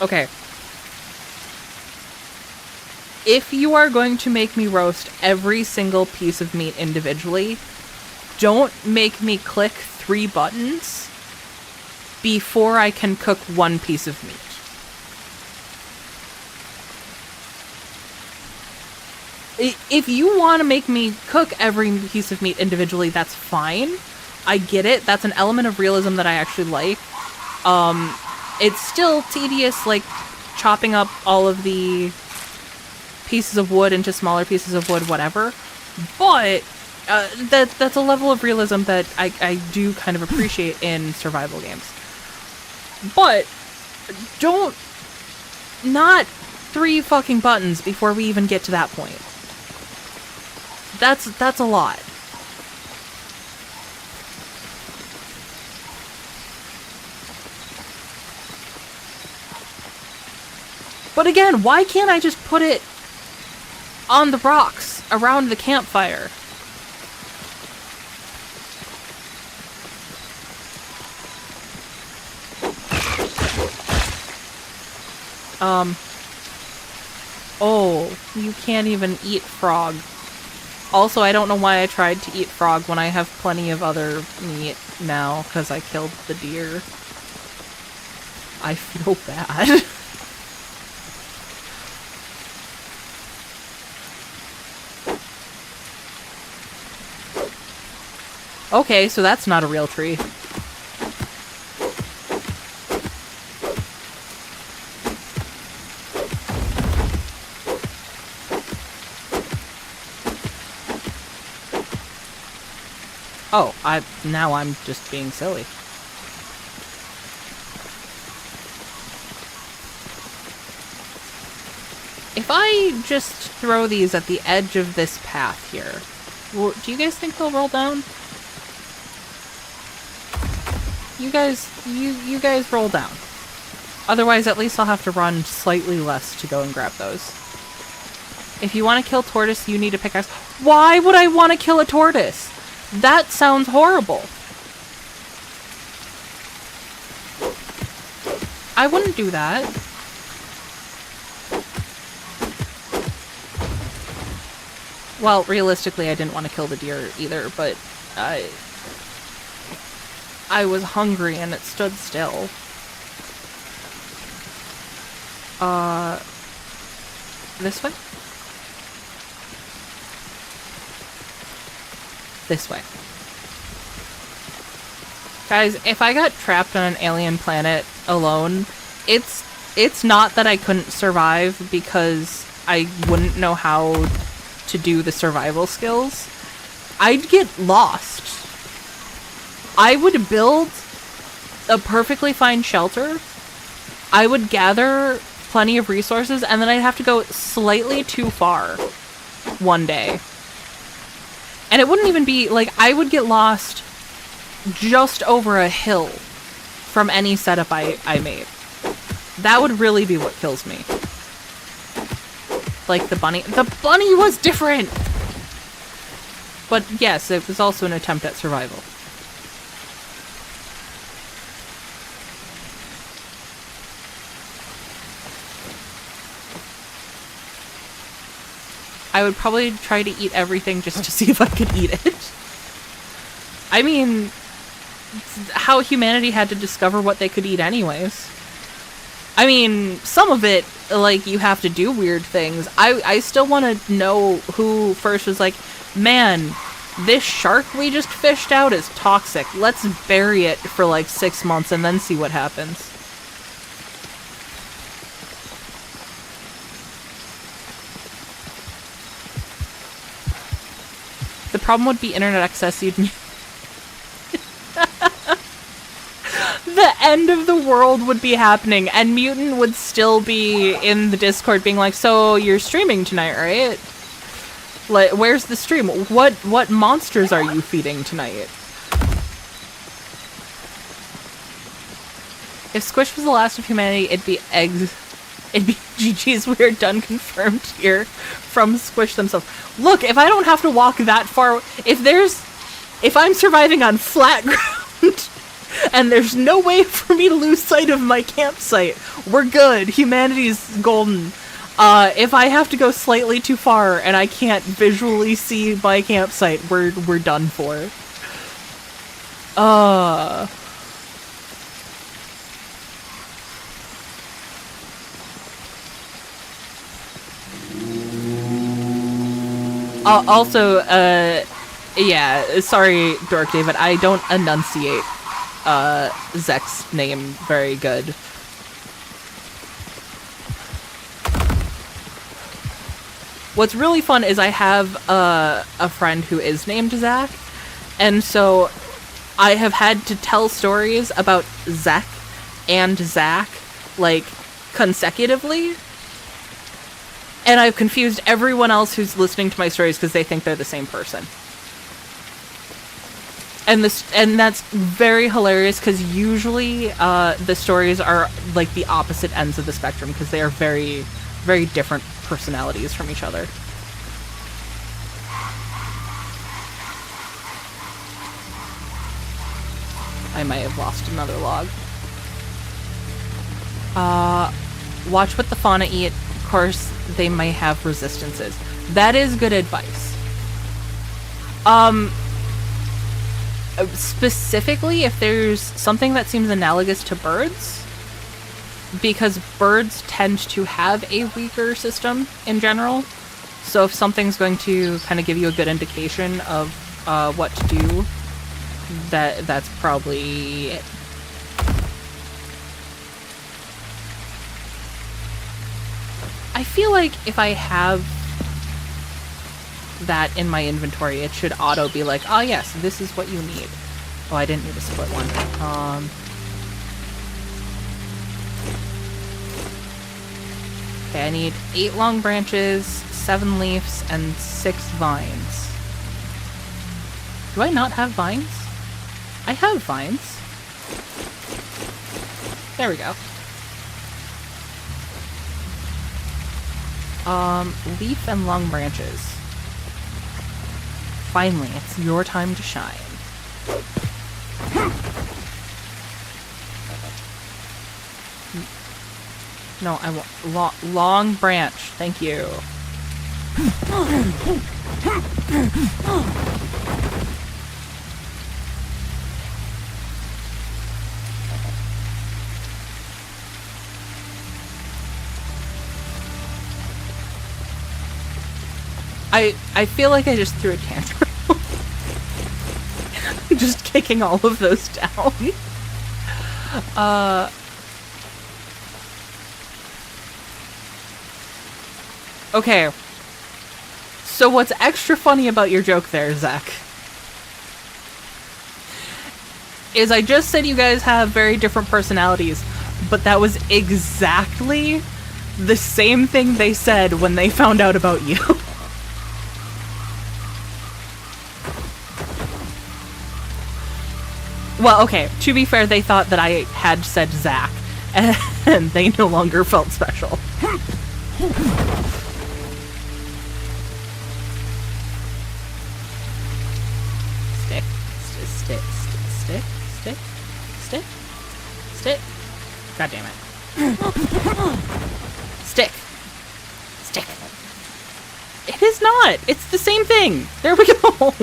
Okay. If you are going to make me roast every single piece of meat individually, don't make me click 3 buttons before I can cook 1 piece of meat. If you want to make me cook every piece of meat individually, that's fine. I get it. That's an element of realism that I actually like. It's still tedious, like, chopping up all of the pieces of wood into smaller pieces of wood, whatever. But that's a level of realism that I do kind of appreciate in survival games. But don't... Not 3 fucking buttons before we even get to that point. That's a lot. But again, why can't I just put it on the rocks around the campfire? Oh, you can't even eat frog. Also, I don't know why I tried to eat frog when I have plenty of other meat now, because I killed the deer. I feel bad. Okay, so that's not a real tree. Oh, now I'm just being silly. If I just throw these at the edge of this path here, do you guys think they'll roll down? You guys roll down. Otherwise, at least I'll have to run slightly less to go and grab those. If you want to kill tortoise, you need a pickaxe. Why would I want to kill a tortoise? That sounds horrible. I wouldn't do that. Well, realistically, I didn't want to kill the deer either, but I was hungry and it stood still. This way? This way. Guys, if I got trapped on an alien planet alone, it's not that I couldn't survive because I wouldn't know how to do the survival skills. I'd get lost. I would build a perfectly fine shelter. I would gather plenty of resources, and then I'd have to go slightly too far one day. And it wouldn't even be, like, I would get lost just over a hill from any setup I made. That would really be what kills me. Like the bunny. The bunny was different! But yes, it was also an attempt at survival. I would probably try to eat everything just to see if I could eat it. I mean, how humanity had to discover what they could eat anyways. I mean, some of it, like, you have to do weird things. I still want to know who first was like, man, this shark we just fished out is toxic. Let's bury it for like 6 months and then see what happens. The problem would be internet access. You'd need... The end of the world would be happening, and Mutant would still be in the Discord being like, so you're streaming tonight, right? Like, where's the stream? What monsters are you feeding tonight? If Squish was the last of humanity, it'd be eggs. It'd be GG's, we're done, confirmed here from Squish themselves. Look, if I don't have to walk that far, if I'm surviving on flat ground, and there's no way for me to lose sight of my campsite, we're good. Humanity's golden. If I have to go slightly too far and I can't visually see my campsite, we're done for. Also, yeah, sorry, Dork David, I don't enunciate Zek's name very good. What's really fun is I have a friend who is named Zach, and so I have had to tell stories about Zek and Zach, like, consecutively, and I've confused everyone else who's listening to my stories because they think they're the same person. And that's very hilarious because usually the stories are like the opposite ends of the spectrum because they are very, very different personalities from each other. I might have lost another log. Watch what the fauna eat. Of course, they may have resistances. That is good advice. Specifically, if there's something that seems analogous to birds, because birds tend to have a weaker system in general. So if something's going to kind of give you a good indication of what to do, that's probably it. I feel like if I have that in my inventory, it should auto be like, oh yes, this is what you need. Oh, I didn't need a split one. Okay, I need 8 long branches, 7 leaves, and 6 vines. Do I not have vines? I have vines. There we go. Leaf and long branches. Finally, it's your time to shine. No, I want long branch. Thank you. I feel like I just threw a tantrum. Just kicking all of those down. Okay. So what's extra funny about your joke there, Zach, is I just said you guys have very different personalities, but that was exactly the same thing they said when they found out about you. Well, okay, to be fair, they thought that I had said Zach, and they no longer felt special. Stick, stick, stick, stick, stick, stick. God damn it. Stick. Stick. It is not. It's the same thing. There we go.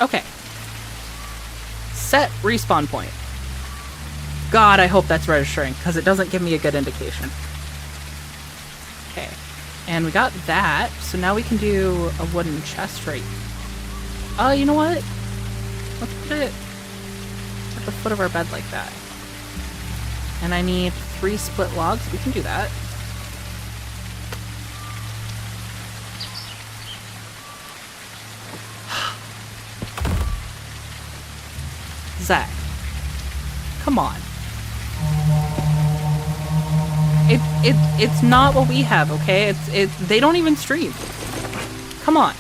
Okay. Set respawn point. God, I hope that's registering, because it doesn't give me a good indication. Okay. And we got that, so now we can do a wooden chest right. You know what? Let's put it at the foot of our bed like that. And I need 3 split logs. We can do that. Zach. Come on. It's not what we have, okay? They don't even stream. Come on.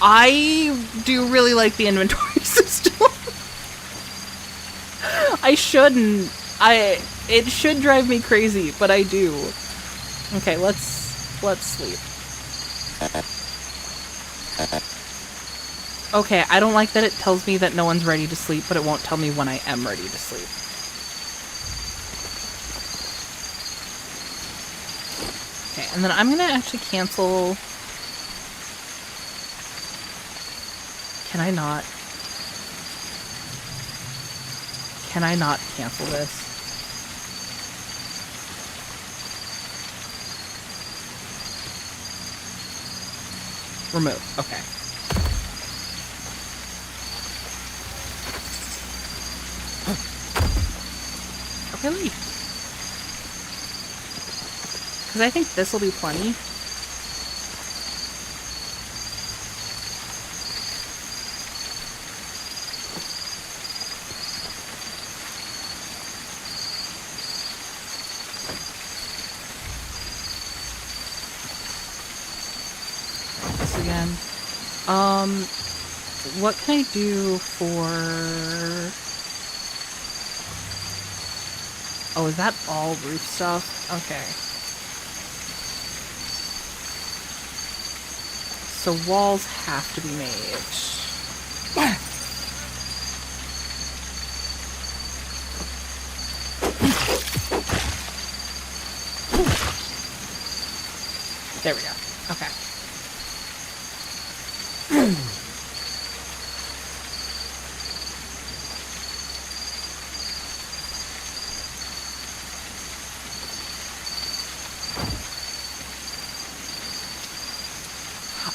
I do really like the inventory system. I shouldn't. It should drive me crazy, but I do. Okay, let's sleep. Okay, I don't like that it tells me that no one's ready to sleep, but it won't tell me when I am ready to sleep. Okay, and then I'm gonna actually cancel. Can I not? Can I not cancel this? Remove. Okay. Okay, leave. Because I think this will be plenty. This again. What can I do for... Oh, is that all roof stuff? Okay. So walls have to be made. There we go. Okay.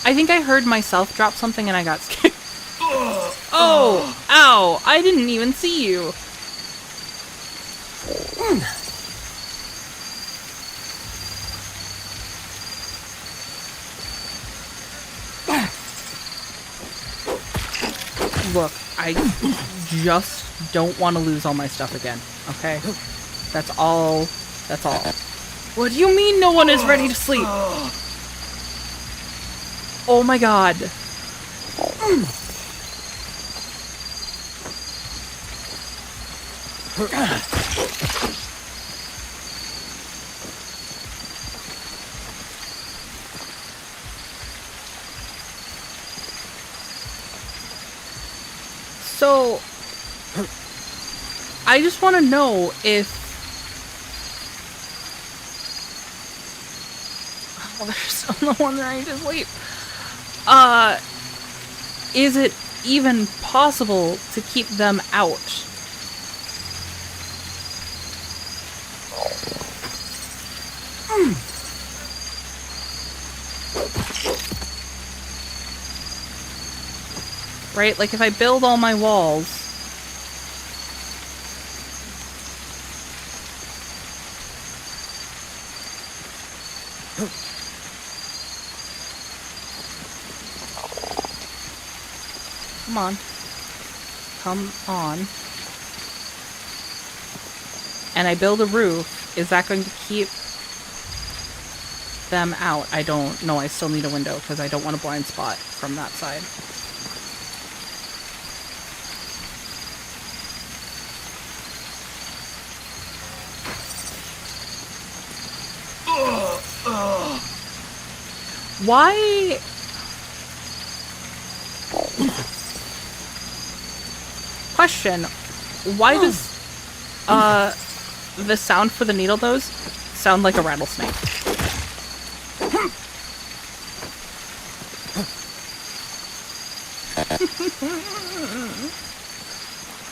I think I heard myself drop something and I got scared. Oh! Ow! I didn't even see you. Look, I just don't want to lose all my stuff again, okay? That's all. That's all. What do you mean no one is ready to sleep? Oh my god. So, I just want to know if... Oh, there's still no one ready to sleep. Is it even possible to keep them out? Right? Like if I build all my walls... Come on. Come on. And I build a roof. Is that going to keep them out? I don't know. I still need a window because I don't want a blind spot from that side. Why? Question. Why does the sound for the needle those sound like a rattlesnake?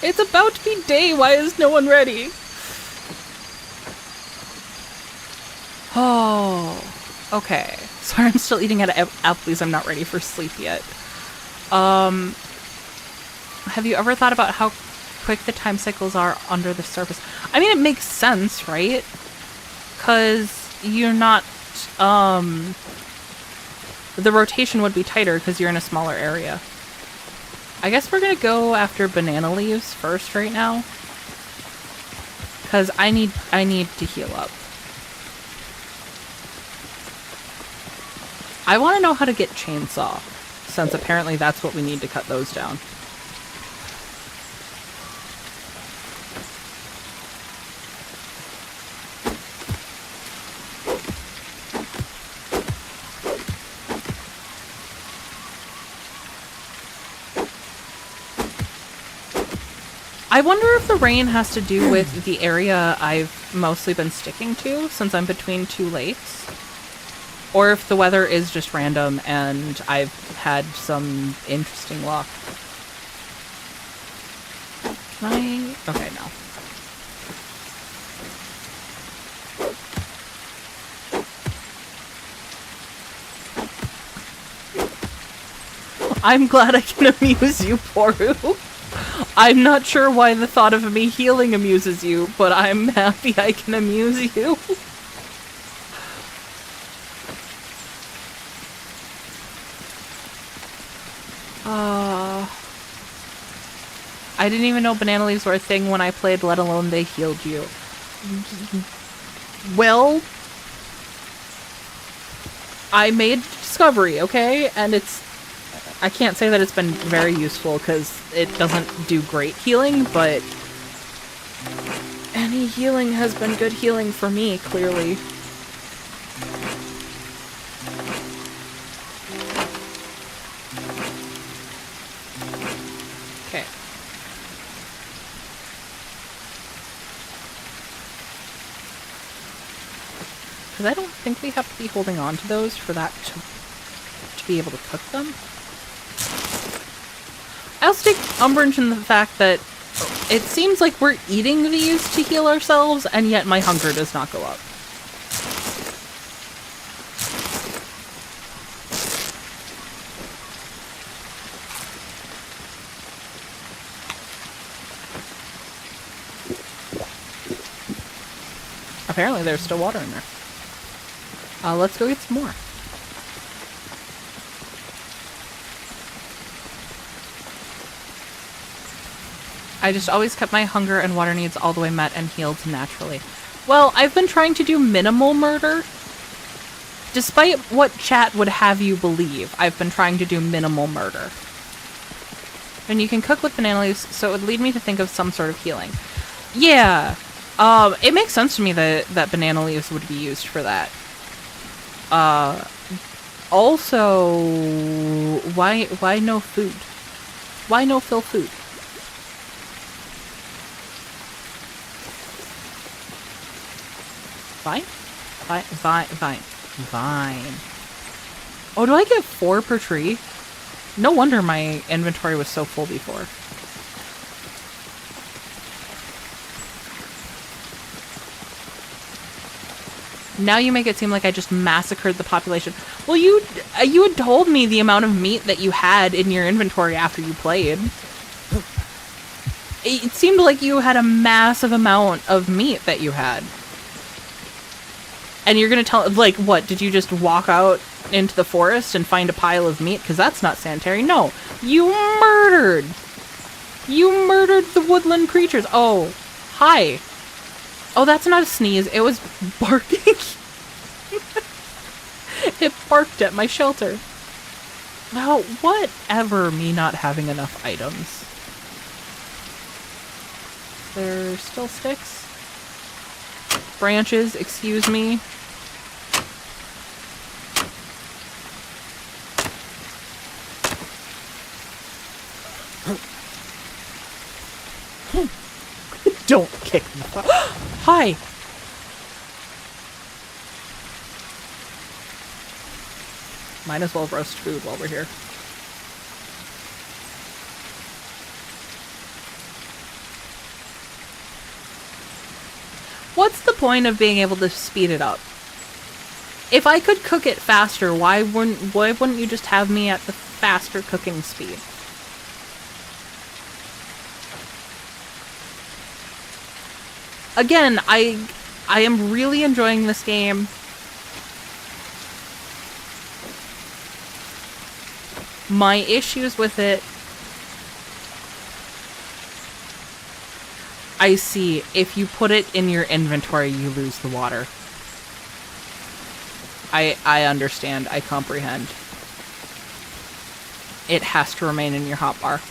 It's about to be day. Why is no one ready? Oh, okay. Sorry, I'm still eating at Applebee's. I'm not ready for sleep yet. Have you ever thought about how quick the time cycles are under the surface? I mean, it makes sense, right? Because you're not, the rotation would be tighter because you're in a smaller area. I guess we're gonna go after banana leaves first right now. Because I need to heal up. I want to know how to get chainsaw, since apparently that's what we need to cut those down. I wonder if the rain has to do with the area I've mostly been sticking to, since I'm between two lakes. Or if the weather is just random and I've had some interesting luck. Can I? Okay, no. I'm glad I can amuse you, Poru. I'm not sure why the thought of me healing amuses you, but I'm happy I can amuse you. I didn't even know banana leaves were a thing when I played, let alone they healed you. Well, I made discovery, okay? And I can't say that it's been very useful because it doesn't do great healing, but any healing has been good healing for me, clearly. Okay. Because I don't think we have to be holding on to those for that to be able to cook them. I also take umbrage in the fact that it seems like we're eating these to heal ourselves, and yet my hunger does not go up. Apparently there's still water in there. Let's go get some more. I just always kept my hunger and water needs all the way met and healed naturally. Well, I've been trying to do minimal murder. Despite what chat would have you believe, I've been trying to do minimal murder. And you can cook with banana leaves, so it would lead me to think of some sort of healing. Yeah, it makes sense to me that banana leaves would be used for that. Also, why no food? Why no fill food? Vine. Oh, do I get 4 per tree? No wonder my inventory was so full before. Now you make it seem like I just massacred the population. Well, you had told me the amount of meat that you had in your inventory after you played. It seemed like you had a massive amount of meat that you had. And you're gonna tell, like, what? Did you just walk out into the forest and find a pile of meat? Because that's not sanitary. No, you murdered the woodland creatures. Oh, hi. Oh, that's not a sneeze. It was barking. It barked at my shelter. Now, whatever me not having enough items. There's still sticks. Branches, excuse me. Don't kick me. Hi. Might as well roast food while we're here. What's the point of being able to speed it up? If I could cook it faster, why wouldn't you just have me at the faster cooking speed? Again, I am really enjoying this game. My issues with it, I see. If you put it in your inventory, you lose the water. I understand. I comprehend. It has to remain in your hotbar.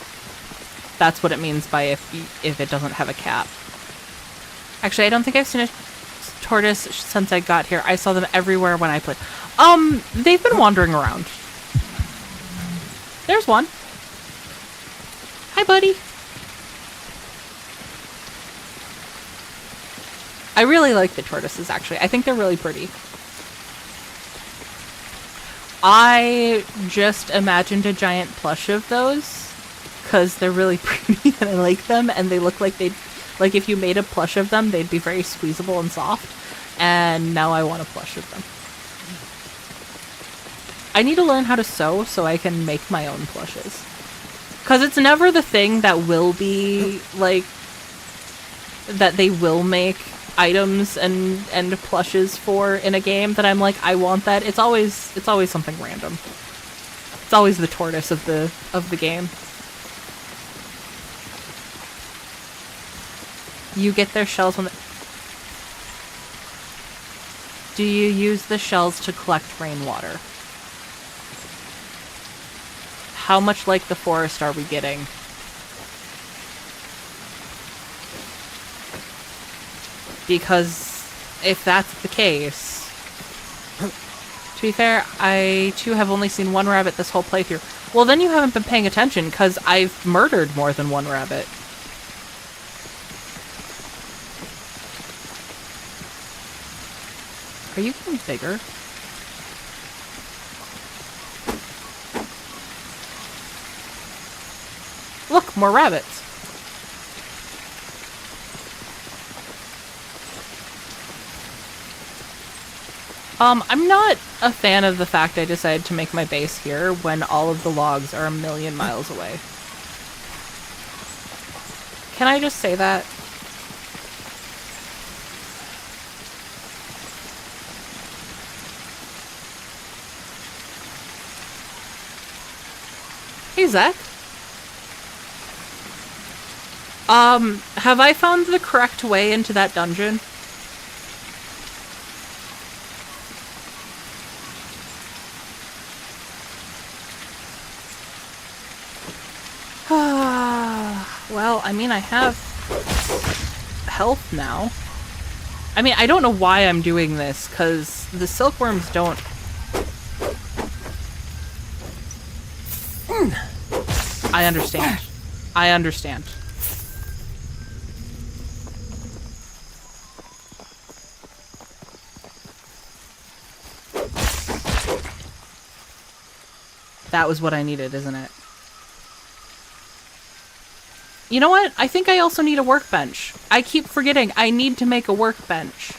That's what it means by if it doesn't have a cap. Actually, I don't think I've seen a tortoise since I got here. I saw them everywhere when I played. They've been wandering around. There's one. Hi, buddy. I really like the tortoises, actually. I think they're really pretty. I just imagined a giant plush of those because they're really pretty and I like them, and they look like they'd, like if you made a plush of them, they'd be very squeezable and soft, and now I want a plush of them. I need to learn how to sew so I can make my own plushes. Because it's never the thing that will be, like, that they will make items and plushes for in a game that I'm like, I want that. It's always something random. It's always the tortoise of the game. You get their shells when Do you use the shells to collect rainwater? How much like the forest are we getting? Because if that's the case, to be fair, I too have only seen one rabbit this whole playthrough. Well, then you haven't been paying attention, because I've murdered more than one rabbit. Are you getting bigger? Look, more rabbits. I'm not a fan of the fact I decided to make my base here when all of the logs are a million miles away. Can I just say that? Hey, Zach. Have I found the correct way into that dungeon? Well, I mean, I have health now. I mean, I don't know why I'm doing this, because the silkworms don't... I understand. I understand. That was what I needed, isn't it? You know what? I think I also need a workbench. I keep forgetting I need to make a workbench.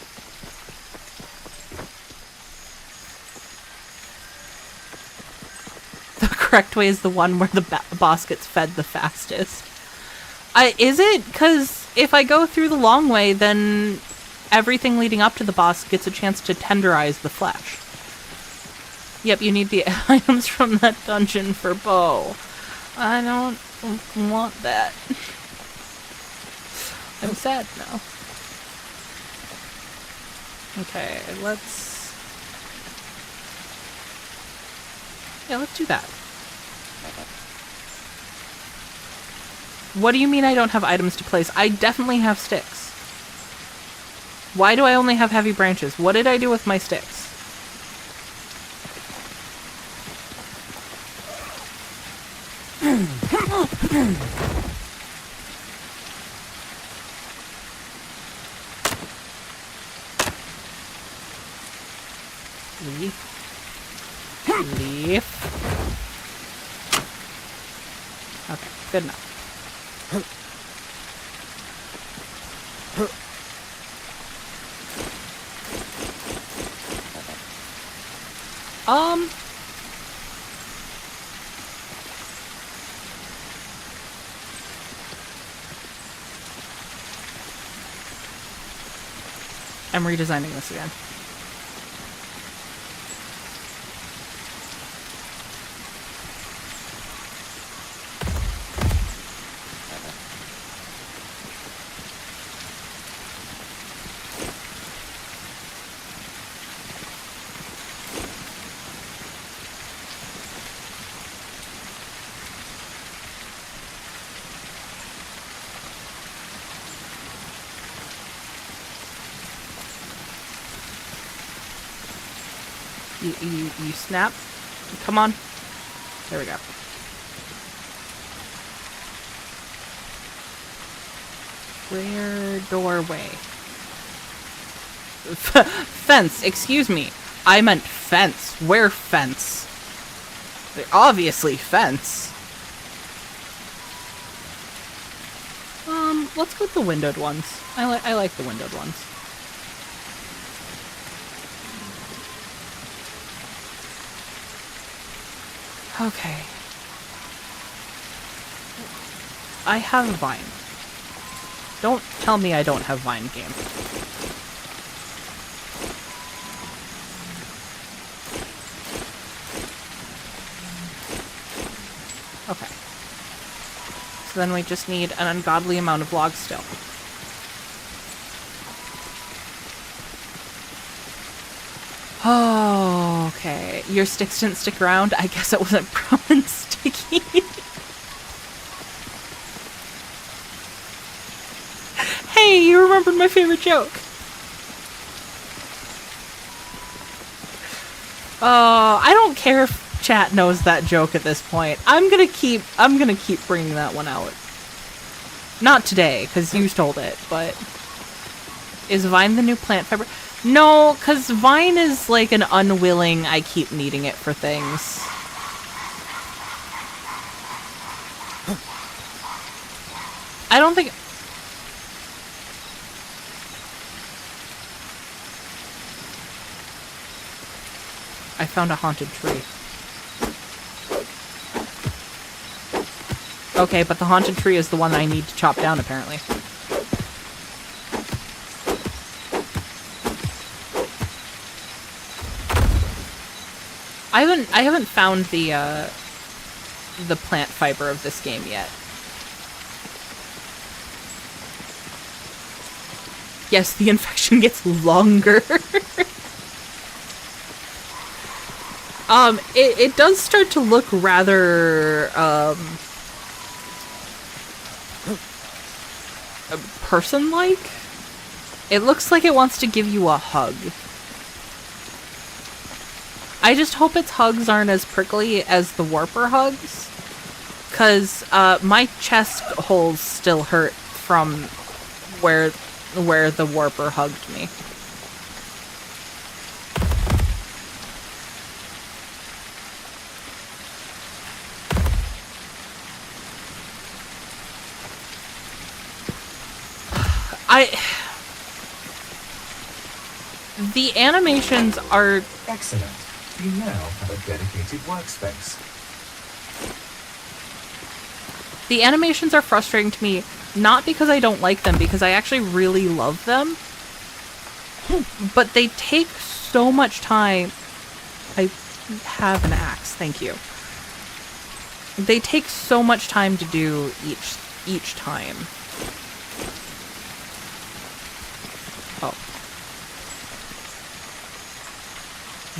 The correct way is the one where the boss gets fed the fastest. Is it? Because if I go through the long way, then everything leading up to the boss gets a chance to tenderize the flesh. Yep, you need the items from that dungeon for bow. I don't want that. I'm sad now. Okay, let's... Yeah, let's do that. What do you mean I don't have items to place? I definitely have sticks. Why do I only have heavy branches? What did I do with my sticks? Leaf. Leaf. Okay, good enough. I'm redesigning this again. You snap. Come on. There we go. Where doorway? Fence. Excuse me. I meant fence. Where fence? Obviously fence. Let's go with the windowed ones. I like the windowed ones. Okay. I have Vine. Don't tell me I don't have Vine game. Okay. So then we just need an ungodly amount of logs still. Oh, okay. Your sticks didn't stick around? I guess it wasn't brown and sticky. Hey, you remembered my favorite joke. I don't care if chat knows that joke at this point. I'm gonna keep bringing that one out. Not today, because you stole it, but... Is Vine the new plant fiber? No, because Vine is like an unwilling, I keep needing it for things. I don't think... I found a haunted tree. Okay, but the haunted tree is the one I need to chop down, apparently. I haven't found the plant fiber of this game yet. Yes, the infection gets longer. It does start to look rather person-like. It looks like it wants to give you a hug. I just hope its hugs aren't as prickly as the Warper hugs, because my chest holes still hurt from where the Warper hugged me. The animations are... Excellent. You now have a dedicated workspace. The animations are frustrating to me, not because I don't like them, because I actually really love them. But they take so much time. I have an axe, thank you. They take so much time to do each time. Oh.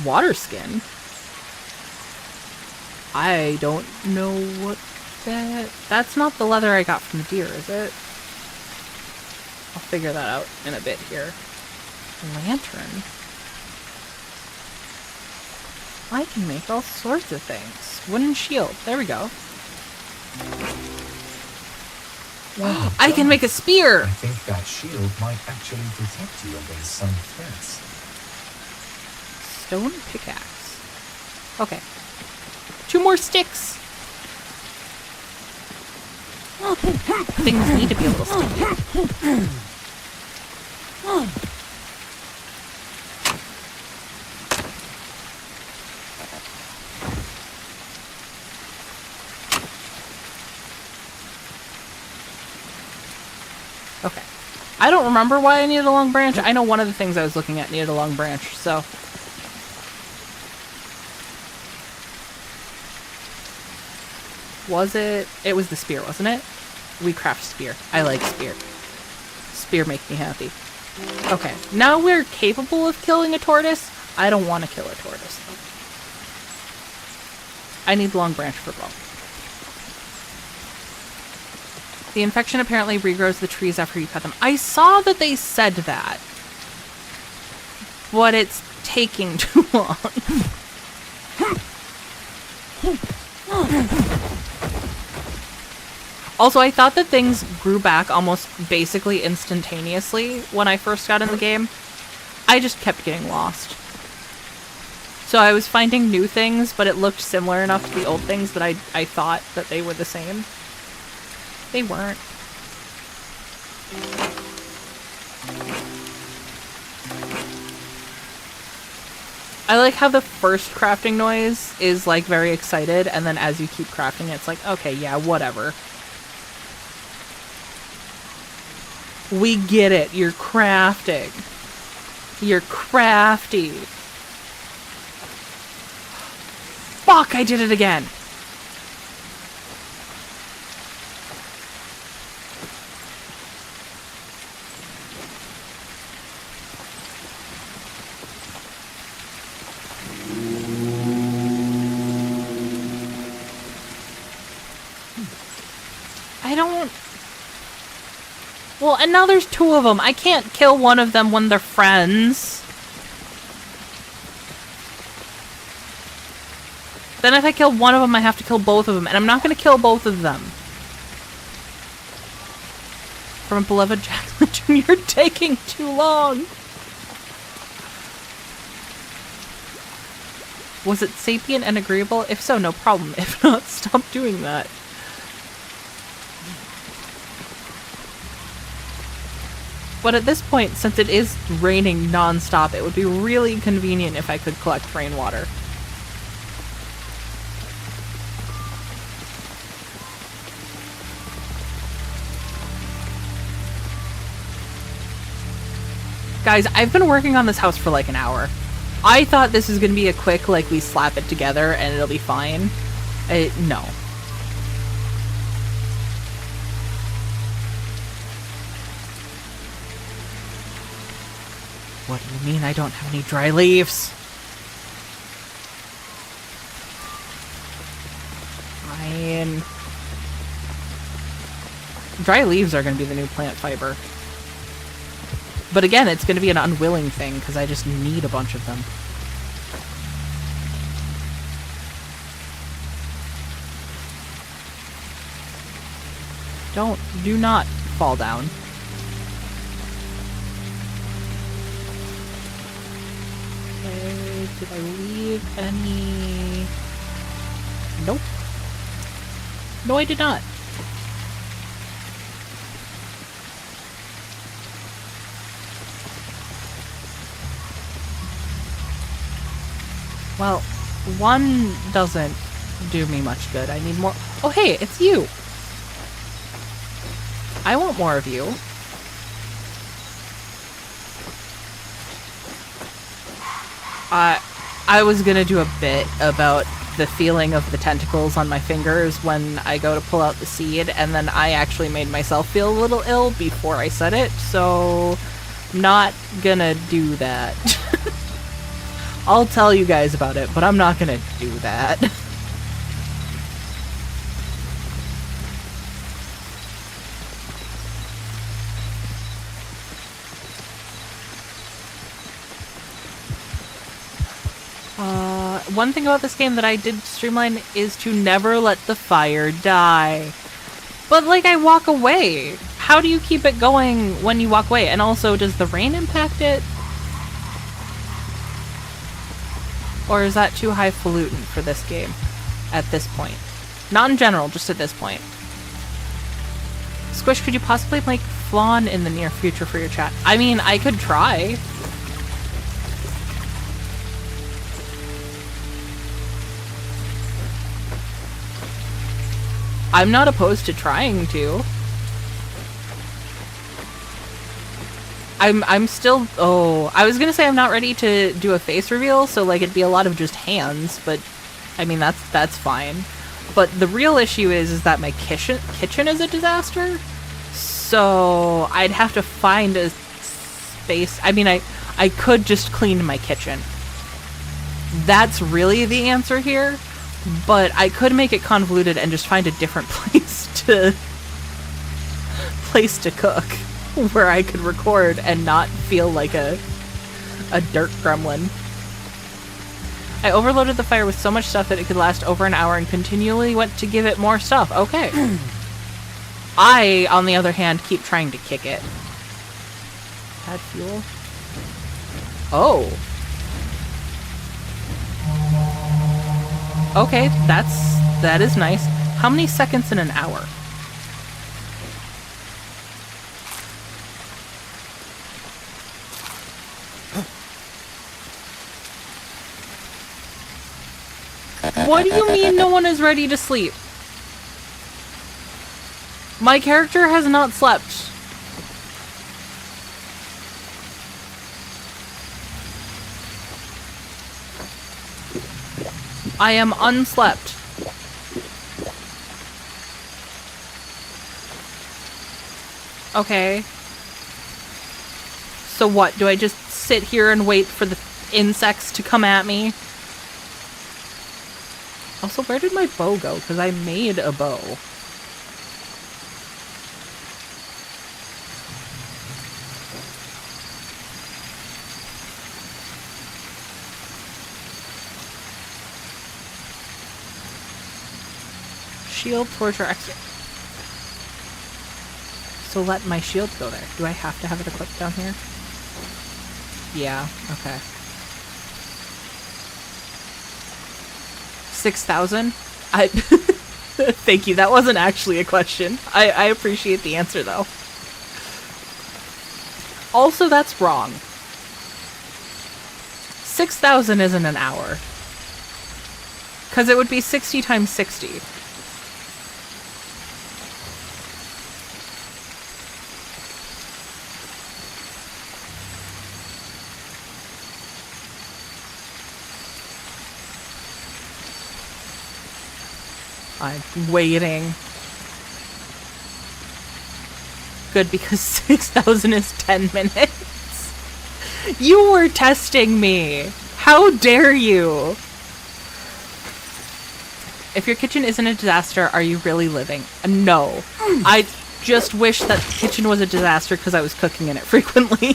Water skin? I don't know what that's not the leather I got from the deer, is it? I'll figure that out in a bit here. Lantern? I can make all sorts of things. Wooden shield. There we go. Well, I can make a spear! I think that shield might actually protect you against some threats. Stone pickaxe. Okay. 2 more sticks! Things need to be a little sticky. Okay. I don't remember why I needed a long branch. I know one of the things I was looking at needed a long branch, so. Was it? It was the spear, wasn't it? We craft spear. I like spear. Spear makes me happy. Okay, now we're capable of killing a tortoise. I don't want to kill a tortoise. I need long branch for bow. The infection apparently regrows the trees after you cut them. I saw that they said that. But it's taking too long. Also, I thought that things grew back almost basically instantaneously when I first got in the game. I just kept getting lost. So I was finding new things, but it looked similar enough to the old things that I thought that they were the same. They weren't. I like how the first crafting noise is like very excited, and then as you keep crafting, it's like, okay, yeah, whatever. We get it. You're crafting. You're crafty. Fuck, I did it again. I don't... Well, and now there's two of them. I can't kill one of them when they're friends. Then if I kill one of them, I have to kill both of them. And I'm not going to kill both of them. From a beloved Jackson Jr. taking too long. Was it sapient and agreeable? If so, no problem. If not, stop doing that. But at this point, since it is raining non-stop, it would be really convenient if I could collect rainwater. Guys, I've been working on this house for like an hour. I thought this was going to be a quick, like, we slap it together and it'll be fine. No. What do you mean I don't have any dry leaves? Fine. Dry leaves are going to be the new plant fiber. But again, it's going to be an unwilling thing, because I just need a bunch of them. Do not fall down. Okay, did I leave any... Nope. No, I did not. Well, one doesn't do me much good. I need more. Oh, hey, it's you. I want more of you. I was gonna do a bit about the feeling of the tentacles on my fingers when I go to pull out the seed, and then I actually made myself feel a little ill before I said it, so I'm not gonna do that. I'll tell you guys about it, but I'm not gonna do that. One thing about this game that I did streamline is to never let the fire die. But, like, I walk away. How do you keep it going when you walk away? And also, does the rain impact it? Or is that too highfalutin for this game at this point? Not in general, just at this point. Squish, could you possibly make flan in the near future for your chat? I mean, I could try. I'm not opposed to trying to. I'm still, oh, I was gonna say I'm not ready to do a face reveal, so like it'd be a lot of just hands, but I mean that's fine. But the real issue is that my kitchen is a disaster. So I'd have to find a space. I mean, I could just clean my kitchen. That's really the answer here. But I could make it convoluted and just find a different place to cook where I could record and not feel like a dirt gremlin. I overloaded the fire with so much stuff that it could last over an hour and continually went to give it more stuff. Okay. I, on the other hand, keep trying to kick it. Add fuel. Oh. Okay, that is nice. How many seconds in an hour? What do you mean no one is ready to sleep? My character has not slept. I am unslept. Okay. So what? Do I just sit here and wait for the insects to come at me? Also, where did my bow go? Because I made a bow. Shield, torch, or extra. So let my shield go there. Do I have to have it equipped down here? Yeah, okay. 6,000? Thank you, that wasn't actually a question. I appreciate the answer, though. Also, that's wrong. 6,000 isn't an hour. Because it would be 60 times 60. I'm waiting. Good, because 6,000 is 10 minutes. You were testing me. How dare you? If your kitchen isn't a disaster, are you really living? No. I just wish that the kitchen was a disaster because I was cooking in it frequently.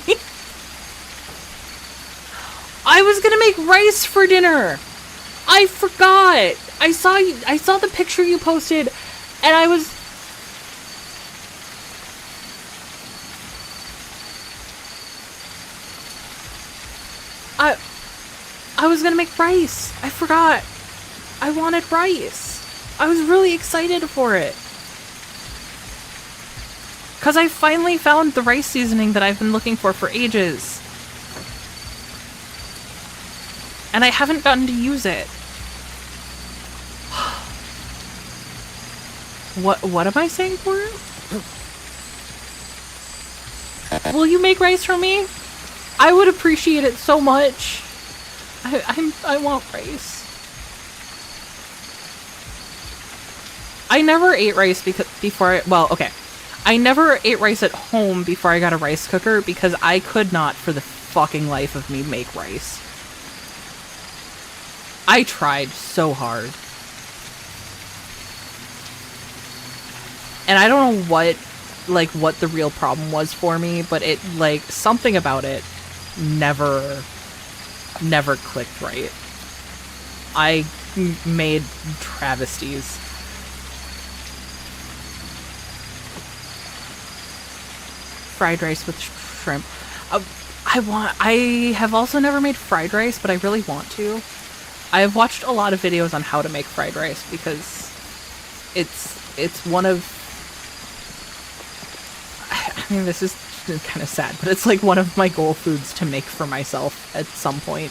I was gonna make rice for dinner. I forgot. I saw the picture you posted, and I was... I was gonna make rice. I forgot. I wanted rice. I was really excited for it. Because I finally found the rice seasoning that I've been looking for ages. And I haven't gotten to use it. What am I saying for it? Will you make rice for me? I would appreciate it so much. I want rice. I never ate rice I never ate rice at home before I got a rice cooker because I could not for the fucking life of me make rice. I tried so hard. And I don't know what the real problem was for me, but it, something about it never clicked right. I made travesties. Fried rice with shrimp. I have also never made fried rice, but I really want to. I have watched a lot of videos on how to make fried rice because it's one of... I mean, this is kind of sad, but it's like one of my goal foods to make for myself at some point.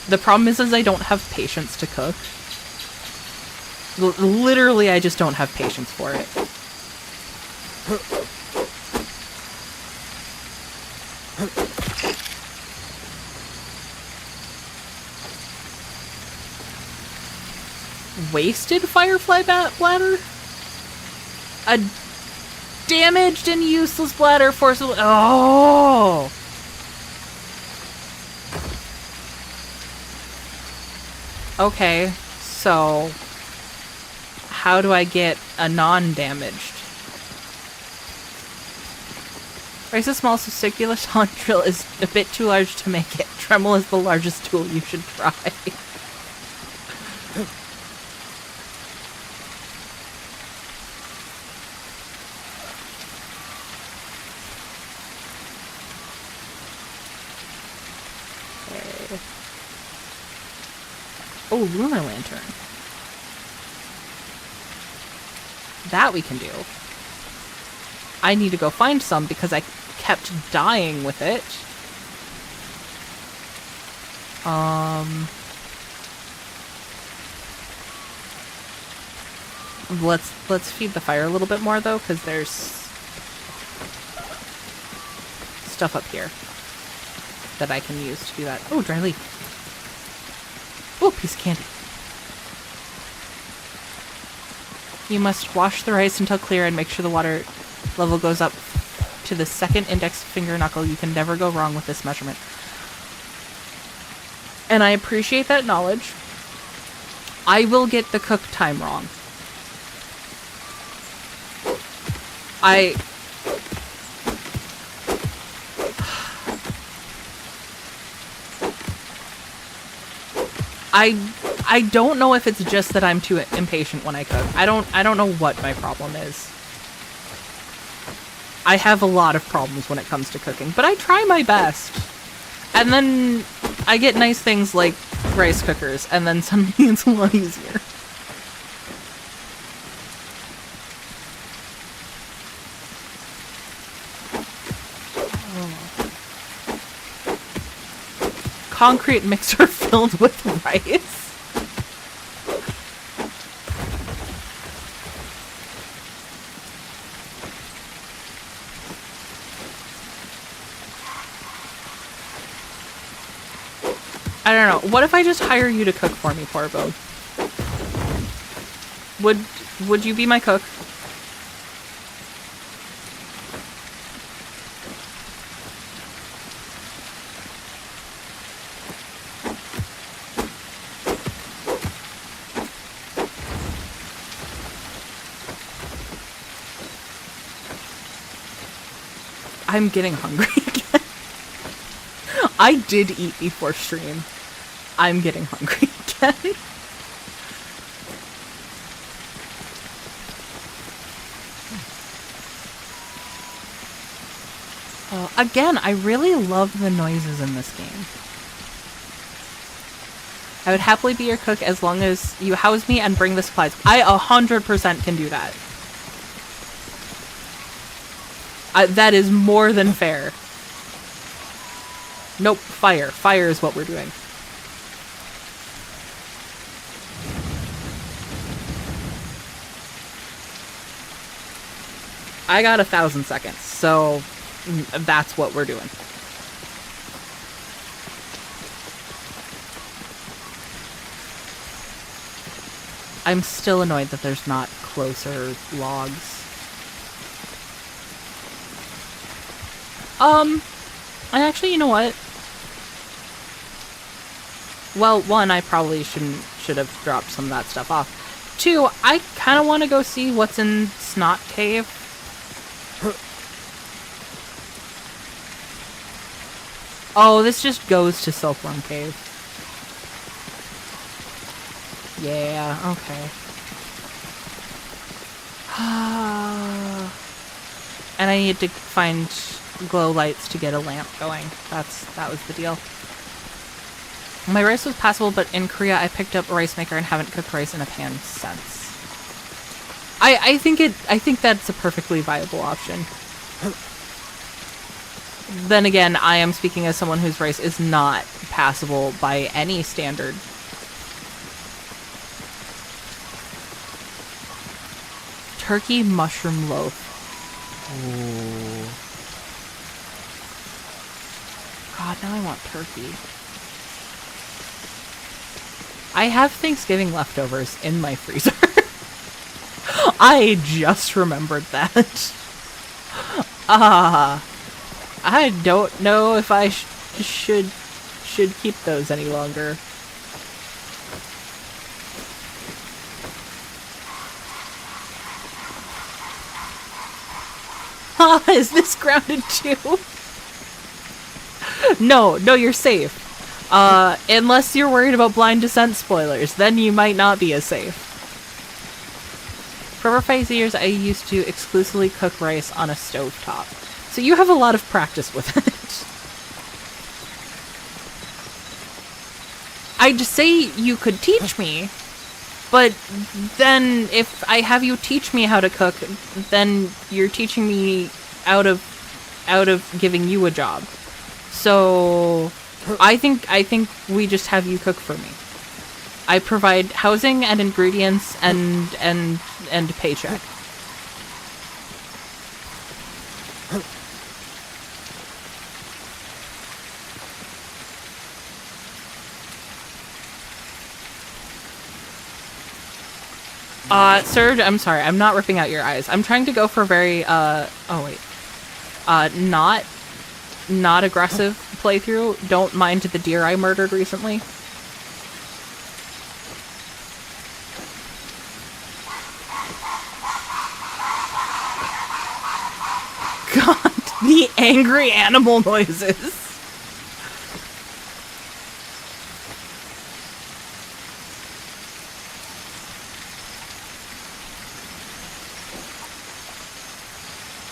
The problem is I don't have patience to cook. Literally, I just don't have patience for it. Wasted firefly bladder? A damaged and useless bladder forcibly. Oh! Okay, so how do I get a non-damaged? Rice's small circular solid drill is a bit too large to make it. Dremel is the largest tool. You should try. Okay. Oh, lunar lantern. That we can do. I need to go find some because I kept dying with it. Let's feed the fire a little bit more though, because there's stuff up here that I can use to do that. Oh, dry leaf. Oh, piece of candy. You must wash the rice until clear and make sure the water level goes up to the second index finger knuckle. You can never go wrong with this measurement. And I appreciate that knowledge. I will get the cook time wrong. I don't know if it's just that I'm too impatient when I cook. I don't know what my problem is. I have a lot of problems when it comes to cooking, but I try my best. And then I get nice things like rice cookers, and then suddenly it's a lot easier. Concrete mixer filled with rice. I don't know. What if I just hire you to cook for me, Porbo? Would you be my cook? I'm getting hungry again. I did eat before stream. I'm getting hungry again. Again, I really love the noises in this game. I would happily be your cook as long as you house me and bring the supplies. I 100% can do that. That is more than fair. Nope, fire. Fire is what we're doing. I got 1,000 seconds, so that's what we're doing. I'm still annoyed that there's not closer logs. And actually, you know what? Well, one, I probably should have dropped some of that stuff off. Two, I kind of want to go see what's in Snot Cave. Oh, this just goes to Silkworm Cave. Yeah, okay. And I need to find glow lights to get a lamp going. That was the deal. My rice was passable, but in Korea I picked up a rice maker and haven't cooked rice in a pan since. I think that's a perfectly viable option. Then again, I am speaking as someone whose rice is not passable by any standard. Turkey mushroom loaf. Ooh. God, now I want turkey. I have Thanksgiving leftovers in my freezer. I just remembered that. I don't know if I should keep those any longer. Is this grounded too? No, you're safe. Unless you're worried about Blind Descent spoilers, then you might not be as safe. For over 5 years, I used to exclusively cook rice on a stovetop. So you have a lot of practice with it. I'd say you could teach me, but then if I have you teach me how to cook, then you're teaching me out of giving you a job. So I think we just have you cook for me. I provide housing and ingredients and paycheck. Serge, I'm sorry, I'm not ripping out your eyes. I'm trying to go for very, not aggressive playthrough. Don't mind the deer I murdered recently. God, the angry animal noises.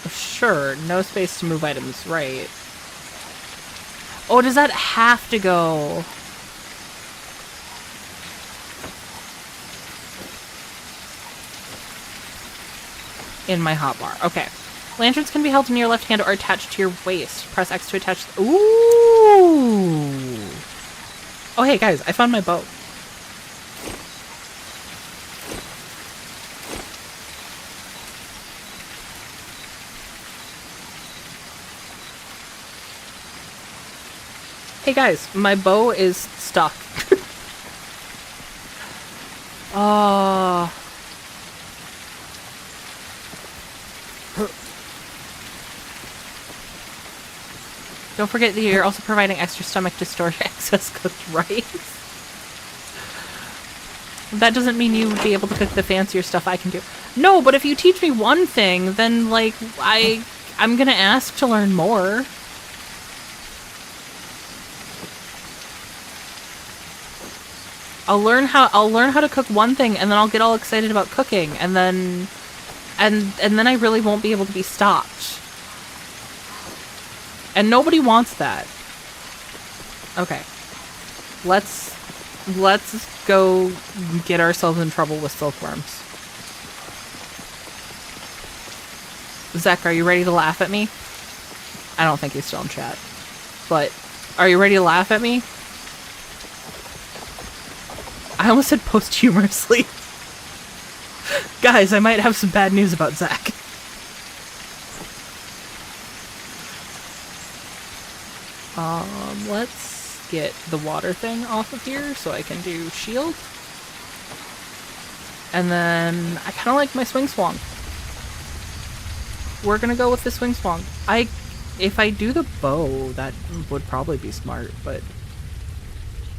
Sure, no space to move items, right. Oh, does that have to go? In my hotbar. Okay. Lanterns can be held in your left hand or attached to your waist. Press X to attach. Ooh! Oh, hey, guys, I found my bow. Hey guys, my bow is stuck. Don't forget that you're also providing extra stomach to store your excess cooked rice. That doesn't mean you would be able to cook the fancier stuff I can do. No, but if you teach me one thing, then like I'm gonna ask to learn more. I'll learn how to cook one thing, and then I'll get all excited about cooking, and then I really won't be able to be stopped. And nobody wants that. Okay. Let's go get ourselves in trouble with silkworms. Zach, are you ready to laugh at me? I don't think he's still in chat. But are you ready to laugh at me? I almost said posthumously. Guys, I might have some bad news about Zach. Let's get the water thing off of here so I can do shield. And then I kind of like my swing swung. We're gonna go with the swing swung. If I do the bow, that would probably be smart, but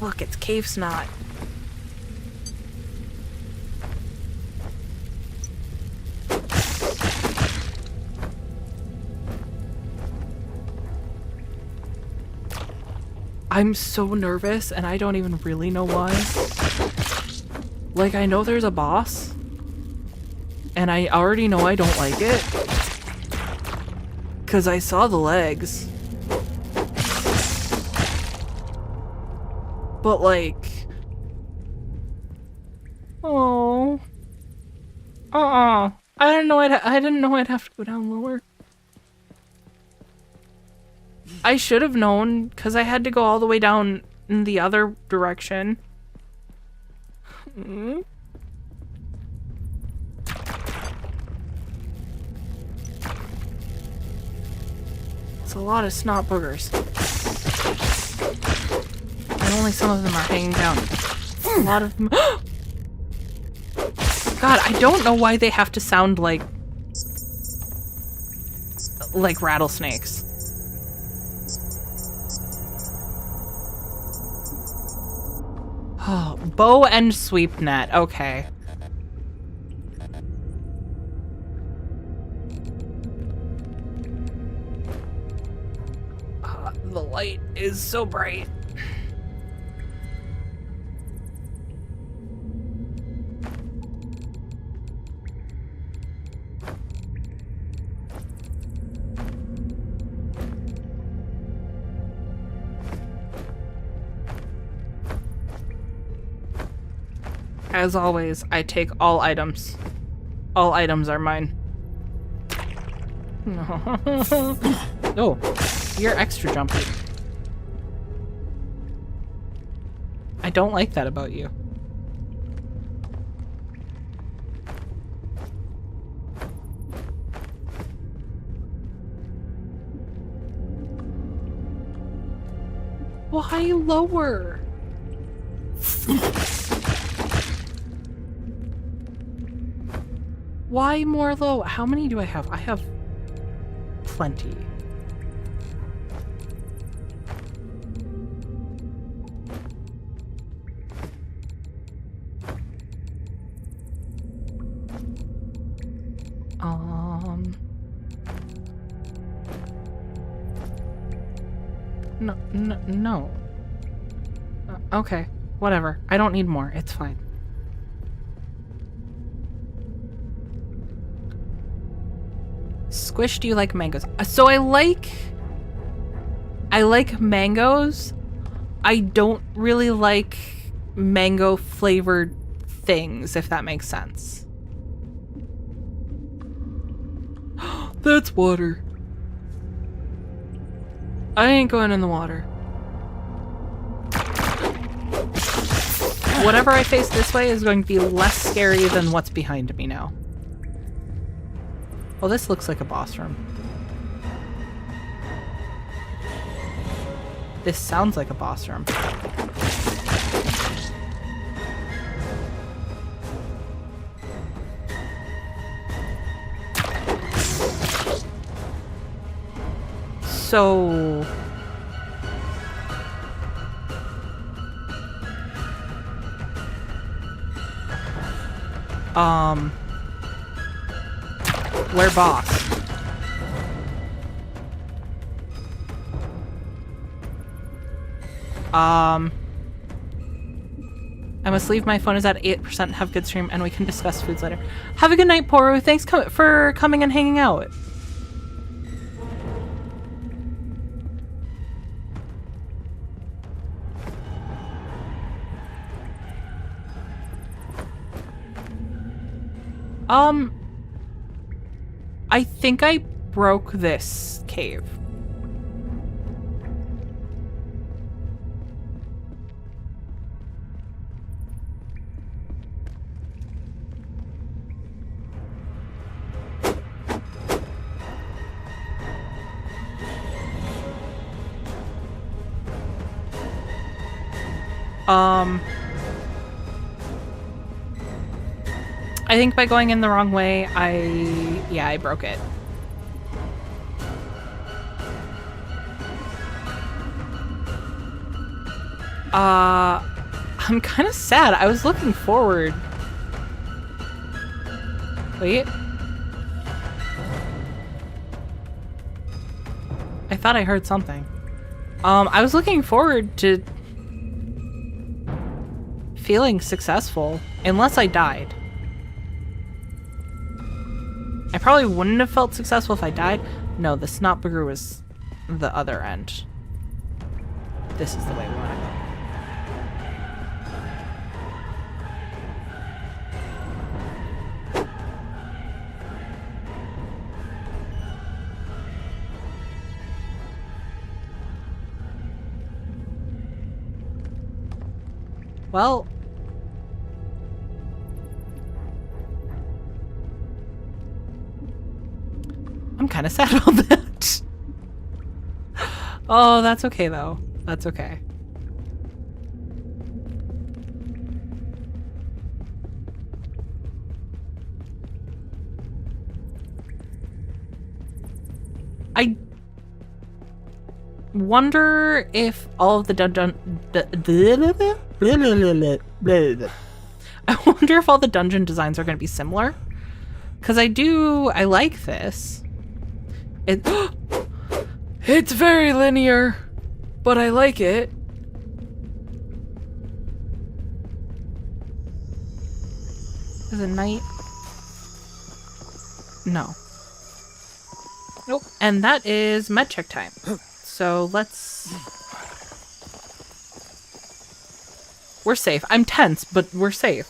look, it's cave snot. I'm so nervous, and I don't even really know why. Like, I know there's a boss, and I already know I don't like it, because I saw the legs. But, like... Oh. I didn't know I'd have to go down lower. I should have known, because I had to go all the way down in the other direction. It's a lot of snot boogers. And only some of them are hanging down. A lot of them. God, I don't know why they have to sound like rattlesnakes. Oh, bow and sweep net. Okay. The light is so bright. As always, I take all items. All items are mine. Oh, you're extra jumpy. I don't like that about you. Why lower? Why more low? How many do I have? I have plenty. No. Okay, whatever. I don't need more. It's fine. Squish, do you like mangoes? So I like mangoes. I don't really like mango flavored things, if that makes sense. That's water. I ain't going in the water. Whatever I face this way is going to be less scary than what's behind me now. Well, this looks like a boss room. This sounds like a boss room. So... where boss? I must leave. My phone is at 8%. Have a good stream, and we can discuss foods later. Have a good night, Poru. Thanks for coming and hanging out. I think I broke this cave. I think by going in the wrong way, I broke it. I'm kind of sad. I was looking forward. Wait. I thought I heard something. I was looking forward to feeling successful, unless I died. I probably wouldn't have felt successful if I died. No, the snot booger was the other end. This is the way we want to go. Well, I'm kind of sad about that. Oh, that's okay though. That's okay. wonder if all of the I wonder if all the dungeon designs are going to be similar. Because I like this. It's very linear, but I like it. Is it night? No. Nope. And that is med check time. So let's... We're safe. I'm tense, but we're safe.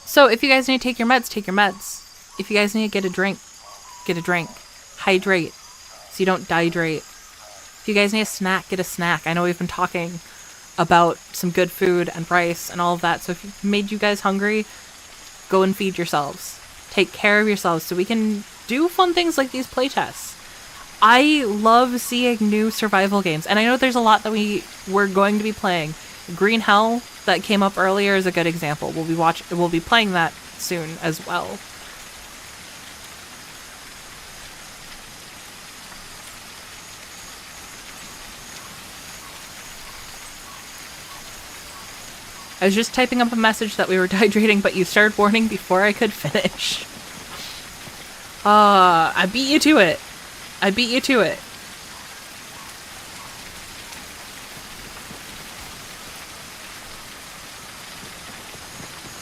So if you guys need to take your meds, take your meds. If you guys need to get a drink, get a drink. Hydrate so you don't dehydrate. If you guys need a snack, get a snack. I know we've been talking about some good food and rice and all of that. So if it made you guys hungry, go and feed yourselves. Take care of yourselves so we can do fun things like these playtests. I love seeing new survival games, and I know there's a lot that we're going to be playing. Green Hell that came up earlier is a good example. We'll be playing that soon as well. I was just typing up a message that we were dehydrating, but you started warning before I could finish. I beat you to it. I beat you to it.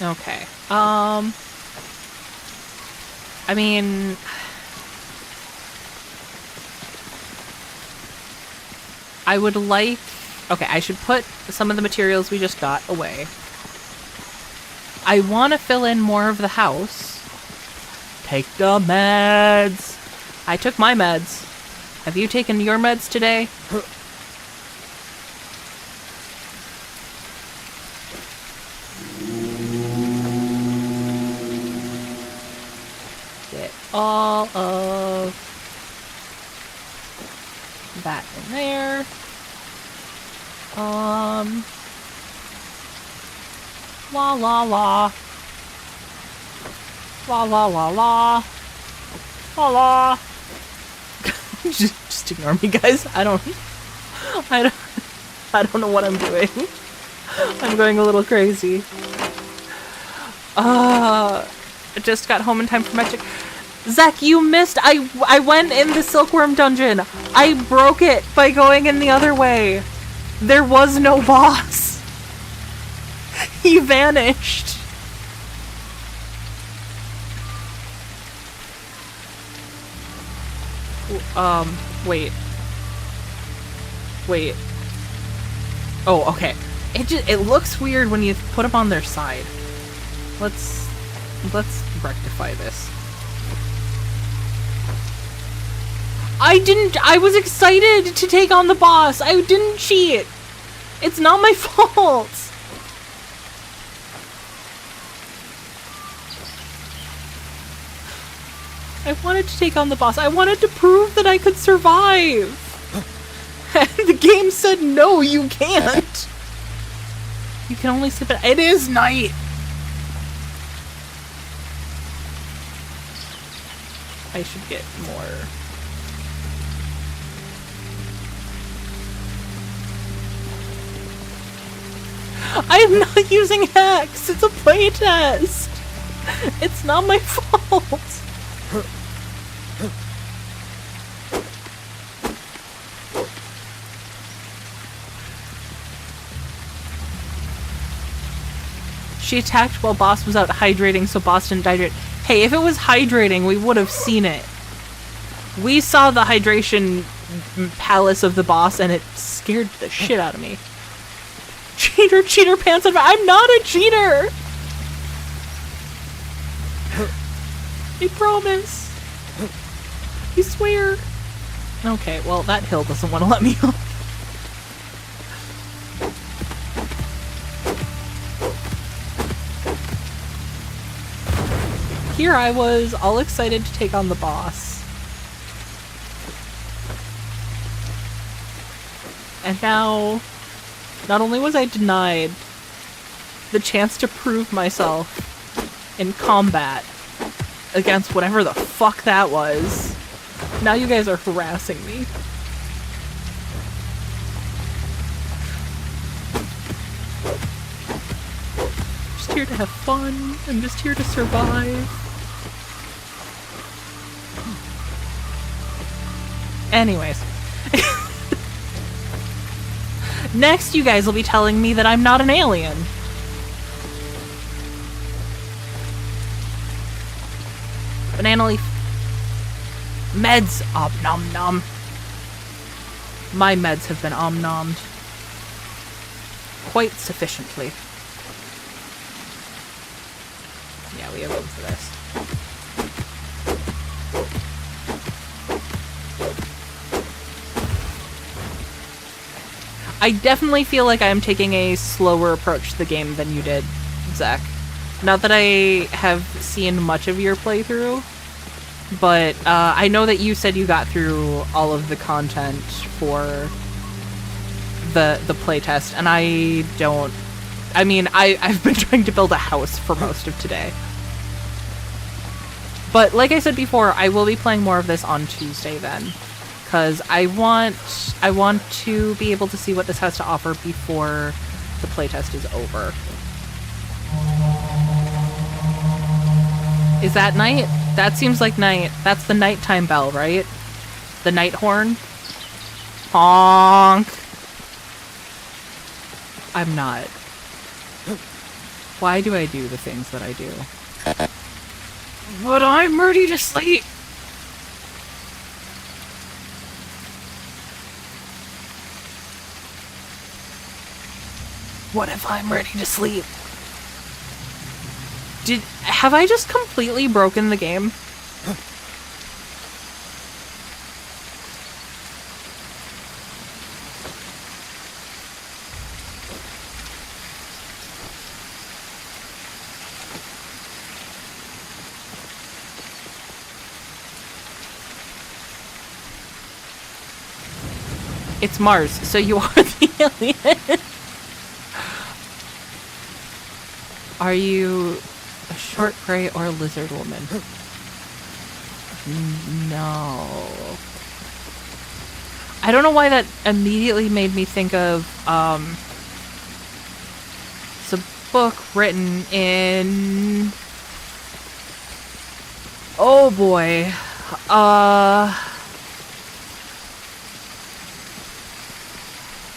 Okay. I mean... I would like... Okay, I should put some of the materials we just got away. I want to fill in more of the house. Take the meds. I took my meds. Have you taken your meds today? Get all of that in there. La la la. La la la la. La la. Just ignore me, guys. I don't know what I'm doing. I'm going a little crazy. I just got home in time for my check. Zach, you missed. I went in the Silkworm dungeon. I broke it by going in the other way. There was no boss. He vanished. Wait. Oh, okay. It looks weird when you put them on their side. Let's rectify this. I was excited to take on the boss. I didn't cheat. It's not my fault. I wanted to take on the boss. I wanted to prove that I could survive. And the game said, no, you can't. You can only sleep at... It is night. I should get more... I'm not using hacks. It's a playtest. It's not my fault. She attacked while boss was out hydrating, so boss didn't hydrate. Hey, if it was hydrating, we would have seen it. We saw the hydration palace of the boss, and it scared the shit out of me. Cheater pants on. I'm not a cheater. I promise. I swear. Okay, well, that hill doesn't want to let me up. Here I was, all excited to take on the boss. And now, not only was I denied the chance to prove myself in combat against whatever the fuck that was, now you guys are harassing me. Just here to have fun. I'm just here to survive. Anyways. Next, you guys will be telling me that I'm not an alien. Banana leaf. Meds. Om nom nom. My meds have been om-nommed. Quite sufficiently. Yeah, we have room for this. I definitely feel like I'm taking a slower approach to the game than you did, Zach. Not that I have seen much of your playthrough, but I know that you said you got through all of the content for the playtest, and I don't... I mean, I've been trying to build a house for most of today. But like I said before, I will be playing more of this on Tuesday then. Because I want to be able to see what this has to offer before the playtest is over. Is that night? That seems like night. That's the nighttime bell, right? The night horn? Honk! I'm not. Why do I do the things that I do? But I'm ready to sleep! What if I'm ready to sleep? Have I just completely broken the game? It's Mars, so you are the alien. Are you a short gray or a lizard woman? No. I don't know why that immediately made me think of, it's a book written in... Oh boy.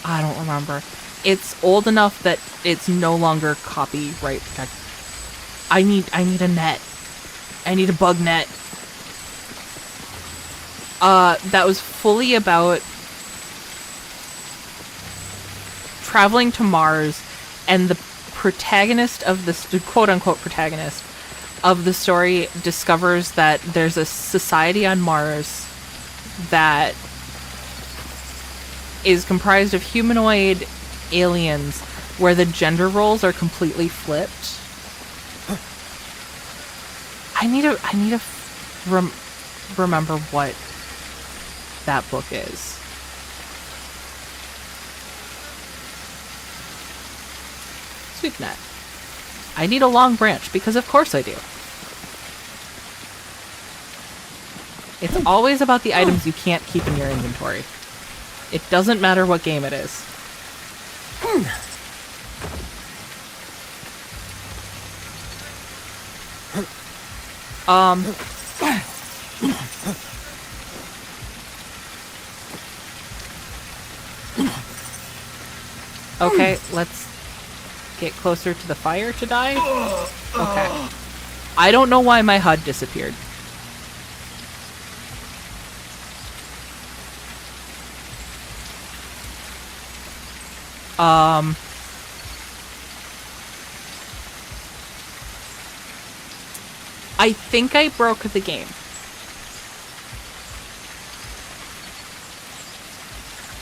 I don't remember. It's old enough that it's no longer copyright protected. I need a net. I need a bug net. That was fully about traveling to Mars, and the protagonist of the quote-unquote protagonist of the story discovers that there's a society on Mars that is comprised of humanoid aliens where the gender roles are completely flipped. I need to remember what that book is. Sweep net. I need a long branch because of course I do. It's always about the items you can't keep in your inventory. It doesn't matter what game it is. Okay, let's get closer to the fire to die. Okay. I don't know why my HUD disappeared. I think I broke the game.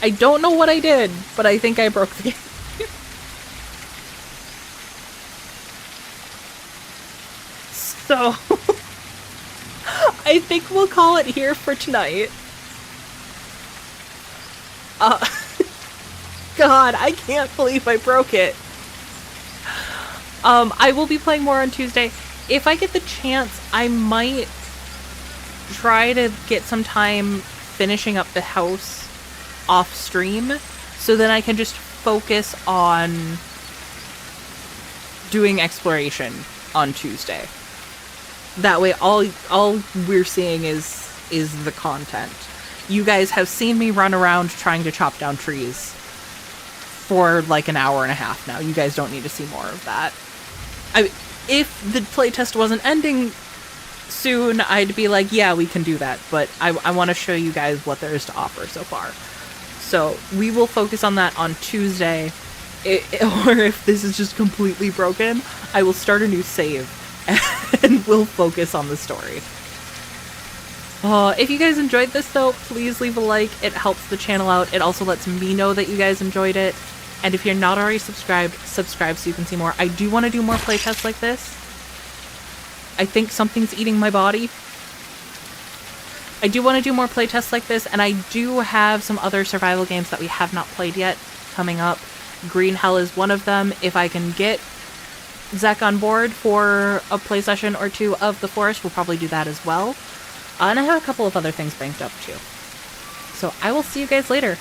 I don't know what I did, but I think I broke the game. So, I think we'll call it here for tonight. God, I can't believe I broke it. I will be playing more on Tuesday. If I get the chance, I might try to get some time finishing up the house off stream so then I can just focus on doing exploration on Tuesday. That way, all we're seeing is the content. You guys have seen me run around trying to chop down trees for like an hour and a half now. You guys don't need to see more of that. If the playtest wasn't ending soon, I'd be like, yeah, we can do that. But I want to show you guys what there is to offer so far. So we will focus on that on Tuesday. Or if this is just completely broken, I will start a new save and we'll focus on the story. If you guys enjoyed this though, please leave a like. It helps the channel out. It also lets me know that you guys enjoyed it. And if you're not already subscribed, subscribe so you can see more. I do want to do more playtests like this. I think something's eating my body. I do want to do more playtests like this, and I do have some other survival games that we have not played yet coming up. Green Hell is one of them. If I can get Zach on board for a play session or two of The Forest, we'll probably do that as well. And I have a couple of other things banked up too. So I will see you guys later.